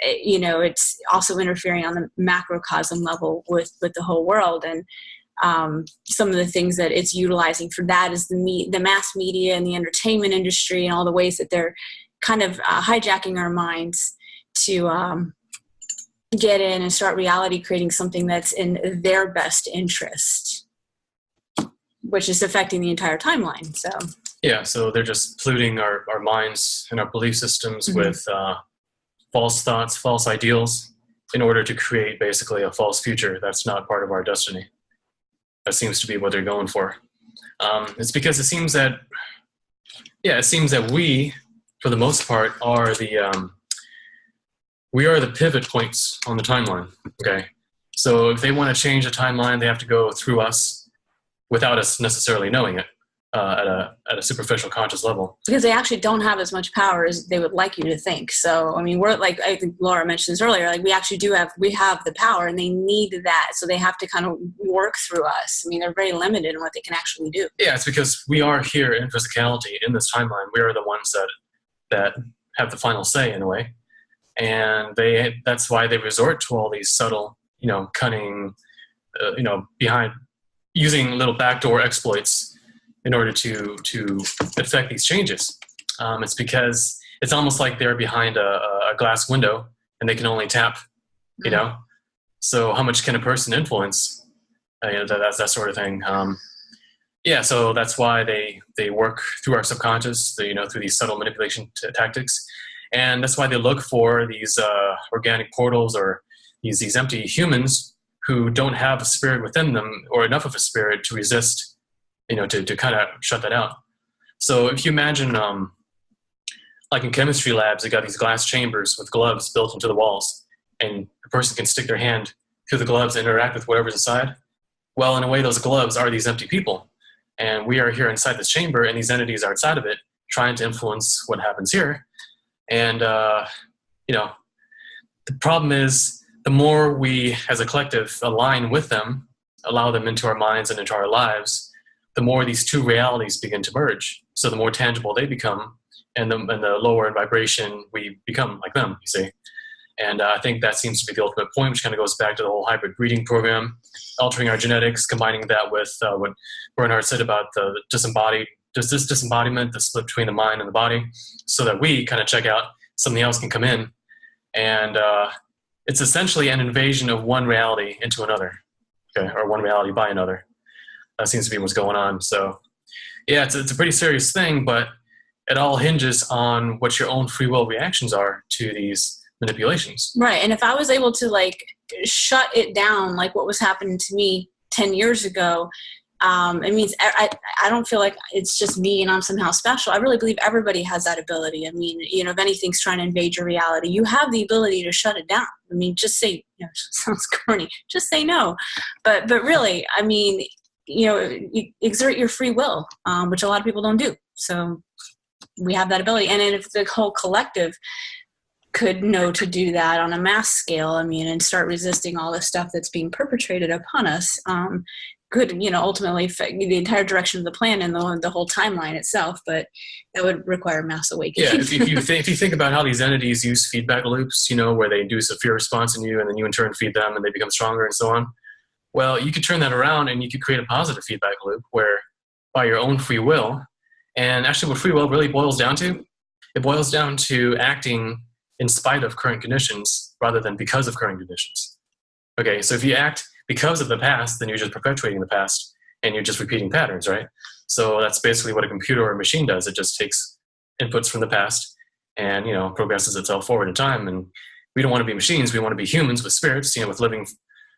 it's also interfering on the macrocosm level with the whole world. And some of the things that it's utilizing for that is the mass media and the entertainment industry and all the ways that they're kind of hijacking our minds to get in and start reality creating something that's in their best interest, which is affecting the entire timeline. So yeah, so they're just polluting our minds and our belief systems with false thoughts, false ideals, in order to create basically a false future that's not part of our destiny. That seems to be what they're going for. It's because it seems that we, for the most part, are we are the pivot points on the timeline. Okay, so if they want to change the timeline, they have to go through us without us necessarily knowing it. At a superficial conscious level, because they actually don't have as much power as they would like you to think. So I mean, we're like, I think Laura mentioned this earlier, like we actually have the power, and they need that, so they have to kind of work through us. I mean, they're very limited in what they can actually do. Yeah, it's because we are here in physicality in this timeline. We are the ones that have the final say in a way, and that's why they resort to all these subtle, cunning, behind using little backdoor exploits in order to affect these changes. It's because it's almost like they're behind a glass window and they can only tap, So how much can a person influence? That's that sort of thing. So that's why they work through our subconscious, through these subtle manipulation tactics. And that's why they look for these organic portals or these empty humans who don't have a spirit within them or enough of a spirit to resist, to kind of shut that out. So if you imagine, like in chemistry labs, they got these glass chambers with gloves built into the walls, and a person can stick their hand through the gloves and interact with whatever's inside. Well, in a way, those gloves are these empty people. And we are here inside this chamber, and these entities are outside of it, trying to influence what happens here. And, you know, the problem is the more we, as a collective, align with them, allow them into our minds and into our lives, the more these two realities begin to merge. So the more tangible they become, and the lower in vibration we become like them, you see. And I think that seems to be the ultimate point, which kind of goes back to the whole hybrid breeding program, altering our genetics, combining that with what Bernhard said about the disembodiement, the split between the mind and the body, so that we kind of check out, something else can come in. And it's essentially an invasion of one reality into another, okay, or one reality by another. That seems to be what's going on. So, yeah, it's a pretty serious thing, but it all hinges on what your own free will reactions are to these manipulations. Right. And if I was able to like shut it down, like what was happening to me 10 years ago, it means I don't feel like it's just me and I'm somehow special. I really believe everybody has that ability. I mean, you know, if anything's trying to invade your reality, you have the ability to shut it down. I mean, just say, you know, sounds corny, just say no. But really, I mean, you know, you exert your free will, which a lot of people don't do. So we have that ability. And if the whole collective could know to do that on a mass scale, I mean, and start resisting all the stuff that's being perpetrated upon us, could, you know, ultimately affect the entire direction of the plan and the whole timeline itself. But that would require mass awakening. Yeah, if you think about how these entities use feedback loops, you know, where they induce a fear response in you and then you in turn feed them and they become stronger and so on. Well, you could turn that around and you could create a positive feedback loop where by your own free will, and actually what free will really boils down to, it boils down to acting in spite of current conditions rather than because of current conditions. Okay, so if you act because of the past, then you're just perpetuating the past and you're just repeating patterns, right? So that's basically what a computer or a machine does. It just takes inputs from the past and, you know, progresses itself forward in time. And we don't want to be machines. We want to be humans with spirits, you know, with living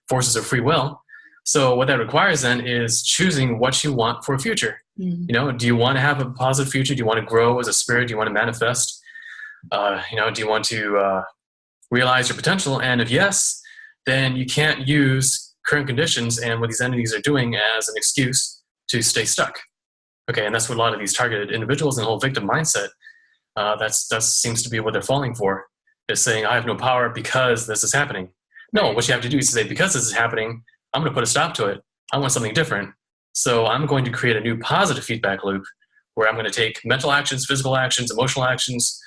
forces of free will. So what that requires then is choosing what you want for a future. Mm-hmm. You know, do you want to have a positive future? Do you want to grow as a spirit? Do you want to manifest? You know, do you want to realize your potential? And if yes, then you can't use current conditions and what these entities are doing as an excuse to stay stuck. Okay, and that's what a lot of these targeted individuals and the whole victim mindset, that seems to be what they're falling for, is saying, I have no power because this is happening. No, what you have to do is say, because this is happening, I'm going to put a stop to it. I want something different. So I'm going to create a new positive feedback loop where I'm going to take mental actions, physical actions, emotional actions,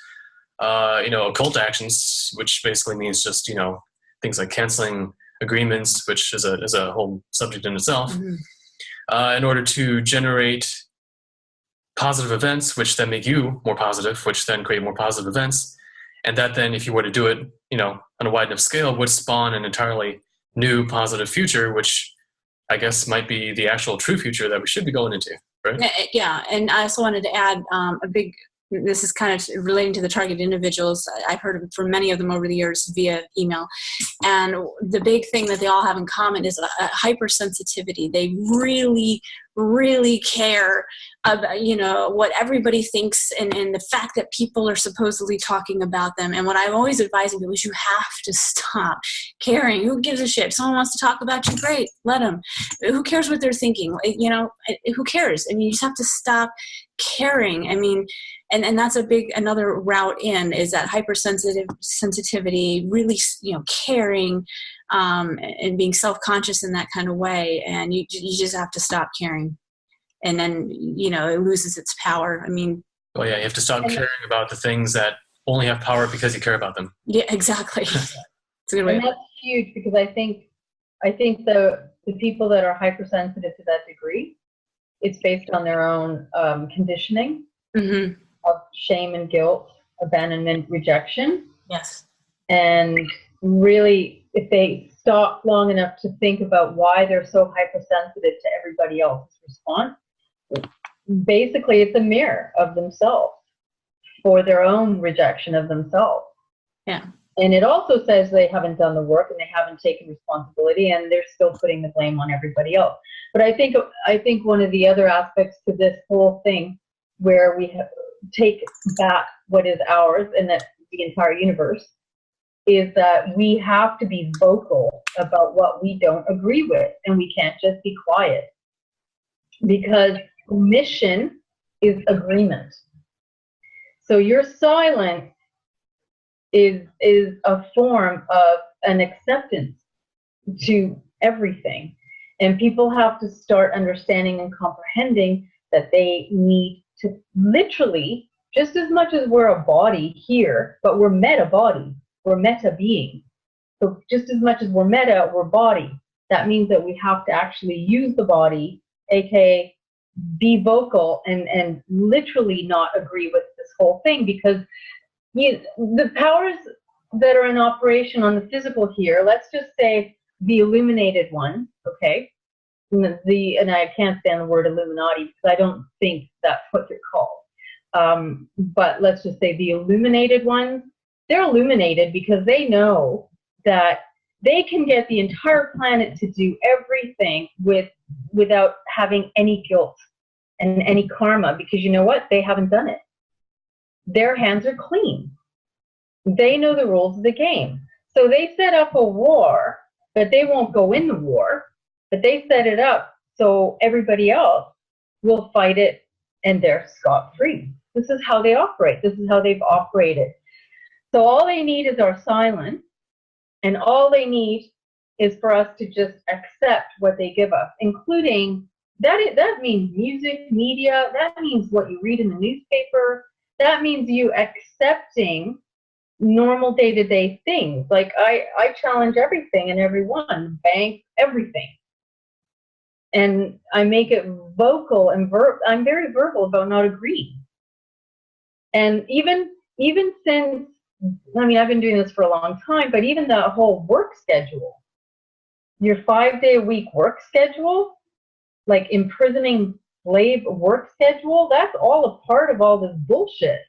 you know, occult actions, which basically means just, you know, things like canceling agreements, which is a whole subject in itself, in order to generate positive events, which then make you more positive, which then create more positive events. And that then, if you were to do it, you know, on a wide enough scale, would spawn an entirely new positive future, which I guess might be the actual true future that we should be going into, right? Yeah, and I also wanted to add this is kind of relating to the target individuals. I've heard from many of them over the years via email. And the big thing that they all have in common is a hypersensitivity. They really, really care about, you know, what everybody thinks and the fact that people are supposedly talking about them. And what I'm always advising people is you have to stop caring. Who gives a shit? If someone wants to talk about you, great, let them. Who cares what they're thinking? You know, who cares? I mean, you just have to stop caring. I mean, and that's another route in is that hypersensitivity, really, you know, caring, and being self-conscious in that kind of way. And you just have to stop caring. And then, you know, it loses its power. I mean, well, yeah, you have to stop caring about the things that only have power because you care about them. Yeah, exactly. It's a good way. And that's huge, because I think the people that are hypersensitive to that degree, it's based on their own conditioning. Mm-hmm. Of shame and guilt, abandonment, rejection. Yes. And really, if they stop long enough to think about why they're so hypersensitive to everybody else's response, basically it's a mirror of themselves for their own rejection of themselves. Yeah. And it also says they haven't done the work and they haven't taken responsibility and they're still putting the blame on everybody else. But I think one of the other aspects to this whole thing where we take back what is ours, and that's the entire universe, is that we have to be vocal about what we don't agree with, and we can't just be quiet, because omission is agreement. So your silence is a form of an acceptance to everything. And people have to start understanding and comprehending that they need to literally, just as much as we're a body here, but we're meta body, we're meta being. So just as much as we're meta, we're body. That means that we have to actually use the body, aka be vocal and literally not agree with this whole thing, because the powers that are in operation on the physical here, let's just say the illuminated ones, okay? And I can't stand the word Illuminati because I don't think that's what they're called. But let's just say the illuminated ones, they're illuminated because they know that they can get the entire planet to do everything without having any guilt and any karma, because you know what? They haven't done it. Their hands are clean. They know the rules of the game. So they set up a war, but they won't go in the war, but they set it up so everybody else will fight it and they're scot-free. This is how they operate. This is how they've operated. So all they need is our silence, and all they need is for us to just accept what they give us, including that means music, media, that means what you read in the newspaper, that means you accepting normal day-to-day things. Like I challenge everything and everyone, bank, everything. And I make it vocal and I'm very verbal about not agreeing. And even since, I mean, I've been doing this for a long time, but even the whole work schedule, your 5-day-a-week work schedule, like imprisoning slave work schedule, that's all a part of all this bullshit.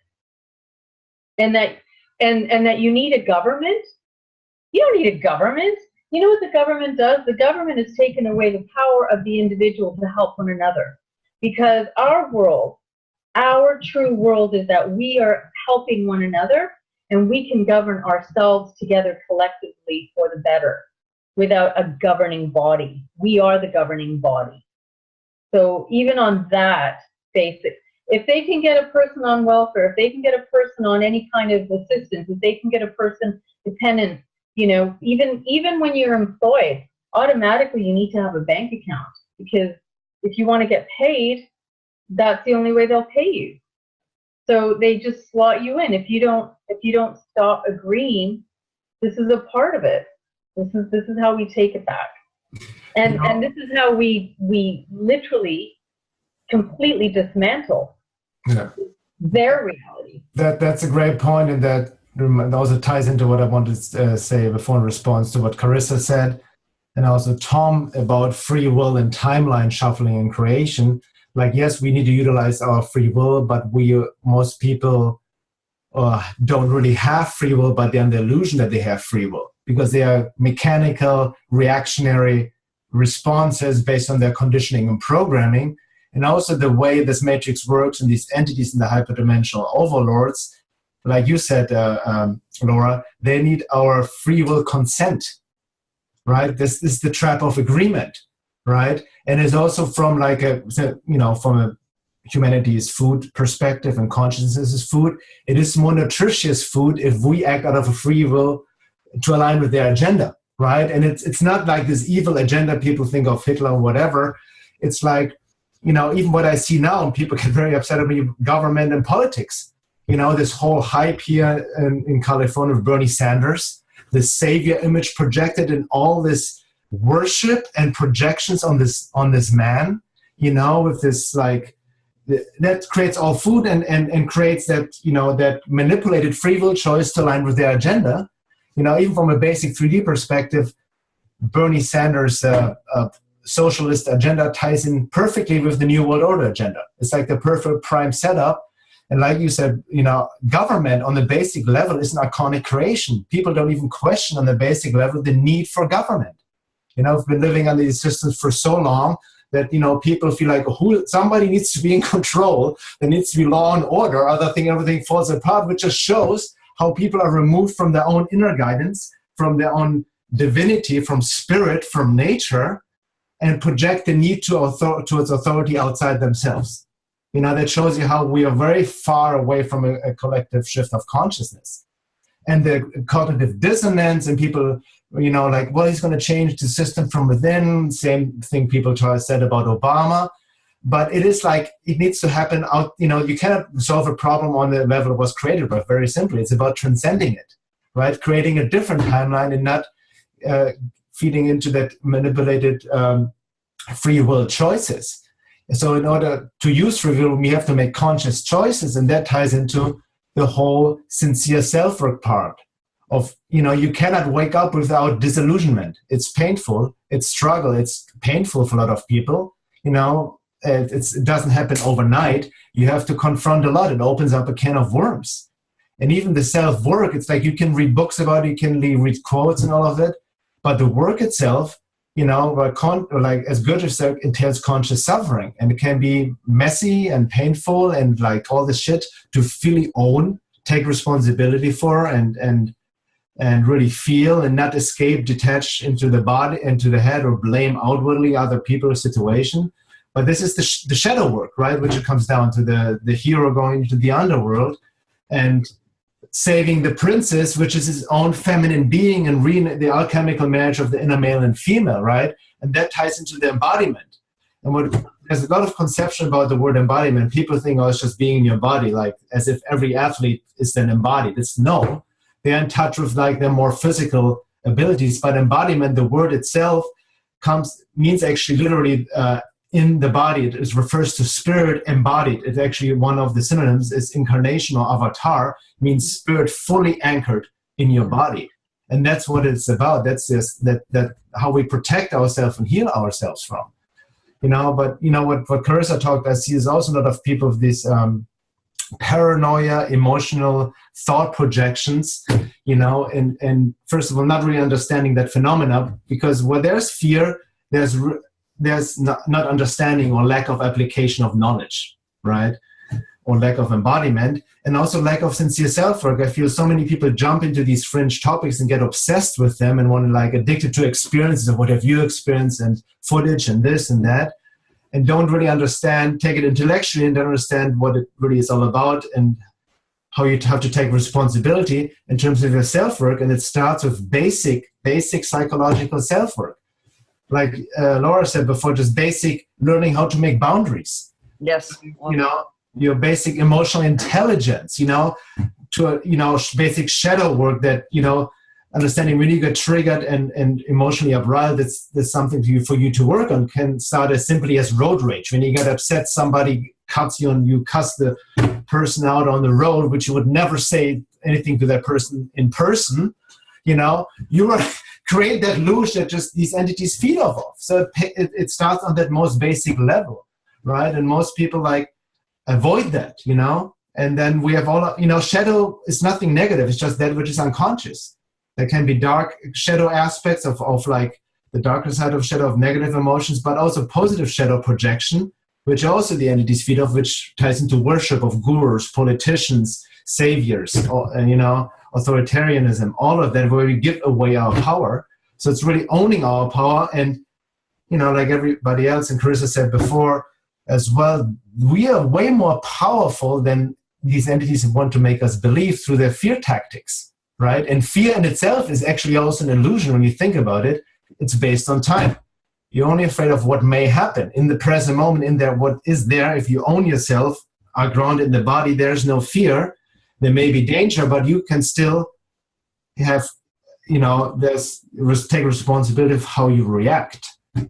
And that you need a government? You don't need a government. You know what the government does? The government has taken away the power of the individual to help one another. Because our world, our true world, is that we are helping one another, and we can govern ourselves together collectively for the better without a governing body. We are the governing body. So even on that basis, if they can get a person on welfare, if they can get a person on any kind of assistance, if they can get a person dependent, you know, even when you're employed, automatically you need to have a bank account, because if you want to get paid, that's the only way they'll pay you. So they just slot you in. If you don't stop agreeing, this is a part of it. This is how we take it back. And this is how we literally completely dismantle their reality. That's a great point, and that also ties into what I wanted to say before in response to what Carissa said, and also Tom about free will and timeline shuffling and creation. Like, yes, we need to utilize our free will, but most people don't really have free will, but they're under the illusion that they have free will, because they are mechanical, reactionary responses based on their conditioning and programming. And also the way this matrix works and these entities in the hyperdimensional overlords, like you said, Laura, they need our free will consent, right? This is the trap of agreement, right? And it's also from from a humanity's food perspective and consciousness is food. It is more nutritious food if we act out of a free will to align with their agenda, right? And it's not like this evil agenda people think of Hitler or whatever. It's like, even what I see now, and people get very upset at me, government and politics. This whole hype here in California with Bernie Sanders, the savior image projected in all this worship and projections on this man, with this that creates all food and creates that, that manipulated free will choice to align with their agenda. Even from a basic 3D perspective, Bernie Sanders' socialist agenda ties in perfectly with the New World Order agenda. It's like the perfect prime setup. And like you said, government on the basic level is an iconic creation. People don't even question on the basic level the need for government. We've been living under these systems for so long that, people feel like somebody needs to be in control. There needs to be law and order. Other thing, everything falls apart, which just shows how people are removed from their own inner guidance, from their own divinity, from spirit, from nature, and project the need towards authority outside themselves. That shows you how we are very far away from a collective shift of consciousness. And the cognitive dissonance, and people, he's going to change the system from within. Same thing people said about Obama. But it is like, it needs to happen out, you cannot solve a problem on the level it was created, but very simply, it's about transcending it, right? Creating a different timeline and not feeding into that manipulated free will choices. So in order to use free will, we have to make conscious choices, and that ties into the whole sincere self-work part of, you cannot wake up without disillusionment. It's painful, it's struggle, it's painful for a lot of people, it doesn't happen overnight. You have to confront a lot. It opens up a can of worms. And even the self-work, it's like you can read books about it, you can read quotes and all of it, but the work itself, like as Guenther said, entails conscious suffering, and it can be messy and painful and like all this shit to fully own, take responsibility for, and really feel and not escape, detach into the body, into the head, or blame outwardly other people or situation. But this is the shadow work, right? Which it comes down to the hero going into the underworld and saving the princess, which is his own feminine being, and the alchemical marriage of the inner male and female, right? And that ties into the embodiment. And there's a lot of conception about the word embodiment. People think, it's just being in your body, like as if every athlete is then embodied. It's no. They're in touch with like their more physical abilities, but embodiment, the word itself means actually literally in the body. It refers to spirit embodied. It's actually one of the synonyms is incarnation or avatar, means spirit fully anchored in your body. And that's what it's about. That's just that how we protect ourselves and heal ourselves from. But what Carissa talked, I see is also a lot of people with these paranoia, emotional thought projections, and first of all, not really understanding that phenomena, because where there's fear, there's not understanding or lack of application of knowledge, right? Or lack of embodiment, and also lack of sincere self-work. I feel so many people jump into these fringe topics and get obsessed with them and want to like addicted to experiences of what have you experienced and footage and this and that, and don't really understand, take it intellectually and don't understand what it really is all about and how you have to take responsibility in terms of your self-work. And it starts with basic psychological self-work. Like Laura said before, just basic learning how to make boundaries. Yes. Your basic emotional intelligence, to basic shadow work that, understanding when you get triggered and emotionally uprised, that's something for you to work on. Can start as simply as road rage. When you get upset, somebody cuts you and you cuss the person out on the road, which you would never say anything to that person in person. You create that loosh that just these entities feed off of. So it starts on that most basic level, right? And most people avoid that, and then we have all, shadow is nothing negative. It's just that which is unconscious. There can be dark shadow aspects of like the darker side of shadow of negative emotions, but also positive shadow projection, which also the entities feed off, which ties into worship of gurus, politicians, saviors, authoritarianism, all of that, where we give away our power. So it's really owning our power. And, like everybody else, and Carissa said before as well, we are way more powerful than these entities want to make us believe through their fear tactics, right? And fear in itself is actually also an illusion when you think about it. It's based on time. You're only afraid of what may happen in the present moment, in there, what is there. If you own yourself, are grounded in the body, there's no fear. There may be danger, but you can still have, take responsibility of how you react.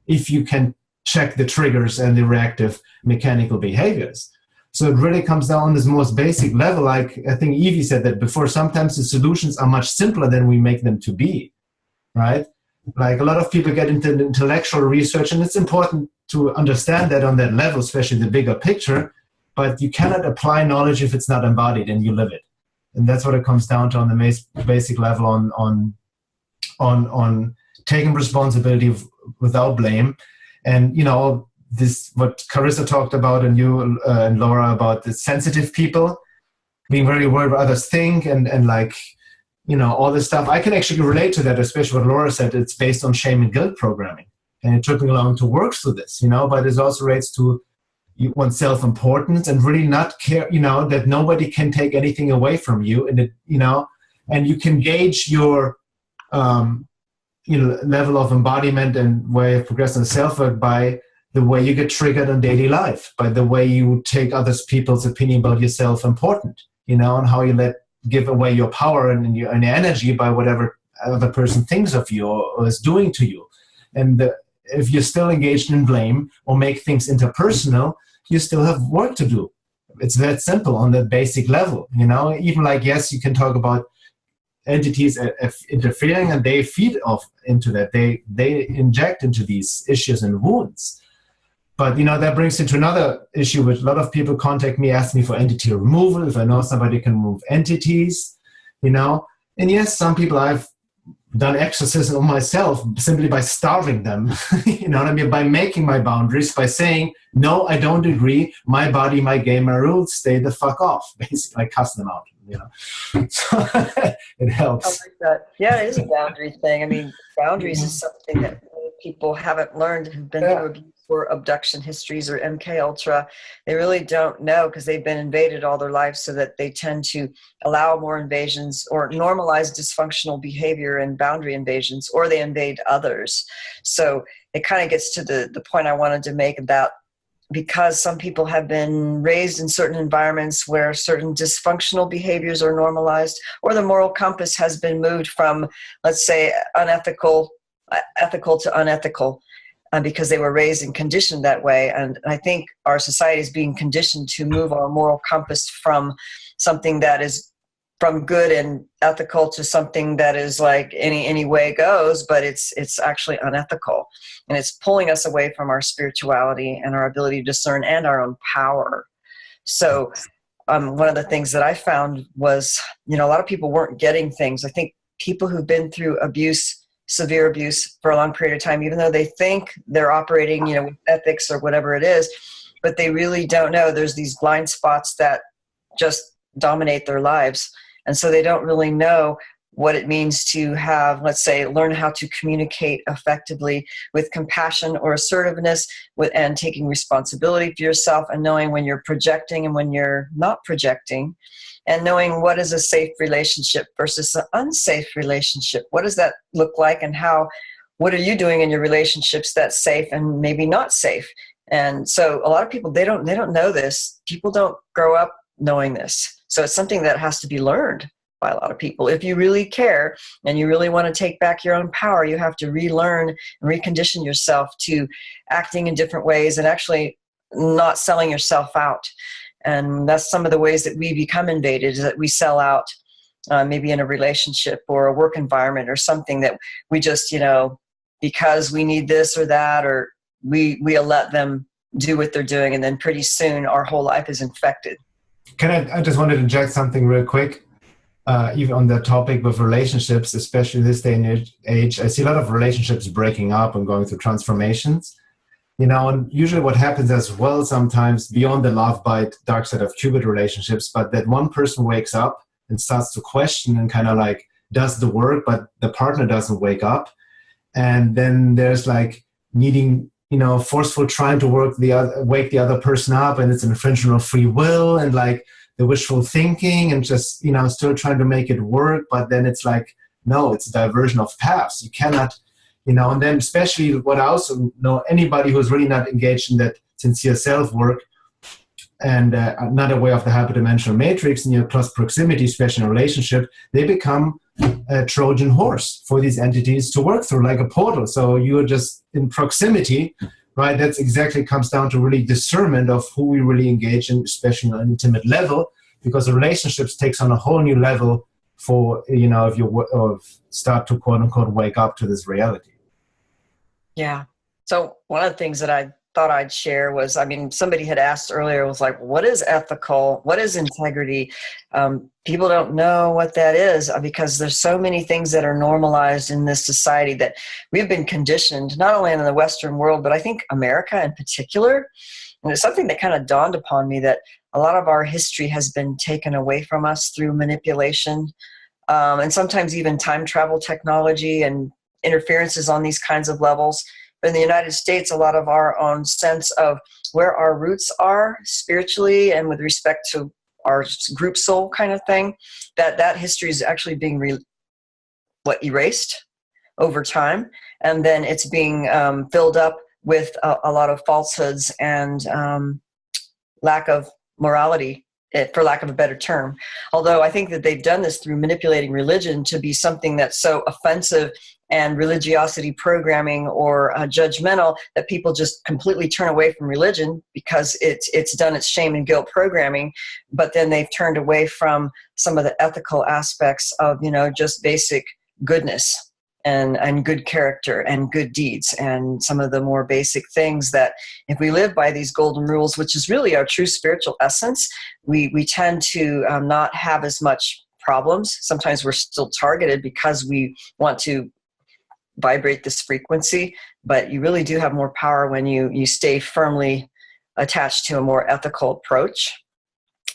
If you can check the triggers and the reactive mechanical behaviors. So it really comes down on this most basic level. Like I think Evie said that before, sometimes the solutions are much simpler than we make them to be, right? Like a lot of people get into intellectual research, and it's important to understand that on that level, especially the bigger picture, but you cannot apply knowledge if it's not embodied and you live it. And that's what it comes down to on the basic level on taking responsibility without blame. And, this, what Carissa talked about, and you and Laura, about the sensitive people being very worried what others think, and like, you know, all this stuff. I can actually relate to that, especially what Laura said. It's based on shame and guilt programming. And it took me long to work through this, you know, but it also relates to one's self-importance and really not care, you know, that nobody can take anything away from you. And it, you know, and you can gauge your, you know, level of embodiment and way of progressing self-work by the way you get triggered in daily life, by the way you take others people's opinion about yourself important, you know, and how you give away your power and your energy by whatever other person thinks of you or is doing to you. And if you're still engaged in blame or make things interpersonal, you still have work to do. It's that simple on that basic level, you know. Even like, yes, you can talk about entities interfering, and they feed off into that. They inject into these issues and wounds. But, you know, that brings into another issue, which a lot of people contact me, ask me for entity removal, if I know somebody can remove entities, you know. And yes, some people I've done exorcism on myself simply by starving them, you know what I mean, by making my boundaries, by saying, no, I don't agree, my body, my game, my rules, stay the fuck off. Basically, I cuss them out, you know. So it helps. I like that. Yeah, it is a boundary thing. I mean, boundaries is something that many people haven't learned who've been through abuse or abduction histories or MK Ultra. They really don't know because they've been invaded all their lives, so that they tend to allow more invasions or normalize dysfunctional behavior and boundary invasions, or they invade others. So it kind of gets to the point I wanted to make about, because some people have been raised in certain environments where certain dysfunctional behaviors are normalized, or the moral compass has been moved from, let's say, ethical to unethical, because they were raised and conditioned that way. And I think our society is being conditioned to move our moral compass from something that is from good and ethical to something that is like any way goes, but it's actually unethical. And it's pulling us away from our spirituality and our ability to discern and our own power. So one of the things that I found was, you know, a lot of people weren't getting things. I think people who've been through abuse, severe abuse for a long period of time, even though they think they're operating, you know, with ethics or whatever it is, but they really don't know. There's these blind spots that just dominate their lives. And so they don't really know what it means to have, let's say, learn how to communicate effectively with compassion or assertiveness, and taking responsibility for yourself, and knowing when you're projecting and when you're not projecting, and knowing what is a safe relationship versus an unsafe relationship. What does that look like, and what are you doing in your relationships that's safe and maybe not safe? And so a lot of people, they don't know this. People don't grow up knowing this. So it's something that has to be learned by a lot of people. If you really care and you really want to take back your own power, you have to relearn and recondition yourself to acting in different ways and actually not selling yourself out. And that's some of the ways that we become invaded, is that we sell out, maybe in a relationship or a work environment or something, that we just, you know, because we need this or that, or we'll let them do what they're doing. And then pretty soon our whole life is infected. I just wanted to inject something real quick. Even on the topic of relationships, especially this day and age, I see a lot of relationships breaking up and going through transformations. You know, and usually what happens as well sometimes, beyond the love bite, dark side of Cupid relationships, but that one person wakes up and starts to question and kind of like does the work, but the partner doesn't wake up. And then there's like needing, you know, forceful trying to wake the other person up, and it's an infringement of free will and like the wishful thinking and just, you know, still trying to make it work. But then it's like, no, it's a diversion of paths. You cannot, you know, and then especially what I also know, anybody who's really not engaged in that sincere self-work and not aware of the hyperdimensional matrix and your close proximity, especially in a relationship, they become a Trojan horse for these entities to work through, like a portal. So you're just in proximity, right? That's exactly comes down to really discernment of who we really engage in, especially on an intimate level, because relationships takes on a whole new level for, you know, if you start to quote unquote wake up to this reality. Yeah. So one of the things that I thought I'd share was, I mean, somebody had asked earlier, was like, what is ethical? What is integrity? People don't know what that is because there's so many things that are normalized in this society that we've been conditioned, not only in the Western world, but I think America in particular. And it's something that kind of dawned upon me that a lot of our history has been taken away from us through manipulation, and sometimes even time travel technology and interferences on these kinds of levels. But in the United States, a lot of our own sense of where our roots are spiritually and with respect to our group soul kind of thing, that history is actually being erased over time. And then it's being filled up with a lot of falsehoods and lack of morality, for lack of a better term. Although I think that they've done this through manipulating religion to be something that's so offensive and religiosity programming or judgmental that people just completely turn away from religion because it's done its shame and guilt programming. But then they've turned away from some of the ethical aspects of, just basic goodness and good character and good deeds and some of the more basic things that if we live by these golden rules, which is really our true spiritual essence, we tend to not have as much problems. Sometimes we're still targeted because we want to vibrate this frequency, but you really do have more power when you stay firmly attached to a more ethical approach.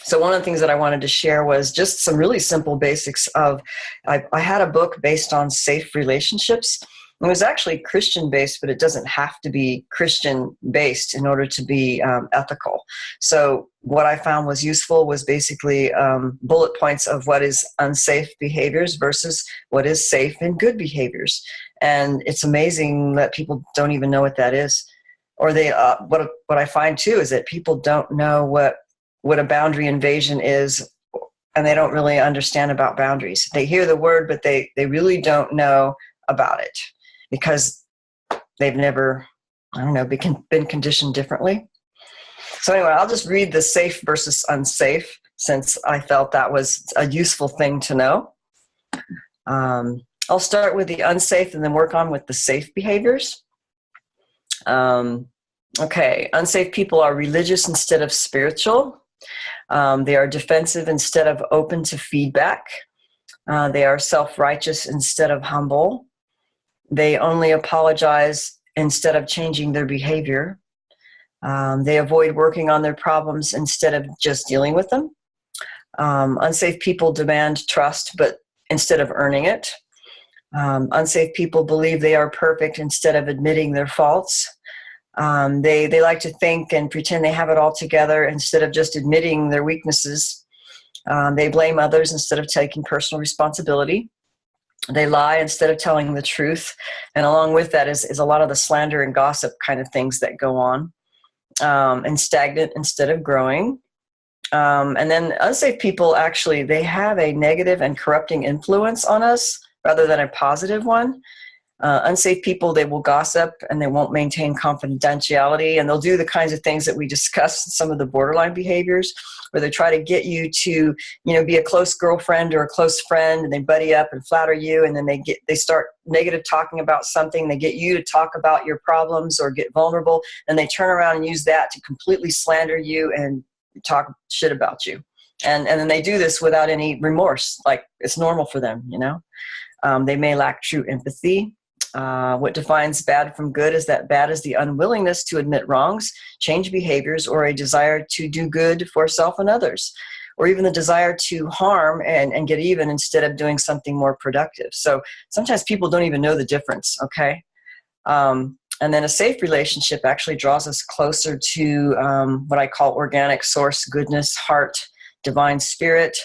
So one of the things that I wanted to share was just some really simple basics of, I had a book based on safe relationships. It was actually Christian based, but it doesn't have to be Christian based in order to be ethical. So what I found was useful was basically bullet points of what is unsafe behaviors versus what is safe and good behaviors. And it's amazing that people don't even know what that is. Or they, what I find too is that people don't know what a boundary invasion is, and they don't really understand about boundaries. They hear the word, but they really don't know about it because they've never, been conditioned differently. So anyway, I'll just read the safe versus unsafe since I felt that was a useful thing to know. I'll start with the unsafe and then work on with the safe behaviors. Okay, unsafe people are religious instead of spiritual. They are defensive instead of open to feedback. They are self-righteous instead of humble. They only apologize instead of changing their behavior. They avoid working on their problems instead of just dealing with them. Unsafe people demand trust, but instead of earning it. Unsafe people believe they are perfect instead of admitting their faults. They like to think and pretend they have it all together instead of just admitting their weaknesses. They blame others instead of taking personal responsibility. They lie instead of telling the truth. And along with that is a lot of the slander and gossip kind of things that go on. And stagnant instead of growing. And then unsafe people, actually, they have a negative and corrupting influence on us rather than a positive one. Unsafe people, they will gossip and they won't maintain confidentiality, and they'll do the kinds of things that we discussed, some of the borderline behaviors, where they try to get you to, be a close girlfriend or a close friend, and they buddy up and flatter you, and then they start negative talking about something. They get you to talk about your problems or get vulnerable, and they turn around and use that to completely slander you and talk shit about you. And then they do this without any remorse, like it's normal for them, They may lack true empathy. What defines bad from good is that bad is the unwillingness to admit wrongs, change behaviors, or a desire to do good for self and others, or even the desire to harm and get even instead of doing something more productive. So sometimes people don't even know the difference, okay? And then a safe relationship actually draws us closer to what I call organic source, goodness, heart, divine spirit.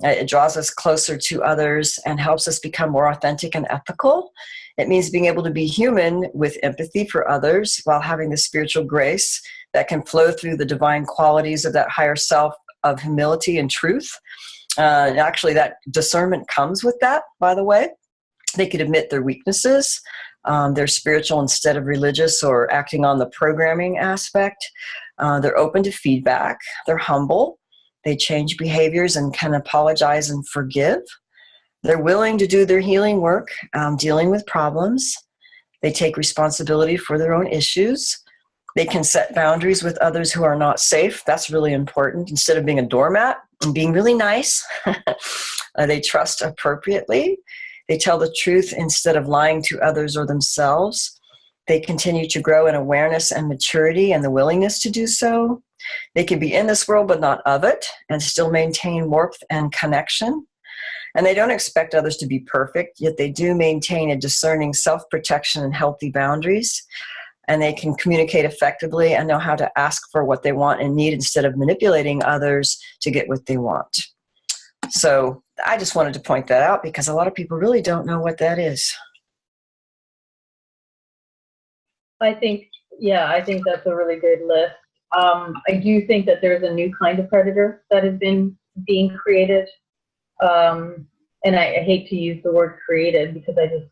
It draws us closer to others and helps us become more authentic and ethical. It means being able to be human with empathy for others while having the spiritual grace that can flow through the divine qualities of that higher self of humility and truth. Actually, that discernment comes with that, by the way. They could admit their weaknesses. They're spiritual instead of religious or acting on the programming aspect. They're open to feedback. They're humble. They change behaviors and can apologize and forgive. They're willing to do their healing work, dealing with problems. They take responsibility for their own issues. They can set boundaries with others who are not safe. That's really important. Instead of being a doormat and being really nice, they trust appropriately. They tell the truth instead of lying to others or themselves. They continue to grow in awareness and maturity and the willingness to do so. They can be in this world but not of it and still maintain warmth and connection. And they don't expect others to be perfect, yet they do maintain a discerning self-protection and healthy boundaries. And they can communicate effectively and know how to ask for what they want and need instead of manipulating others to get what they want. So I just wanted to point that out because a lot of people really don't know what that is. I think that's a really good list. I do think that there's a new kind of predator that has been being created. And I hate to use the word created because I just,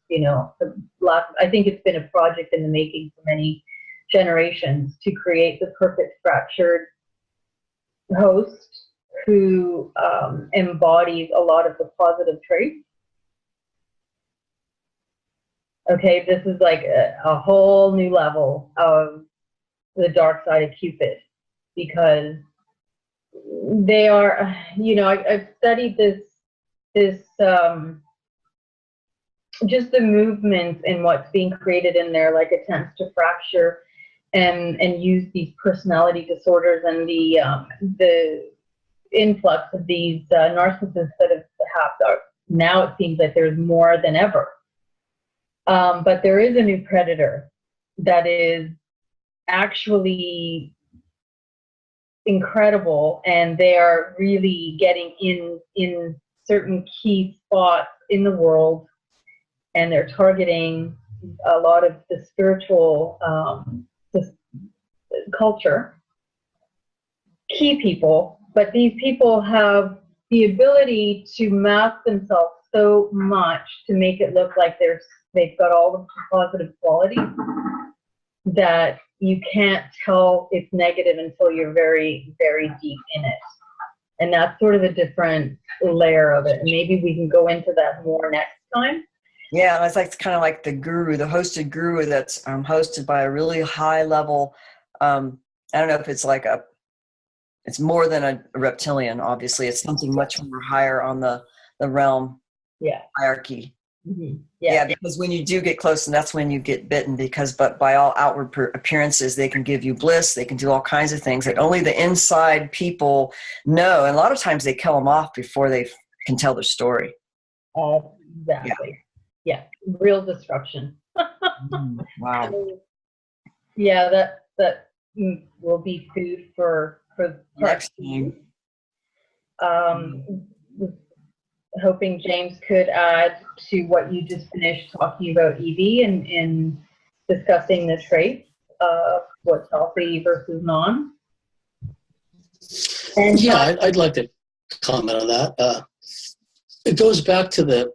I think it's been a project in the making for many generations to create the perfect fractured host who embodies a lot of the positive traits. Okay, this is like a whole new level of the dark side of Cupid because they are, I've studied this just the movements and what's being created in there, like attempts to fracture and use these personality disorders and the influx of these narcissists that have happened. Now it seems like there's more than ever. But there is a new predator that is actually incredible, and they are really getting in certain key spots in the world, and they're targeting a lot of the spiritual culture, key people, but these people have the ability to mask themselves so much to make it look like they've got all the positive qualities that you can't tell it's negative until you're very, very deep in it. And that's sort of a different layer of it. And maybe we can go into that more next time. Yeah, it's kind of like the guru, the hosted guru that's hosted by a really high level. I don't know if it's it's more than a reptilian, obviously. It's something much more higher on the realm hierarchy. Mm-hmm. Yeah, because when you do get close, and that's when you get bitten, but by all outward appearances, they can give you bliss. They can do all kinds of things that only the inside people know. And a lot of times they kill them off before they can tell their story. Exactly. Yeah. Real destruction. Wow. Yeah, that will be food for next time. Hoping James could add to what you just finished talking about, Evie, in discussing the traits of what's healthy versus non. And yeah, I'd like to comment on that. It goes back to the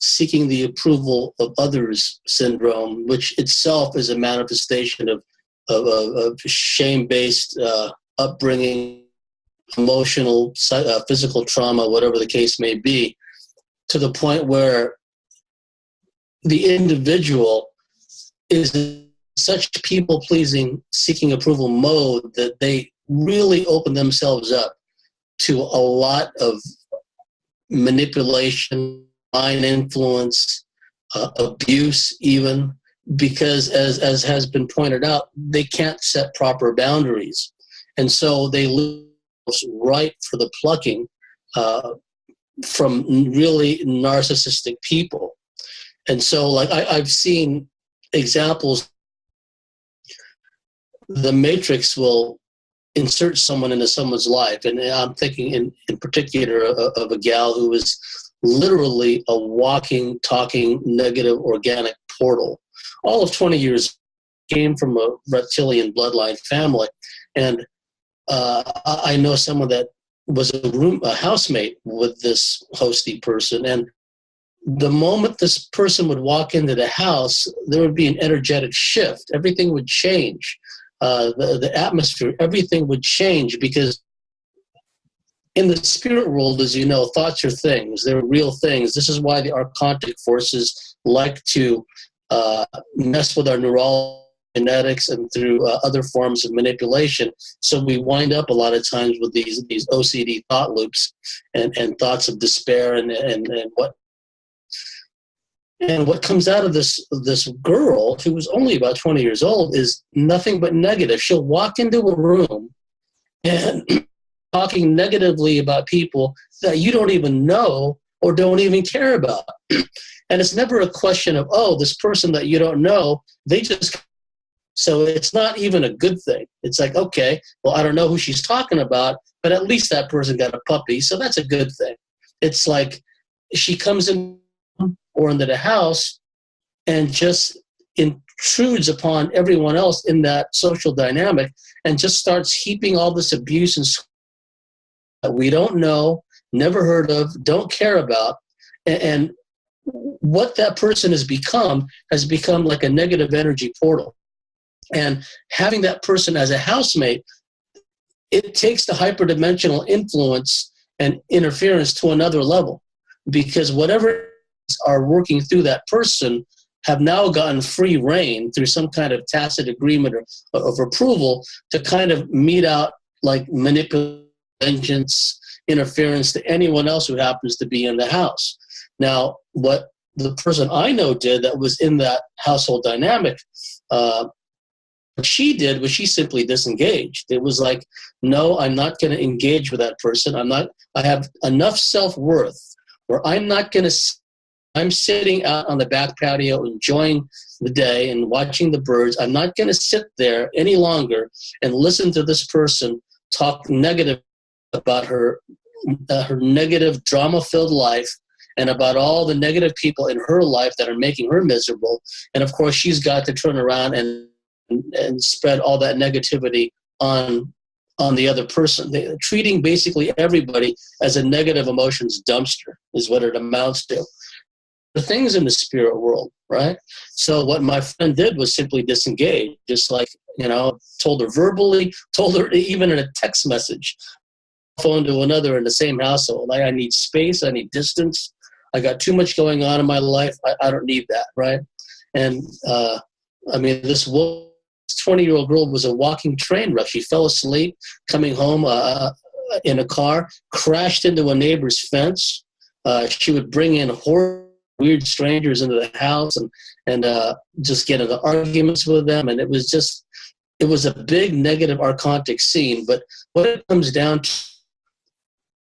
seeking the approval of others syndrome, which itself is a manifestation of shame-based upbringing, emotional, physical trauma, whatever the case may be, to the point where the individual is in such people-pleasing, seeking approval mode that they really open themselves up to a lot of manipulation, mind influence, abuse even, because as has been pointed out, they can't set proper boundaries. And so they lose right for the plucking from really narcissistic people. And so like I've seen examples, the Matrix will insert someone into someone's life. And I'm thinking in particular of a gal who was literally a walking, talking, negative, organic portal. All of 20 years, came from a reptilian bloodline family. And I know someone that was a housemate with this hosty person. And the moment this person would walk into the house, there would be an energetic shift. Everything would change. The atmosphere, everything would change, because in the spirit world, as you know, thoughts are things. They're real things. This is why the archontic forces like to mess with our neurology genetics and through other forms of manipulation. So we wind up a lot of times with these OCD thought loops and thoughts of despair and what comes out of this girl who was only about 20 years old is nothing but negative. She'll walk into a room and talking negatively about people that you don't even know or don't even care about. And it's never a question of, oh, this person that you don't know, they just... So it's not even a good thing. It's like, okay, well, I don't know who she's talking about, but at least that person got a puppy, so that's a good thing. It's like she comes in or into the house and just intrudes upon everyone else in that social dynamic and just starts heaping all this abuse and that we don't know, never heard of, don't care about. And what that person has become like a negative energy portal. And having that person as a housemate, it takes the hyperdimensional influence and interference to another level, because whatever are working through that person have now gotten free reign through some kind of tacit agreement of approval to kind of mete out like manipulation, vengeance, interference to anyone else who happens to be in the house. Now, what the person I know did that was in that household dynamic, what she did was she simply disengaged. It was like, no, I'm not going to engage with that person. I have enough self-worth where I'm sitting out on the back patio enjoying the day and watching the birds. I'm not going to sit there any longer and listen to this person talk negative about her negative drama-filled life and about all the negative people in her life that are making her miserable. And of course, she's got to turn around and spread all that negativity on the other person. Treating basically everybody as a negative emotions dumpster is what it amounts to. The things in the spirit world, right? So what my friend did was simply disengage, just like, told her verbally, told her even in a text message, phone to another in the same household. I need space, I need distance, I got too much going on in my life, I don't need that, right? And this 20-year-old girl was a walking train wreck. She fell asleep coming home in a car, crashed into a neighbor's fence. She would bring in weird strangers into the house and just get into arguments with them. And it was a big negative archontic scene. But what it comes down to,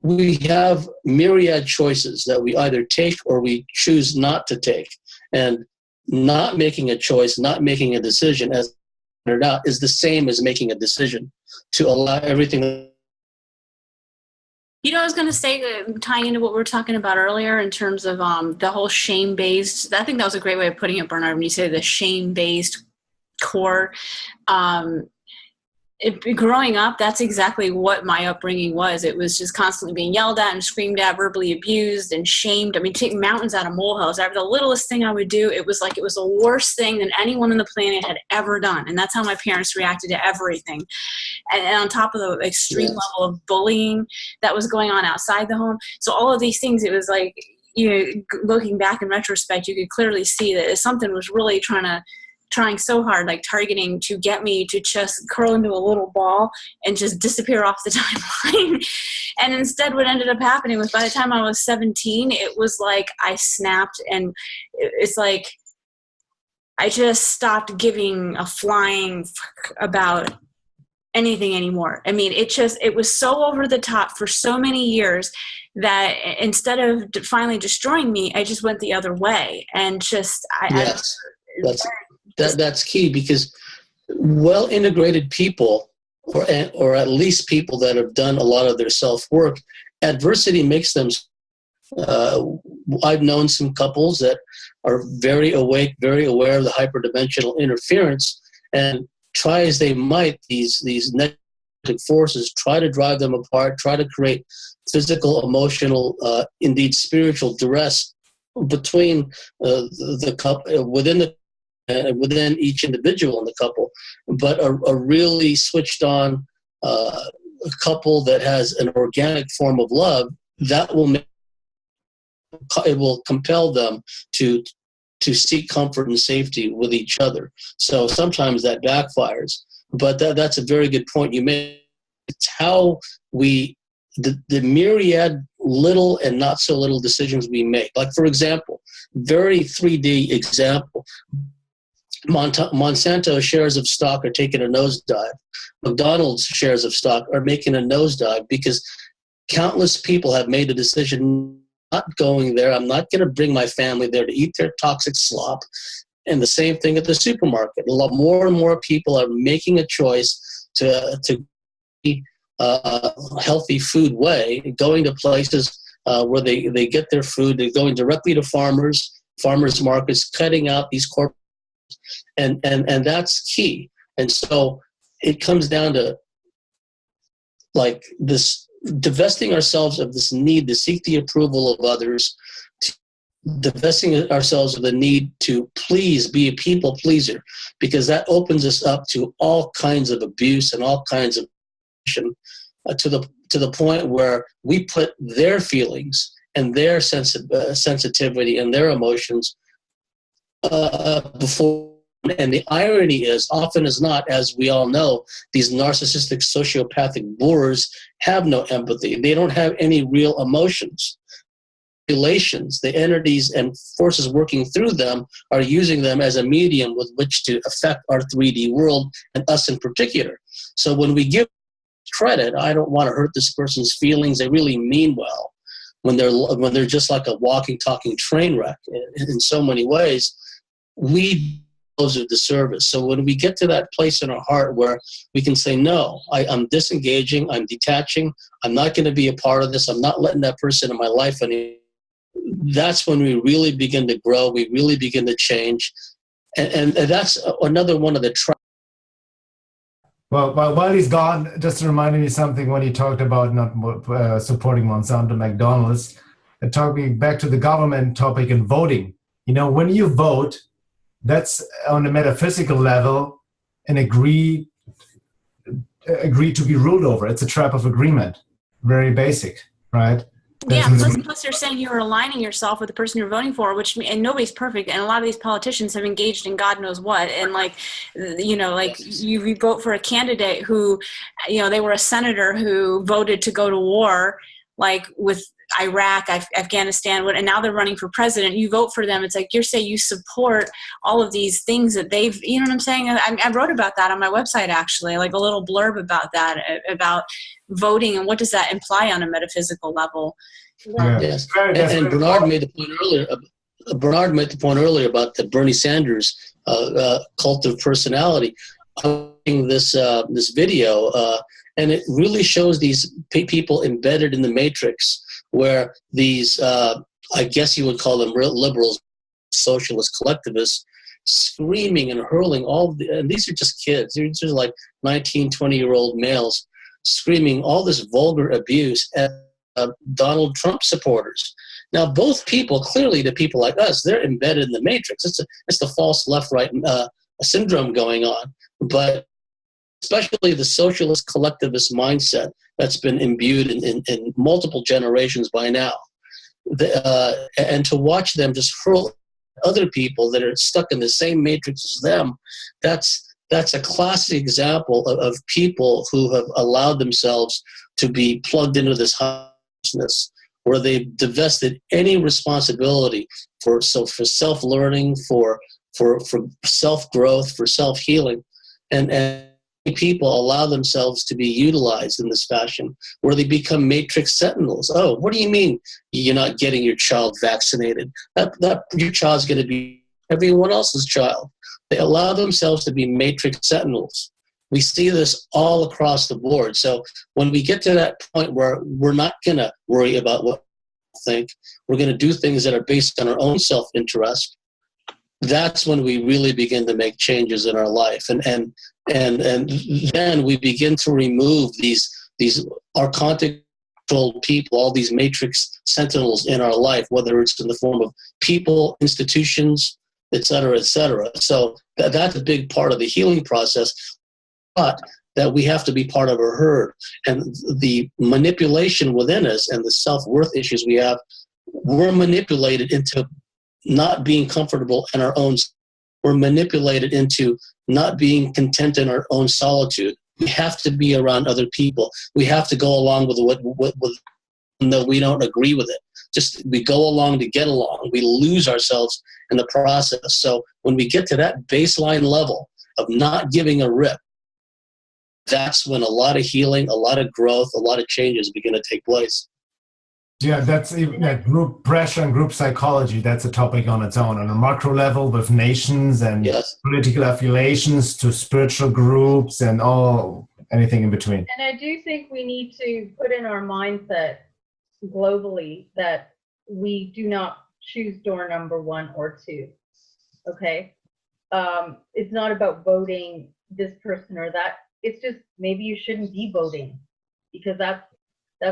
we have myriad choices that we either take or we choose not to take. And not making a choice, not making a decision, as it out, is the same as making a decision to allow everything. I was going to say, tying into what we were talking about earlier in terms of the whole shame-based, I think that was a great way of putting it, Bernhard, when you say the shame-based core. Growing up, that's exactly what my upbringing was. It was just constantly being yelled at and screamed at, verbally abused and shamed. Take mountains out of molehills. The littlest thing I would do, it was like it was the worst thing that anyone on the planet had ever done. And that's how my parents reacted to everything. And on top of the extreme level of bullying that was going on outside the home. So all of these things, it was like, looking back in retrospect, you could clearly see that something was really trying so hard, like targeting to get me to just curl into a little ball and just disappear off the timeline. And instead what ended up happening was by the time I was 17, it was like I snapped, and it's like I just stopped giving a flying fuck about anything anymore. It was so over the top for so many years that instead of finally destroying me, I just went the other way. And that's key, because well-integrated people, or at least people that have done a lot of their self-work, adversity makes them. I've known some couples that are very awake, very aware of the hyperdimensional interference, and try as they might, these negative forces try to drive them apart, try to create physical, emotional, indeed spiritual duress between the couple, within each individual in the couple. But a really switched on a couple that has an organic form of love, that will compel them to to seek comfort and safety with each other. So sometimes that backfires. But that's a very good point you made. It's how the myriad little and not so little decisions we make. Like, for example, very 3D example, Monsanto shares of stock are taking a nosedive. McDonald's shares of stock are making a nosedive because countless people have made a decision not going there. I'm not going to bring my family there to eat their toxic slop. And the same thing at the supermarket. A lot more and more people are making a choice to eat a healthy food way, going to places where they get their food. They're going directly to farmers markets, cutting out these corporate, and that's key. And so it comes down to like this, divesting ourselves of this need to seek the approval of others, divesting ourselves of the need to please, be a people pleaser, because that opens us up to all kinds of abuse and all kinds of to the point where we put their feelings and their sensitivity and their emotions before. And the irony is, often as not, as we all know, these narcissistic sociopathic bores have no empathy. They don't have any real emotions. Relations, the entities and forces working through them are using them as a medium with which to affect our 3D world, and us in particular. So when we give credit, I don't want to hurt this person's feelings, they really mean well. When they're just like a walking, talking train wreck in so many ways, we those of disservice. So when we get to that place in our heart where we can say, no, I'm disengaging, I'm detaching, I'm not going to be a part of this, I'm not letting that person in my life anymore, that's when we really begin to grow, we really begin to change. And that's another one of the Well, while he's gone, just reminded me something when he talked about not supporting Monsanto, McDonald's, and talking back to the government topic and voting. You know, when you vote, that's on a metaphysical level an agree to be ruled over. It's a trap of agreement. Very basic, right? Yeah, plus you're saying you're aligning yourself with the person you're voting for, and nobody's perfect. And a lot of these politicians have engaged in God knows what. And like, you know, like you vote for a candidate who, you know, they were a senator who voted to go to war, like with Iraq, Afghanistan, and now they're running for president. You vote for them. It's like you're saying you support all of these things that they've, you know what I'm saying? I wrote about that on my website, actually, like a little blurb about that, about voting and what does that imply on a metaphysical level. Yeah. Yes. And Bernhard made the point earlier. Bernhard made the point earlier about the Bernie Sanders cult of personality. I'm watching this video, and it really shows these people embedded in the matrix, where these, I guess you would call them liberals, socialist collectivists, screaming and hurling and these are just kids. These are like 19, 20-year-old males screaming all this vulgar abuse at Donald Trump supporters. Now, both people, clearly to people like us, they're embedded in the matrix. It's the false left-right syndrome going on. But especially the socialist collectivist mindset that's been imbued in multiple generations by now. And to watch them just hurl other people that are stuck in the same matrix as them, that's a classic example of people who have allowed themselves to be plugged into this consciousness where they've divested any responsibility for self-learning, for self-growth, for self-healing. And people allow themselves to be utilized in this fashion where they become matrix sentinels. Oh, what do you mean you're not getting your child vaccinated? That your child's going to be everyone else's child. They allow themselves to be matrix sentinels. We see this all across the board. So when we get to that point where we're not going to worry about what we think, we're going to do things that are based on our own self-interest, that's when we really begin to make changes in our life. And then we begin to remove these archontic controlled people, all these matrix sentinels in our life, whether it's in the form of people, institutions, et cetera, et cetera. So that's a big part of the healing process, but that we have to be part of a herd. And the manipulation within us and the self-worth issues we have, we're manipulated into not being comfortable in our own, we're manipulated into not being content in our own solitude. We have to be around other people. We have to go along with what though we don't agree with it. Just we go along to get along. We lose ourselves in the process. So when we get to that baseline level of not giving a rip, that's when a lot of healing, a lot of growth, a lot of changes begin to take place. Yeah, that's even that group pressure and group psychology. That's a topic on its own on a macro level with nations and political affiliations to spiritual groups and anything in between. And I do think we need to put in our mindset globally that we do not choose door number 1 or 2. Okay, it's not about voting this person or that. It's just maybe you shouldn't be voting, because that's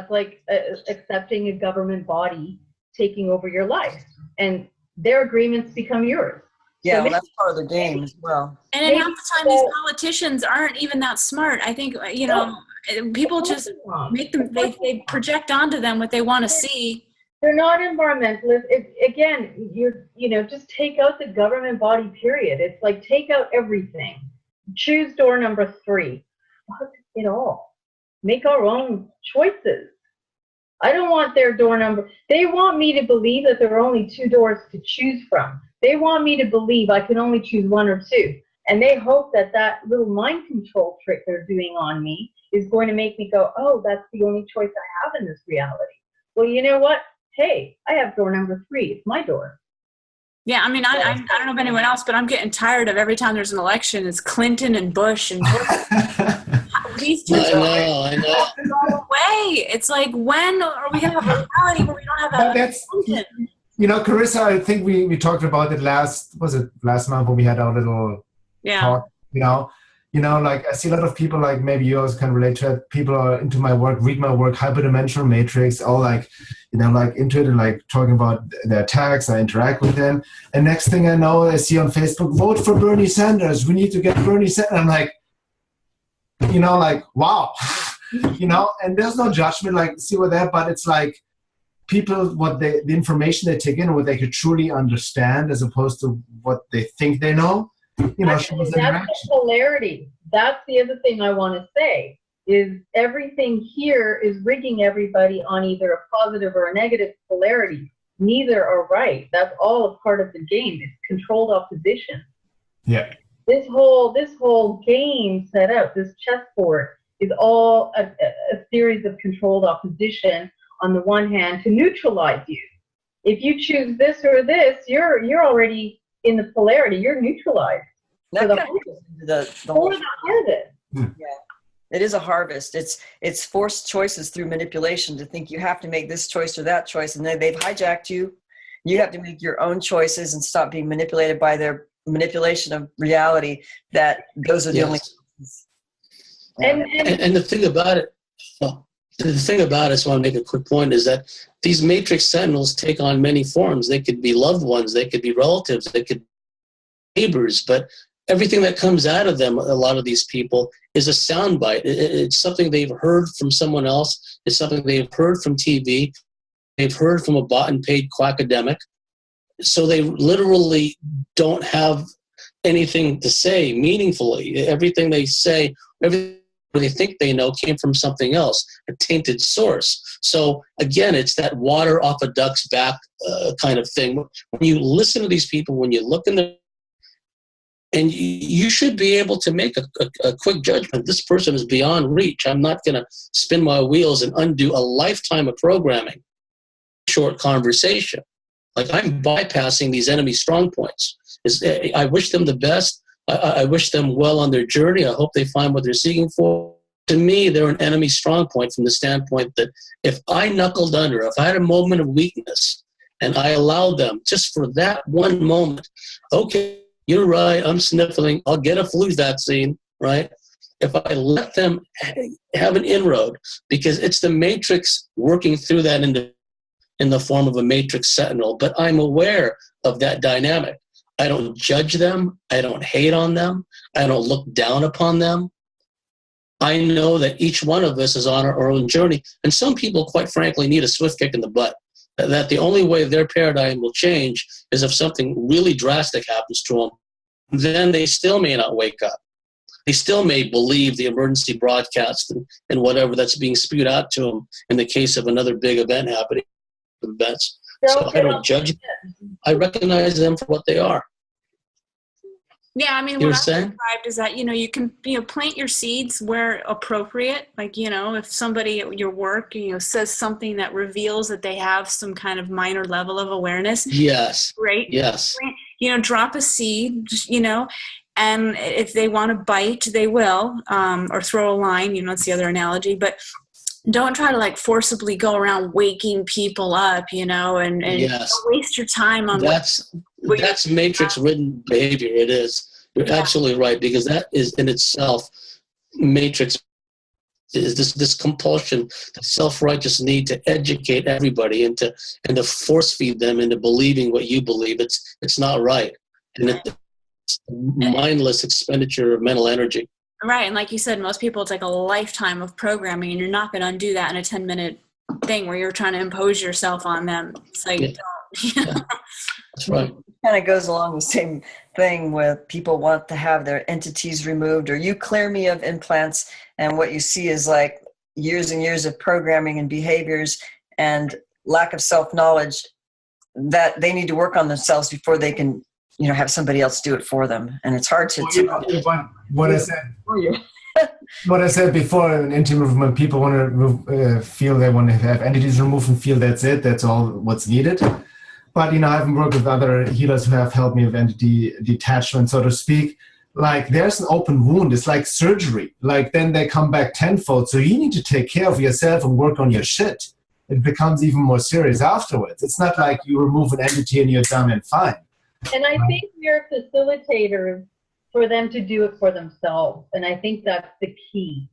like accepting a government body taking over your life, and their agreements become yours. Yeah, So well, that's part of the game as well. And half the time, these politicians aren't even that smart. I think, people just make them, they project onto them what they want to see. They're not environmentalists. Again, just take out the government body, period. It's like, take out everything. Choose door number 3. Fuck it all. Make our own choices. I don't want their door number. They want me to believe that there are only 2 doors to choose from. They want me to believe I can only choose 1 or 2. And they hope that little mind control trick they're doing on me is going to make me go, oh, that's the only choice I have in this reality. Well, you know what? Hey, I have door number 3. It's my door. Yeah, I mean, I don't know if anyone else, but I'm getting tired of every time there's an election, it's Clinton and Bush and these two I know. way. It's like, when are we going to have a reality where we don't have that? Carissa, I think we talked about it last month when we had our little talk, like I see a lot of people, like maybe you also can relate to it. People are into my work, read my work, Hyperdimensional Matrix, all like into it and like talking about their attacks. I interact with them. And next thing I know, I see on Facebook, vote for Bernie Sanders. We need to get Bernie Sanders. I'm like, wow, and there's no judgment, like, see what that, but it's like people, what the information they take in, what they could truly understand as opposed to what they think they know. That's the polarity. That's the other thing I want to say, is everything here is rigging everybody on either a positive or a negative polarity. Neither are right. That's all a part of the game. It's controlled opposition. Yeah. This whole game set up, this chessboard, is all a series of controlled opposition on the one hand to neutralize you. If you choose this or this, you're already in the polarity. You're neutralized. That the whole harvest. Yeah, it is a harvest. It's forced choices through manipulation to think you have to make this choice or that choice, and then they've hijacked you. You have to make your own choices and stop being manipulated by their manipulation of reality. That those are the only choices. And the thing about it, I just want to make a quick point, is that these matrix sentinels take on many forms. They could be loved ones, they could be relatives, they could be neighbors, but everything that comes out of them, a lot of these people, is a soundbite. It's something they've heard from someone else. It's something they've heard from TV. They've heard from a bought and paid quackademic. So they literally don't have anything to say meaningfully. Everything they say, everything they think they know came from something else, a tainted source. So again, it's that water off a duck's back kind of thing. When you listen to these people, when you look in the, and you should be able to make a quick judgment. This person is beyond reach. I'm not going to spin my wheels and undo a lifetime of programming. Short conversation. Like, I'm bypassing these enemy strong points. I wish them the best. I wish them well on their journey. I hope they find what they're seeking for. To me, they're an enemy strong point from the standpoint that if I knuckled under, if I had a moment of weakness and I allowed them just for that one moment, okay, you're right, I'm sniffling, I'll get a flu vaccine, right? If I let them have an inroad, because it's the matrix working through that in the form of a matrix sentinel, but I'm aware of that dynamic. I don't judge them. I don't hate on them. I don't look down upon them. I know that each one of us is on our own journey. And some people, quite frankly, need a swift kick in the butt. that the only way their paradigm will change is if something really drastic happens to them. Then they still may not wake up. They still may believe the emergency broadcast and whatever that's being spewed out to them in the case of another big event happening. Events. So I don't judge them. I recognize them for what they are. Yeah, I mean, what I've described is that, you can, plant your seeds where appropriate. Like, if somebody at your work, says something that reveals that they have some kind of minor level of awareness. Yes. Great. Yes. Drop a seed, and if they want to bite, they will, or throw a line, that's the other analogy. But don't try to forcibly go around waking people up, and yes. Don't waste your time on that's matrix ridden behavior. It is. You're absolutely right, because that is in itself matrix is this compulsion, the self-righteous need to educate everybody and to force feed them into believing what you believe. It's not right. And it's mindless expenditure of mental energy. Right, and like you said, most people, it's like a lifetime of programming, and you're not going to undo that in a 10-minute thing where you're trying to impose yourself on them. It's like, don't. That's right. It kind of goes along the same thing with people want to have their entities removed, or you clear me of implants, and what you see is like years and years of programming and behaviors and lack of self-knowledge that they need to work on themselves before they can have somebody else do it for them. And it's hard to what I said before, in intimate movement, people want to feel they want to have entities removed and feel that's all what's needed. But I've worked with other healers who have helped me with entity detachment, so to speak. Like, there's an open wound. It's like surgery. Like, then they come back tenfold. So you need to take care of yourself and work on your shit. It becomes even more serious afterwards. It's not like you remove an entity and you're done and fine. And I think we're facilitators for them to do it for themselves. And I think that's the key,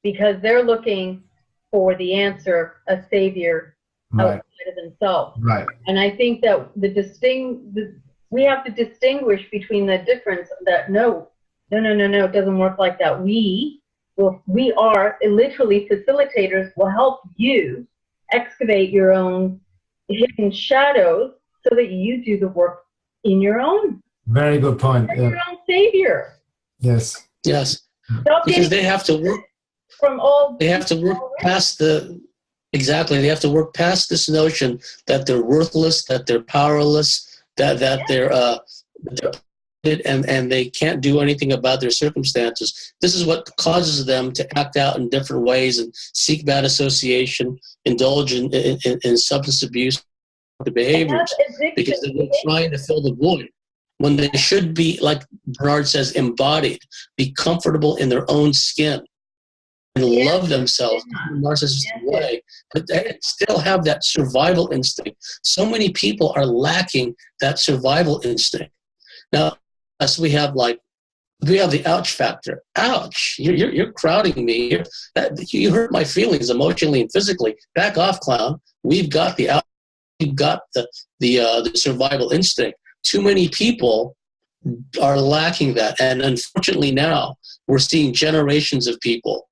because they're looking for the answer, a savior outside of themselves. Right. And I think that we have to distinguish between the difference that no, it doesn't work like that. We are literally facilitators, will help you excavate your own hidden shadows so that you do the work in your own. Very good point. Your own savior. Yes. Yes. Because they have to work from all. They have to work past Exactly. They have to work past this notion that they're worthless, that they're powerless, that they're and they can't do anything about their circumstances. This is what causes them to act out in different ways and seek bad association, indulge in substance abuse behaviors, because they're trying to fill the void when they should be, like Bernhard says, embodied, be comfortable in their own skin and love themselves in a narcissistic way, but they still have that survival instinct. So many people are lacking that survival instinct. Now, as we have the ouch factor. Ouch! You're crowding me. You hurt my feelings emotionally and physically. Back off, clown. We've got the ouch. We've got the survival instinct. Too many people are lacking that, and unfortunately now we're seeing generations of people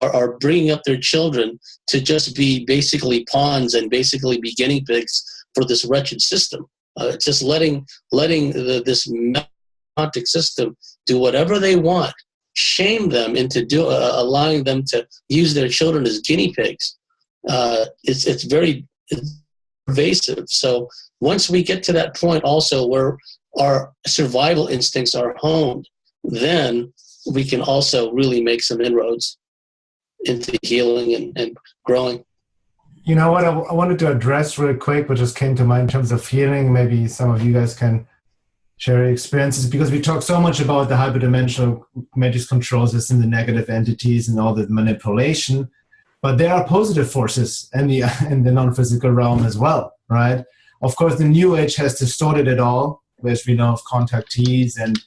are bringing up their children to just be basically pawns and basically be guinea pigs for this wretched system. Just letting this quantic system do whatever they want, shame them into allowing them to use their children as guinea pigs. It's very pervasive. So once we get to that point also where our survival instincts are honed, then we can also really make some inroads into healing and growing. You know what I wanted to address real quick, what just came to mind in terms of healing, maybe some of you guys can share your experiences, because we talk so much about the hyperdimensional matrix control system, the negative entities and all the manipulation, but there are positive forces in the non-physical realm as well, right? Of course, the New Age has distorted it all, as we know, of contactees and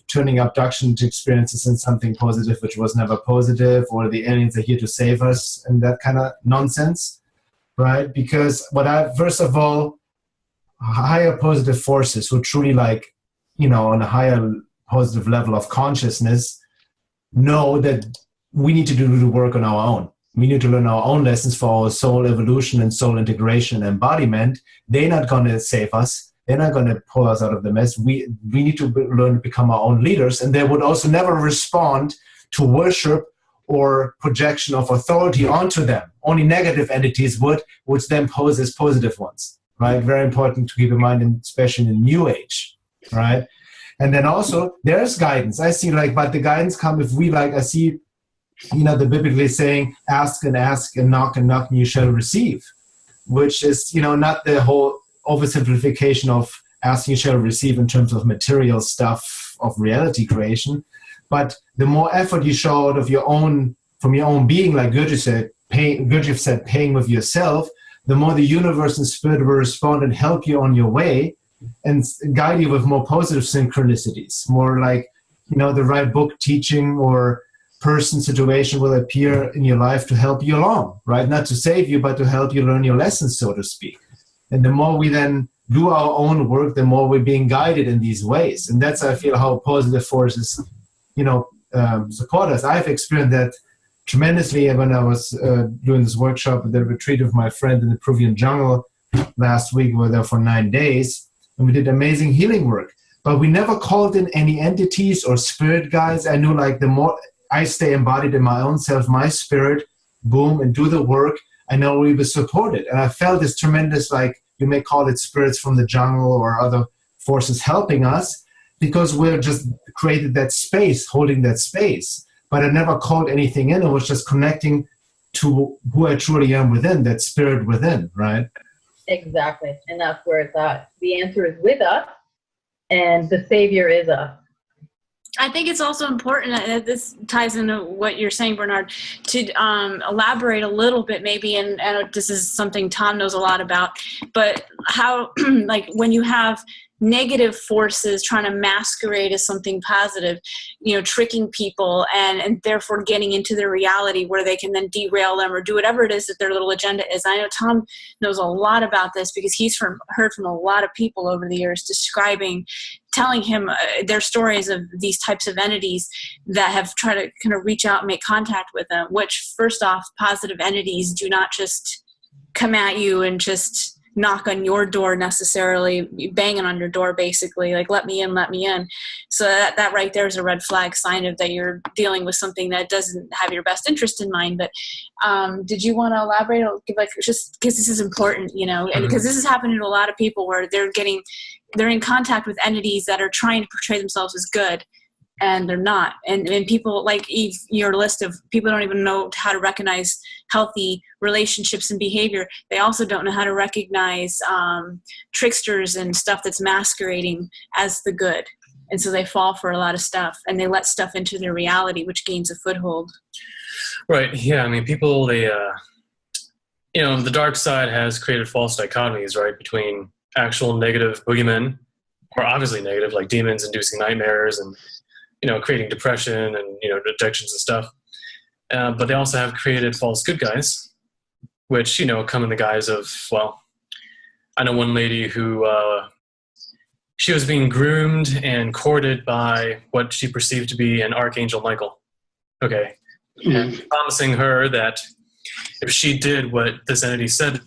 turning abduction to experiences in something positive which was never positive, or the aliens are here to save us and that kind of nonsense, right? Because first of all, higher positive forces who truly on a higher positive level of consciousness know that we need to do the work on our own. we need to learn our own lessons for our soul evolution and soul integration and embodiment. They're not going to save us. They're not going to pull us out of the mess. We need to learn to become our own leaders. And they would also never respond to worship or projection of authority onto them. Only negative entities would, which then pose as positive ones, right? Very important to keep in mind, especially in New Age, right? And then also there's guidance. I see but the guidance come if we I see, the biblically saying, ask and knock and you shall receive, which is, not the whole oversimplification of asking you shall receive in terms of material stuff of reality creation. But the more effort you show out of from your own being, like Gurdjieff said, paying with yourself, the more the universe and spirit will respond and help you on your way and guide you with more positive synchronicities, more the right book, teaching, or person, situation will appear in your life to help you along, right? Not to save you, but to help you learn your lessons, so to speak. And the more we then do our own work, the more we're being guided in these ways. And that's, I feel, how positive forces support us. I've experienced that tremendously when I was doing this workshop at the retreat of my friend in the Peruvian jungle last week. We were there for 9 days, and we did amazing healing work. But we never called in any entities or spirit guides. I knew the more I stay embodied in my own self, my spirit, boom, and do the work, I know we were supported. And I felt this tremendous, you may call it spirits from the jungle or other forces helping us, because we're just created that space, holding that space. But I never called anything in. It was just connecting to who I truly am within, that spirit within, right? Exactly. And that's where it's at. The answer is with us, and the Savior is us. I think it's also important, and this ties into what you're saying, Bernhard, to elaborate a little bit maybe, and this is something Tom knows a lot about, but how, when you have negative forces trying to masquerade as something positive, tricking people and therefore getting into their reality where they can then derail them or do whatever it is that their little agenda is. I know Tom knows a lot about this because he's heard from a lot of people over the years telling him their stories of these types of entities that have tried to kind of reach out and make contact with them, which first off, positive entities do not just come at you and just knock on your door necessarily, banging on your door basically, let me in. So that right there is a red flag sign of that you're dealing with something that doesn't have your best interest in mind. But did you want to elaborate, just because this is important, and because this is happening to a lot of people where they're in contact with entities that are trying to portray themselves as good, and they're not. And people, like Eve, your list of people don't even know how to recognize healthy relationships and behavior. They also don't know how to recognize tricksters and stuff that's masquerading as the good. And so they fall for a lot of stuff, and they let stuff into their reality, which gains a foothold. Right. Yeah. People, they, the dark side has created false dichotomies, right, between actual negative boogeymen, or obviously negative, like demons inducing nightmares and creating depression and, addictions and stuff. But they also have created false good guys, which, come in the guise of, I know one lady who, she was being groomed and courted by what she perceived to be an Archangel Michael. Okay. Mm-hmm. And promising her that if she did what this entity said,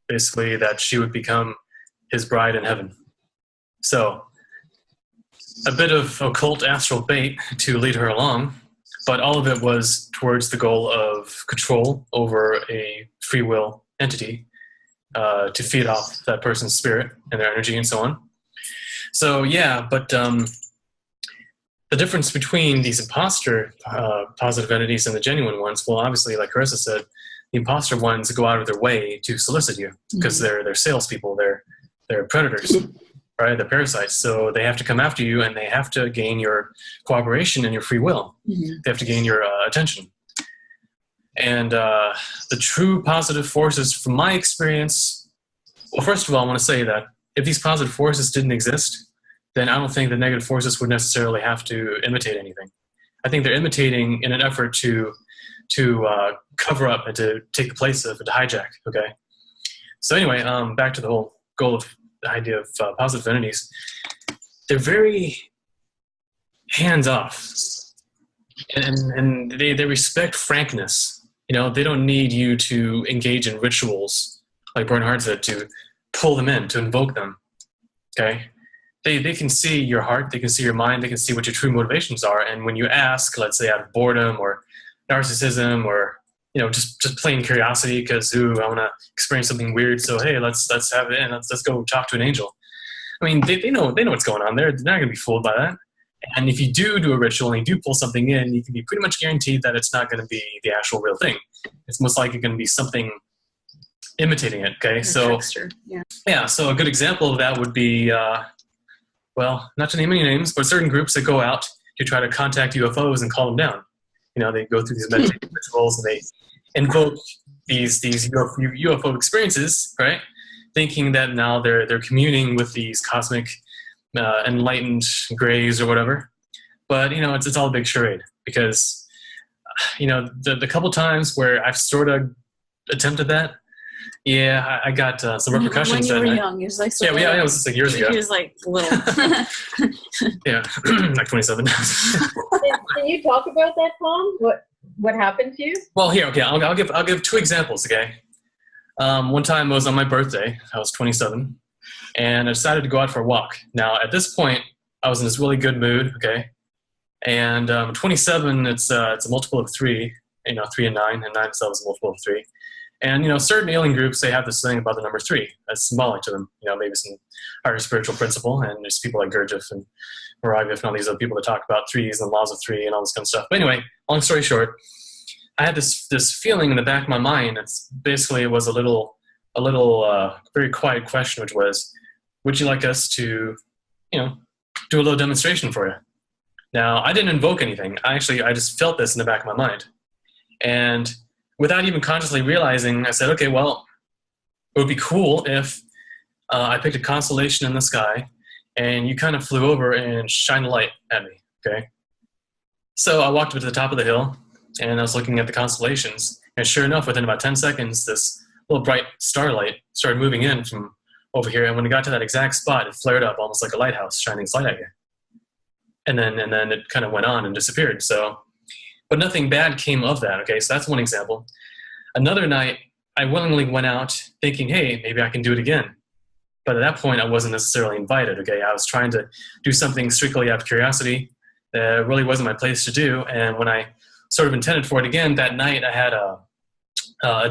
basically that she would become his bride in heaven. So, a bit of occult astral bait to lead her along, but all of it was towards the goal of control over a free will entity to feed off that person's spirit and their energy and so on. So yeah, but the difference between these imposter positive entities and the genuine ones, well, obviously, like Carissa said, the imposter ones go out of their way to solicit you because they're salespeople, they're predators. Right, the parasites. So they have to come after you, and they have to gain your cooperation and your free will. Mm-hmm. They have to gain your attention. And the true positive forces, from my experience, well, first of all, I want to say that if these positive forces didn't exist, then I don't think the negative forces would necessarily have to imitate anything. I think they're imitating in an effort to cover up and to take the place of, and to hijack. Okay. So anyway, back to the whole goal of the idea of positive entities. They're very hands off, and they respect frankness. They don't need you to engage in rituals, like Bernhard said, to pull them in, to invoke them. Okay? They can see your heart, they can see your mind, they can see what your true motivations are. And when you ask, let's say out of boredom or narcissism or just plain curiosity, because I want to experience something weird, so hey, let's have it in, let's go talk to an angel. I mean, they know what's going on there. They're not going to be fooled by that. And if you do a ritual and you do pull something in, you can be pretty much guaranteed that it's not going to be the actual real thing. It's most likely going to be something imitating it. Okay, so so a good example of that would be, well, not to name any names, but certain groups that go out to try to contact UFOs and call them down. They go through these meditation rituals and they invoke these UFO experiences, right? Thinking that now they're communing with these cosmic enlightened grays or whatever. But it's all a big charade, because the couple times where I've sort of attempted that, I got some repercussions. When you were young, it was like it was just like years ago. He was like little. Like 27. Can you talk about that, Tom? What happened to you? Well, I'll give two examples. Okay, one time it was on my birthday. I was 27, and I decided to go out for a walk. Now, at this point, I was in this really good mood. Okay, and 27, it's a multiple of 3. 3 and 9, and 9 itself is a multiple of 3. And, certain alien groups, they have this thing about the number 3. That's symbolic to them. Maybe some higher spiritual principle. And there's people like Guenther and Lorgen and all these other people that talk about 3s and laws of 3 and all this kind of stuff. But anyway, long story short, I had this feeling in the back of my mind. It was a little very quiet question, which was, would you like us to, do a little demonstration for you? Now, I didn't invoke anything. I just felt this in the back of my mind. And without even consciously realizing, I said, okay, well, it would be cool if I picked a constellation in the sky and you kind of flew over and shined a light at me, okay? So I walked up to the top of the hill and I was looking at the constellations, and sure enough, within about 10 seconds, this little bright starlight started moving in from over here, and when it got to that exact spot, it flared up almost like a lighthouse shining its light at you. And then it kind of went on and disappeared. But nothing bad came of that, okay? So that's one example. Another night, I willingly went out thinking, hey, maybe I can do it again. But at that point, I wasn't necessarily invited, okay? I was trying to do something strictly out of curiosity that really wasn't my place to do. And when I sort of intended for it again, that night I had a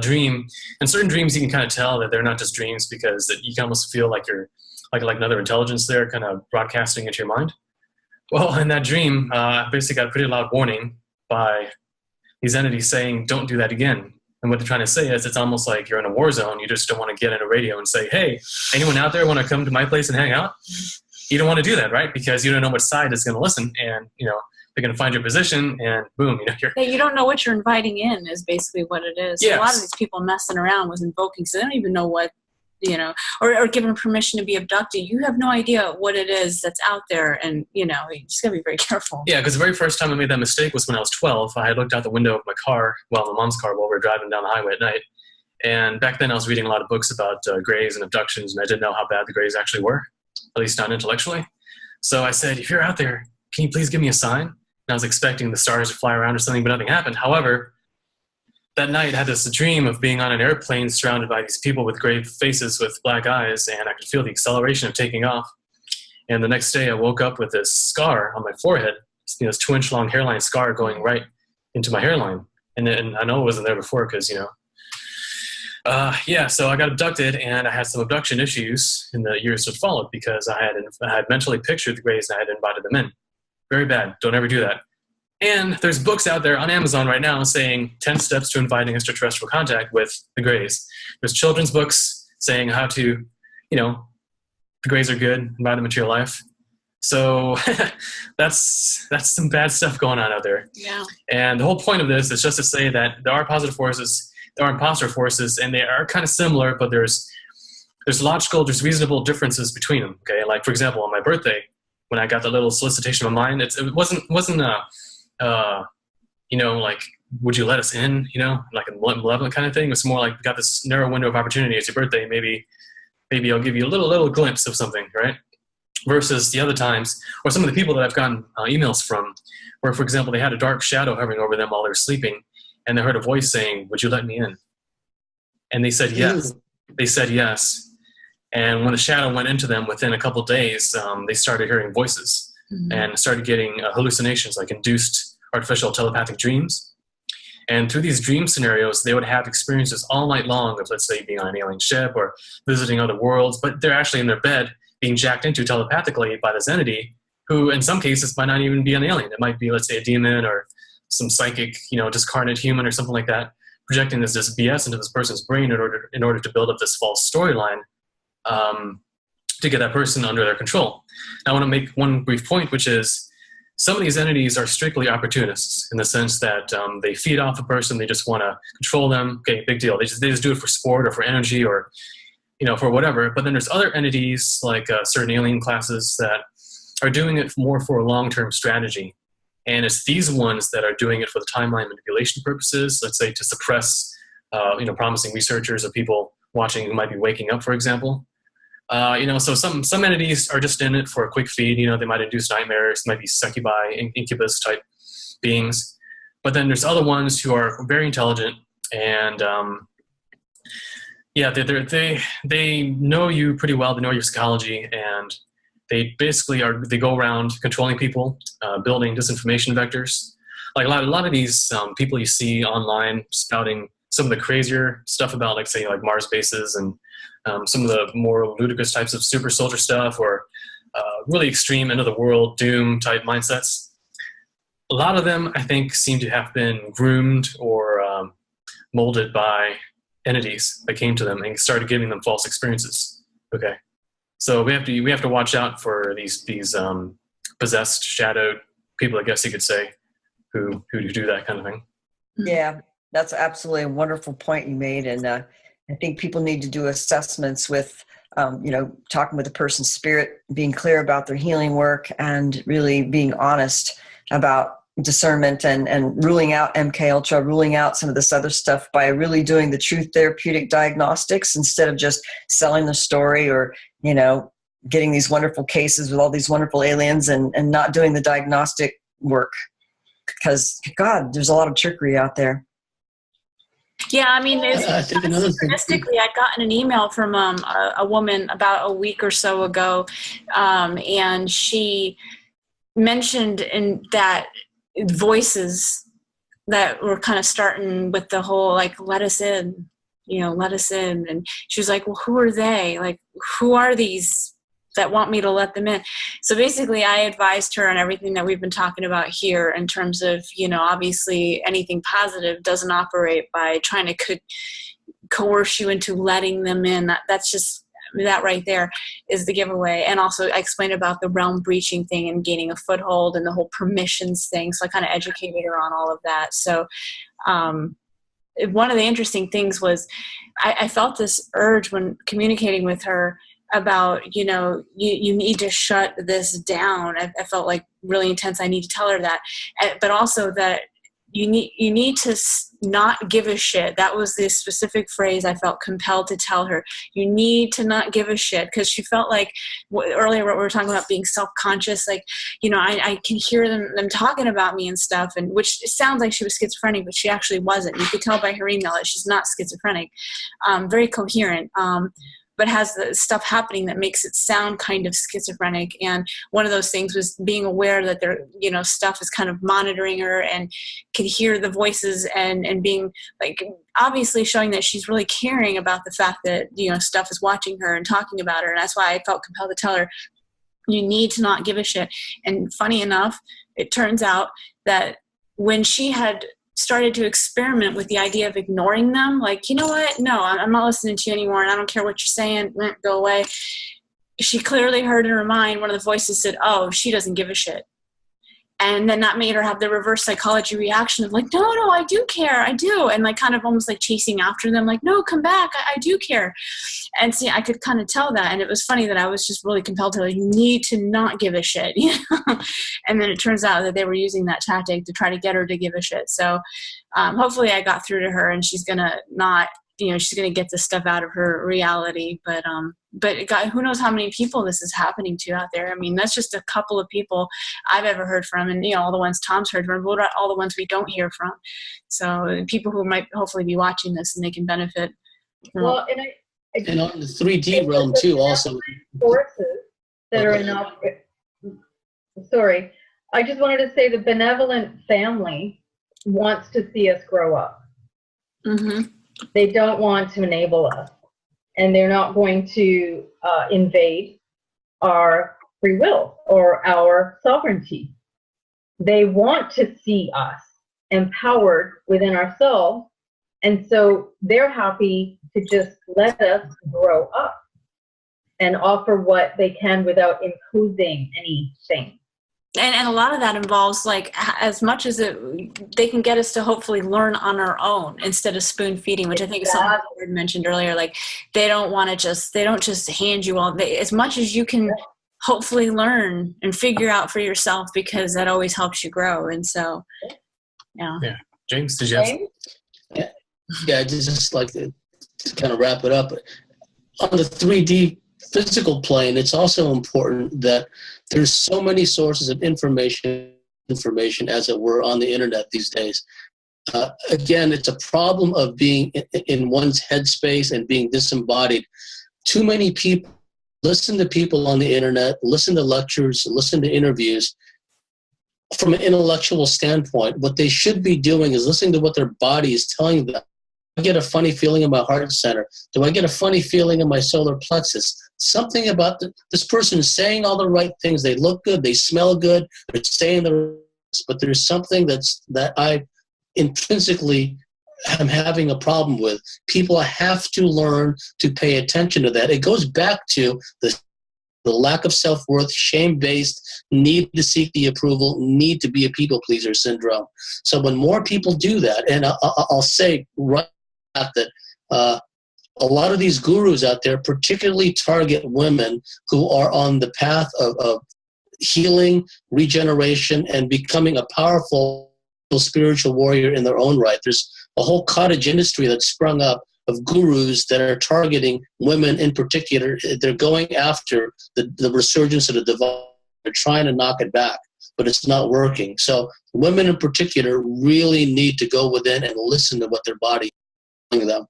dream. And certain dreams, you can kind of tell that they're not just dreams, because you can almost feel like you're like another intelligence there kind of broadcasting into your mind. Well, in that dream, I basically got a pretty loud warning by these entities saying, don't do that again. And what they're trying to say is, it's almost like you're in a war zone. You just don't want to get in a radio and say, hey, anyone out there want to come to my place and hang out? You don't want to do that, right? Because you don't know what side is going to listen, and they're going to find your position, and boom, you don't know what you're inviting in is basically what it is. Yes. A lot of these people messing around with invoking, so they don't even know what, or given permission to be abducted. You have no idea what it is that's out there, and you just gotta be very careful. Yeah, because the very first time I made that mistake was when I was 12. I had looked out the window of my car, my mom's car, while we were driving down the highway at night. And back then I was reading a lot of books about grays and abductions, and I didn't know how bad the grays actually were, at least not intellectually. So I said, if you're out there, can you please give me a sign? And I was expecting the stars to fly around or something, but nothing happened. However, that night I had this dream of being on an airplane surrounded by these people with gray faces with black eyes, and I could feel the acceleration of taking off. And the next day I woke up with this scar on my forehead, this 2-inch long hairline scar going right into my hairline. And I know it wasn't there before because, so I got abducted, and I had some abduction issues in the years that followed because I had mentally pictured the grays and I had invited them in. Very bad. Don't ever do that. And there's books out there on Amazon right now saying 10 steps to inviting extraterrestrial contact with the grays. There's children's books saying how to, the grays are good, invite them into your life. So that's some bad stuff going on out there. Yeah. And the whole point of this is just to say that there are positive forces, there are imposter forces, and they are kind of similar, but there's there's reasonable differences between them. Okay, like for example, on my birthday, when I got the little solicitation of mine, it wasn't like, would you let us in, like a malevolent kind of thing. It was more like, we got this narrow window of opportunity. It's your birthday. Maybe I'll give you a little glimpse of something, right? Versus the other times, or some of the people that I've gotten emails from, where, for example, they had a dark shadow hovering over them while they were sleeping, and they heard a voice saying, "Would you let me in?" And they said yes. They said yes. And when the shadow went into them, within a couple of days, they started hearing voices and started getting hallucinations, like induced artificial telepathic dreams. And through these dream scenarios, they would have experiences all night long of, let's say, being on an alien ship or visiting other worlds, but they're actually in their bed being jacked into telepathically by this entity who, in some cases, might not even be an alien. It might be, let's say, a demon or some psychic, discarnate human or something like that, projecting this BS into this person's brain in order to build up this false storyline to get that person under their control. Now, I want to make one brief point, which is some of these entities are strictly opportunists in the sense that they feed off a person. They just want to control them. Okay, big deal. They just do it for sport or for energy or, for whatever. But then there's other entities like certain alien classes that are doing it more for a long-term strategy. And it's these ones that are doing it for the timeline manipulation purposes, let's say to suppress, promising researchers or people watching who might be waking up, for example. So some entities are just in it for a quick feed. They might induce nightmares, might be succubi, incubus type beings. But then there's other ones who are very intelligent and they know you pretty well. They know your psychology, and they basically they go around controlling people, building disinformation vectors. Like a lot of these people you see online spouting some of the crazier stuff about, like, say, like Mars bases and some of the more ludicrous types of super soldier stuff, or really extreme end of the world doom type mindsets. A lot of them, I think, seem to have been groomed or molded by entities that came to them and started giving them false experiences. Okay, so we have to watch out for these possessed, shadowed people, I guess you could say, who do that kind of thing. Yeah, that's absolutely a wonderful point you made, and I think people need to do assessments with, talking with the person's spirit, being clear about their healing work, and really being honest about discernment and ruling out MK Ultra, ruling out some of this other stuff by really doing the true therapeutic diagnostics instead of just selling the story or, getting these wonderful cases with all these wonderful aliens and not doing the diagnostic work. Because, God, there's a lot of trickery out there. Yeah, I mean, synchronistically, I'd gotten an email from a woman about a week or so ago, and she mentioned that voices that were kind of starting with the whole, like, let us in, let us in. And she was like, well, who are they? Like, who are these that want me to let them in? So basically I advised her on everything that we've been talking about here in terms of, obviously anything positive doesn't operate by trying to coerce you into letting them in. That's just, that right there is the giveaway. And also I explained about the realm breaching thing and gaining a foothold and the whole permissions thing. So I kind of educated her on all of that. So one of the interesting things was I felt this urge when communicating with her about, you need to shut this down. I felt like really intense. I need to tell her that, but also that you need to not give a shit. That was the specific phrase I felt compelled to tell her. You need to not give a shit, because she felt like earlier what we were talking about being self-conscious, like, I can hear them talking about me and stuff, and which sounds like she was schizophrenic, but she actually wasn't. You could tell by her email that she's not schizophrenic, very coherent. But has the stuff happening that makes it sound kind of schizophrenic. And one of those things was being aware that their, stuff is kind of monitoring her and could hear the voices and being like, obviously showing that she's really caring about the fact that, stuff is watching her and talking about her. And that's why I felt compelled to tell her, you need to not give a shit. And funny enough, it turns out that when she had started to experiment with the idea of ignoring them, like, you know what, no, I'm not listening to you anymore, and I don't care what you're saying, go away. She clearly heard in her mind, one of the voices said, oh, she doesn't give a shit. And then that made her have the reverse psychology reaction of like, no, I do care, I do. And like kind of almost like chasing after them, like, no, come back, I do care. And see, I could kind of tell that. And it was funny that I was just really compelled to like, you need to not give a shit. And then it turns out that they were using that tactic to try to get her to give a shit. So hopefully I got through to her and she's going to not she's going to get this stuff out of her reality. But God, who knows how many people this is happening to out there. I mean, that's just a couple of people I've ever heard from, and all the ones Tom's heard from, but what about all the ones we don't hear from? So people who might hopefully be watching this and they can benefit. Well, and on the 3D realm too, also. Forces that are enough. Sorry, I just wanted to say the benevolent family wants to see us grow up. Mm-hmm. They don't want to enable us, and they're not going to invade our free will or our sovereignty. They want to see us empowered within ourselves, and so they're happy to just let us grow up and offer what they can without imposing anything. And a lot of that involves, like, as much as they can get us to hopefully learn on our own instead of spoon feeding, which I think is something I mentioned earlier. Like, they don't just hand you all, as much as you can hopefully learn and figure out for yourself, because that always helps you grow. And so, yeah. James, did you have? Yeah, I just like to kind of wrap it up. On the 3D physical plane, it's also important that there's so many sources of information, as it were, on the internet these days. Again, it's a problem of being in one's headspace and being disembodied. Too many people listen to people on the internet, listen to lectures, listen to interviews. From an intellectual standpoint, what they should be doing is listening to what their body is telling them. Do I get a funny feeling in my heart center? Do I get a funny feeling in my solar plexus? Something about this person is saying all the right things. They look good. They smell good. They're saying but there's something that I intrinsically am having a problem with. People have to learn to pay attention to that. It goes back to the lack of self-worth, shame-based, need to seek the approval, need to be a people-pleaser syndrome. So when more people do that, and I'll say right that a lot of these gurus out there particularly target women who are on the path of healing, regeneration, and becoming a powerful spiritual warrior in their own right. There's a whole cottage industry that's sprung up of gurus that are targeting women in particular. They're going after the resurgence of the divine. They're trying to knock it back, but it's not working. So women in particular really need to go within and listen to what their body is telling them.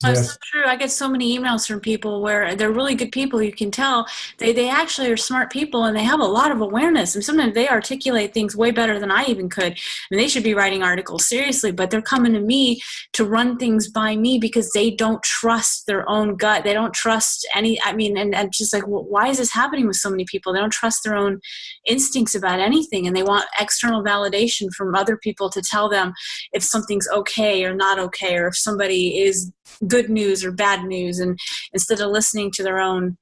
That's so true. I get so many emails from people where they're really good people. You can tell they actually are smart people, and they have a lot of awareness. And sometimes they articulate things way better than I even could. I mean, they should be writing articles seriously, but they're coming to me to run things by me because they don't trust their own gut. They don't trust and just like, well, why is this happening with so many people? They don't trust their own instincts about anything, and they want external validation from other people to tell them if something's okay or not okay, or if somebody is good news or bad news, and instead of listening to their own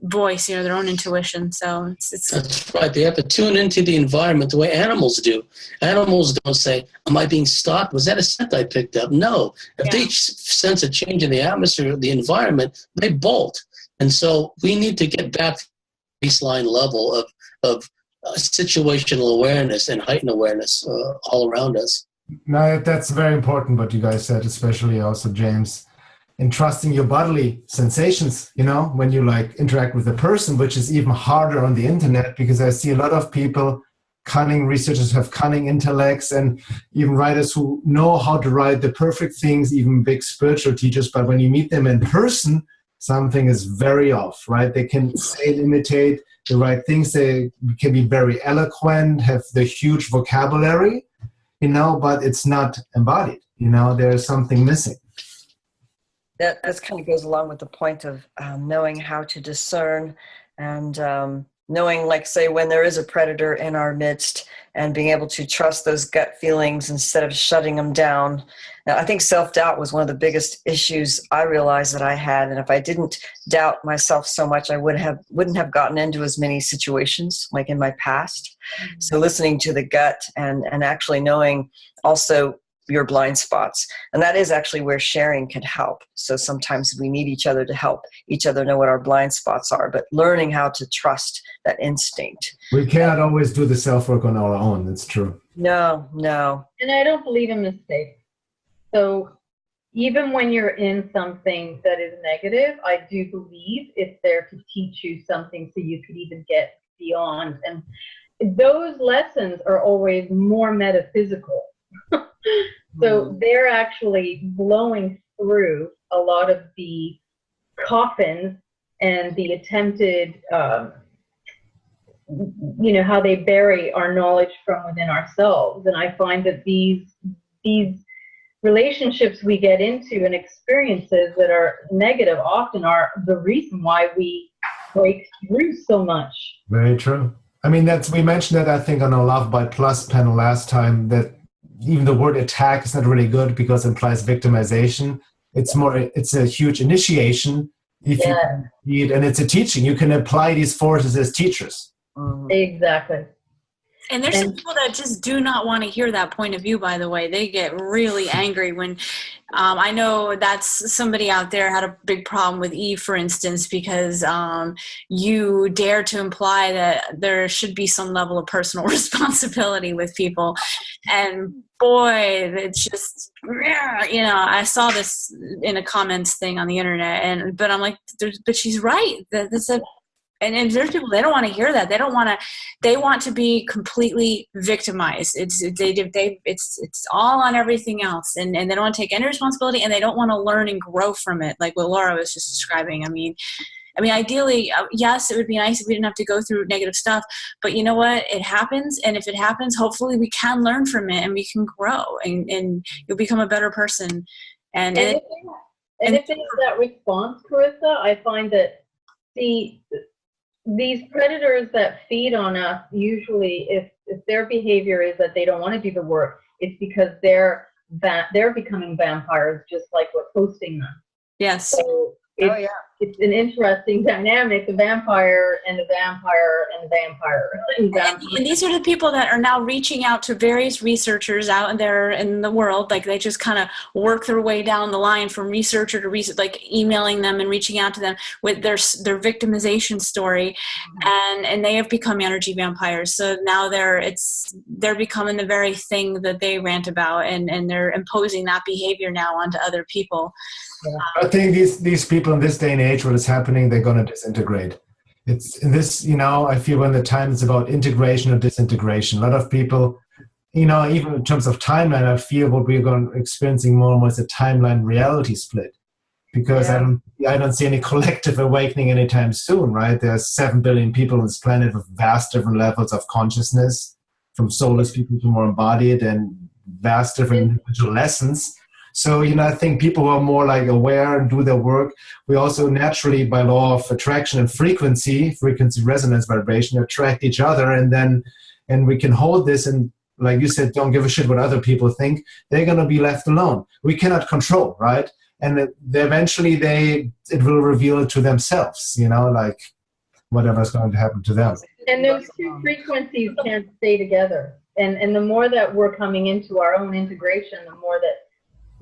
voice, their own intuition. So it's that's right. They have to tune into the environment the way animals do. Animals don't say, "Am I being stalked? Was that a scent I picked up?" No. If they sense a change in the atmosphere, the environment, they bolt. And so we need to get back to the baseline level of situational awareness and heightened awareness all around us. No, that's very important what you guys said, especially also James, in trusting your bodily sensations, when you interact with a person, which is even harder on the internet, because I see a lot of people, cunning researchers have cunning intellects, and even writers who know how to write the perfect things, even big spiritual teachers, but when you meet them in person, something is very off, right? They can say and imitate the right things. They can be very eloquent, have the huge vocabulary, but it's not embodied. There's something missing. That kind of goes along with the point of knowing how to discern and knowing, like, say, when there is a predator in our midst, and being able to trust those gut feelings instead of shutting them down. Now, I think self-doubt was one of the biggest issues I realized that I had. And if I didn't doubt myself so much, I wouldn't have gotten into as many situations like in my past. Mm-hmm. So listening to the gut and actually knowing also your blind spots. And that is actually where sharing can help. So sometimes we need each other to help each other know what our blind spots are, but learning how to trust that instinct. We cannot always do the self-work on our own. That's true. No. And I don't believe in mistakes. So even when you're in something that is negative, I do believe it's there to teach you something so you could even get beyond. And those lessons are always more metaphysical. So they're actually blowing through a lot of the coffins and the attempted, how they bury our knowledge from within ourselves. And I find that these relationships we get into and experiences that are negative often are the reason why we break through so much. Very true. I mean, we mentioned that, I think, on our Love by Plus panel last time, that even the word attack is not really good because it implies victimization. It's a huge initiation if you can read, and it's a teaching. You can apply these forces as teachers. Exactly. And there's some people that just do not want to hear that point of view, by the way. They get really angry when, I know that's somebody out there had a big problem with Eve, for instance, because you dare to imply that there should be some level of personal responsibility with people. And boy, it's just, I saw this in a comments thing on the internet, but I'm like, but she's right. And there's people, they don't want to hear that. They want to be completely victimized. It's all on everything else. And they don't want to take any responsibility, and they don't want to learn and grow from it. Like what Laura was just describing. I mean, ideally, yes, it would be nice if we didn't have to go through negative stuff, but you know what? It happens. And if it happens, hopefully we can learn from it and we can grow and you'll become a better person. And if it's that response, Carissa, I find that these predators that feed on us, usually if their behavior is that they don't want to do the work, it's because they're becoming vampires, just like what's hosting them. Yes. So it's an interesting dynamic, the vampire and the vampire and the vampire. And these are the people that are now reaching out to various researchers out there in the world. Like they just kind of work their way down the line from researcher to research, like emailing them and reaching out to them with their victimization story. And they have become energy vampires. So now they're becoming the very thing that they rant about, and they're imposing that behavior now onto other people. Yeah. I think these people in this day and age, what is happening, they're going to disintegrate. It's in this, I feel when the time is about integration or disintegration. A lot of people, even in terms of timeline, I feel what we're experiencing more and more is a timeline reality split. Because I don't see any collective awakening anytime soon, right? There's 7 billion people on this planet with vast different levels of consciousness, from soulless people to more embodied, and vast different individual lessons. So, I think people who are more like aware and do their work, we also naturally, by law of attraction and frequency resonance vibration, attract each other, and we can hold this, and like you said, don't give a shit what other people think. They're going to be left alone. We cannot control, right? And eventually it will reveal to themselves, like whatever's going to happen to them. And those two frequencies can't stay together. And the more that we're coming into our own integration, the more that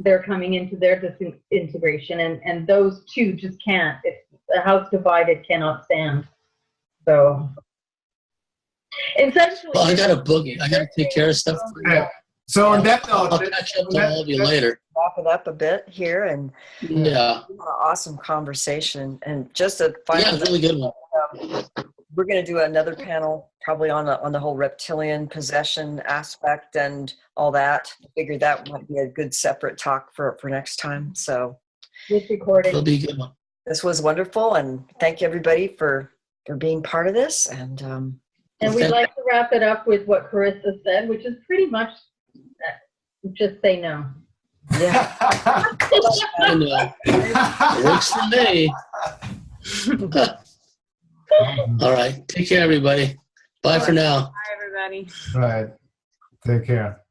they're coming into their disintegration, and those two just can't. If a house divided cannot stand. So, essentially, well, I got a boogie. I got to take care of stuff. So on that note, I'll catch up to all of you later. Wrap it up a bit here, and awesome conversation. And just a final, really good one. We're going to do another panel probably on the whole reptilian possession aspect and all that. I figured that might be a good separate talk for next time. So this recording. It'll be a good one. This was wonderful, and thank you everybody for being part of this. And we'd like to wrap it up with what Carissa said, which is pretty much just say no. Yeah. I know. It works for me. All right. Take care, everybody. Bye for now. Bye, everybody. All right. Take care.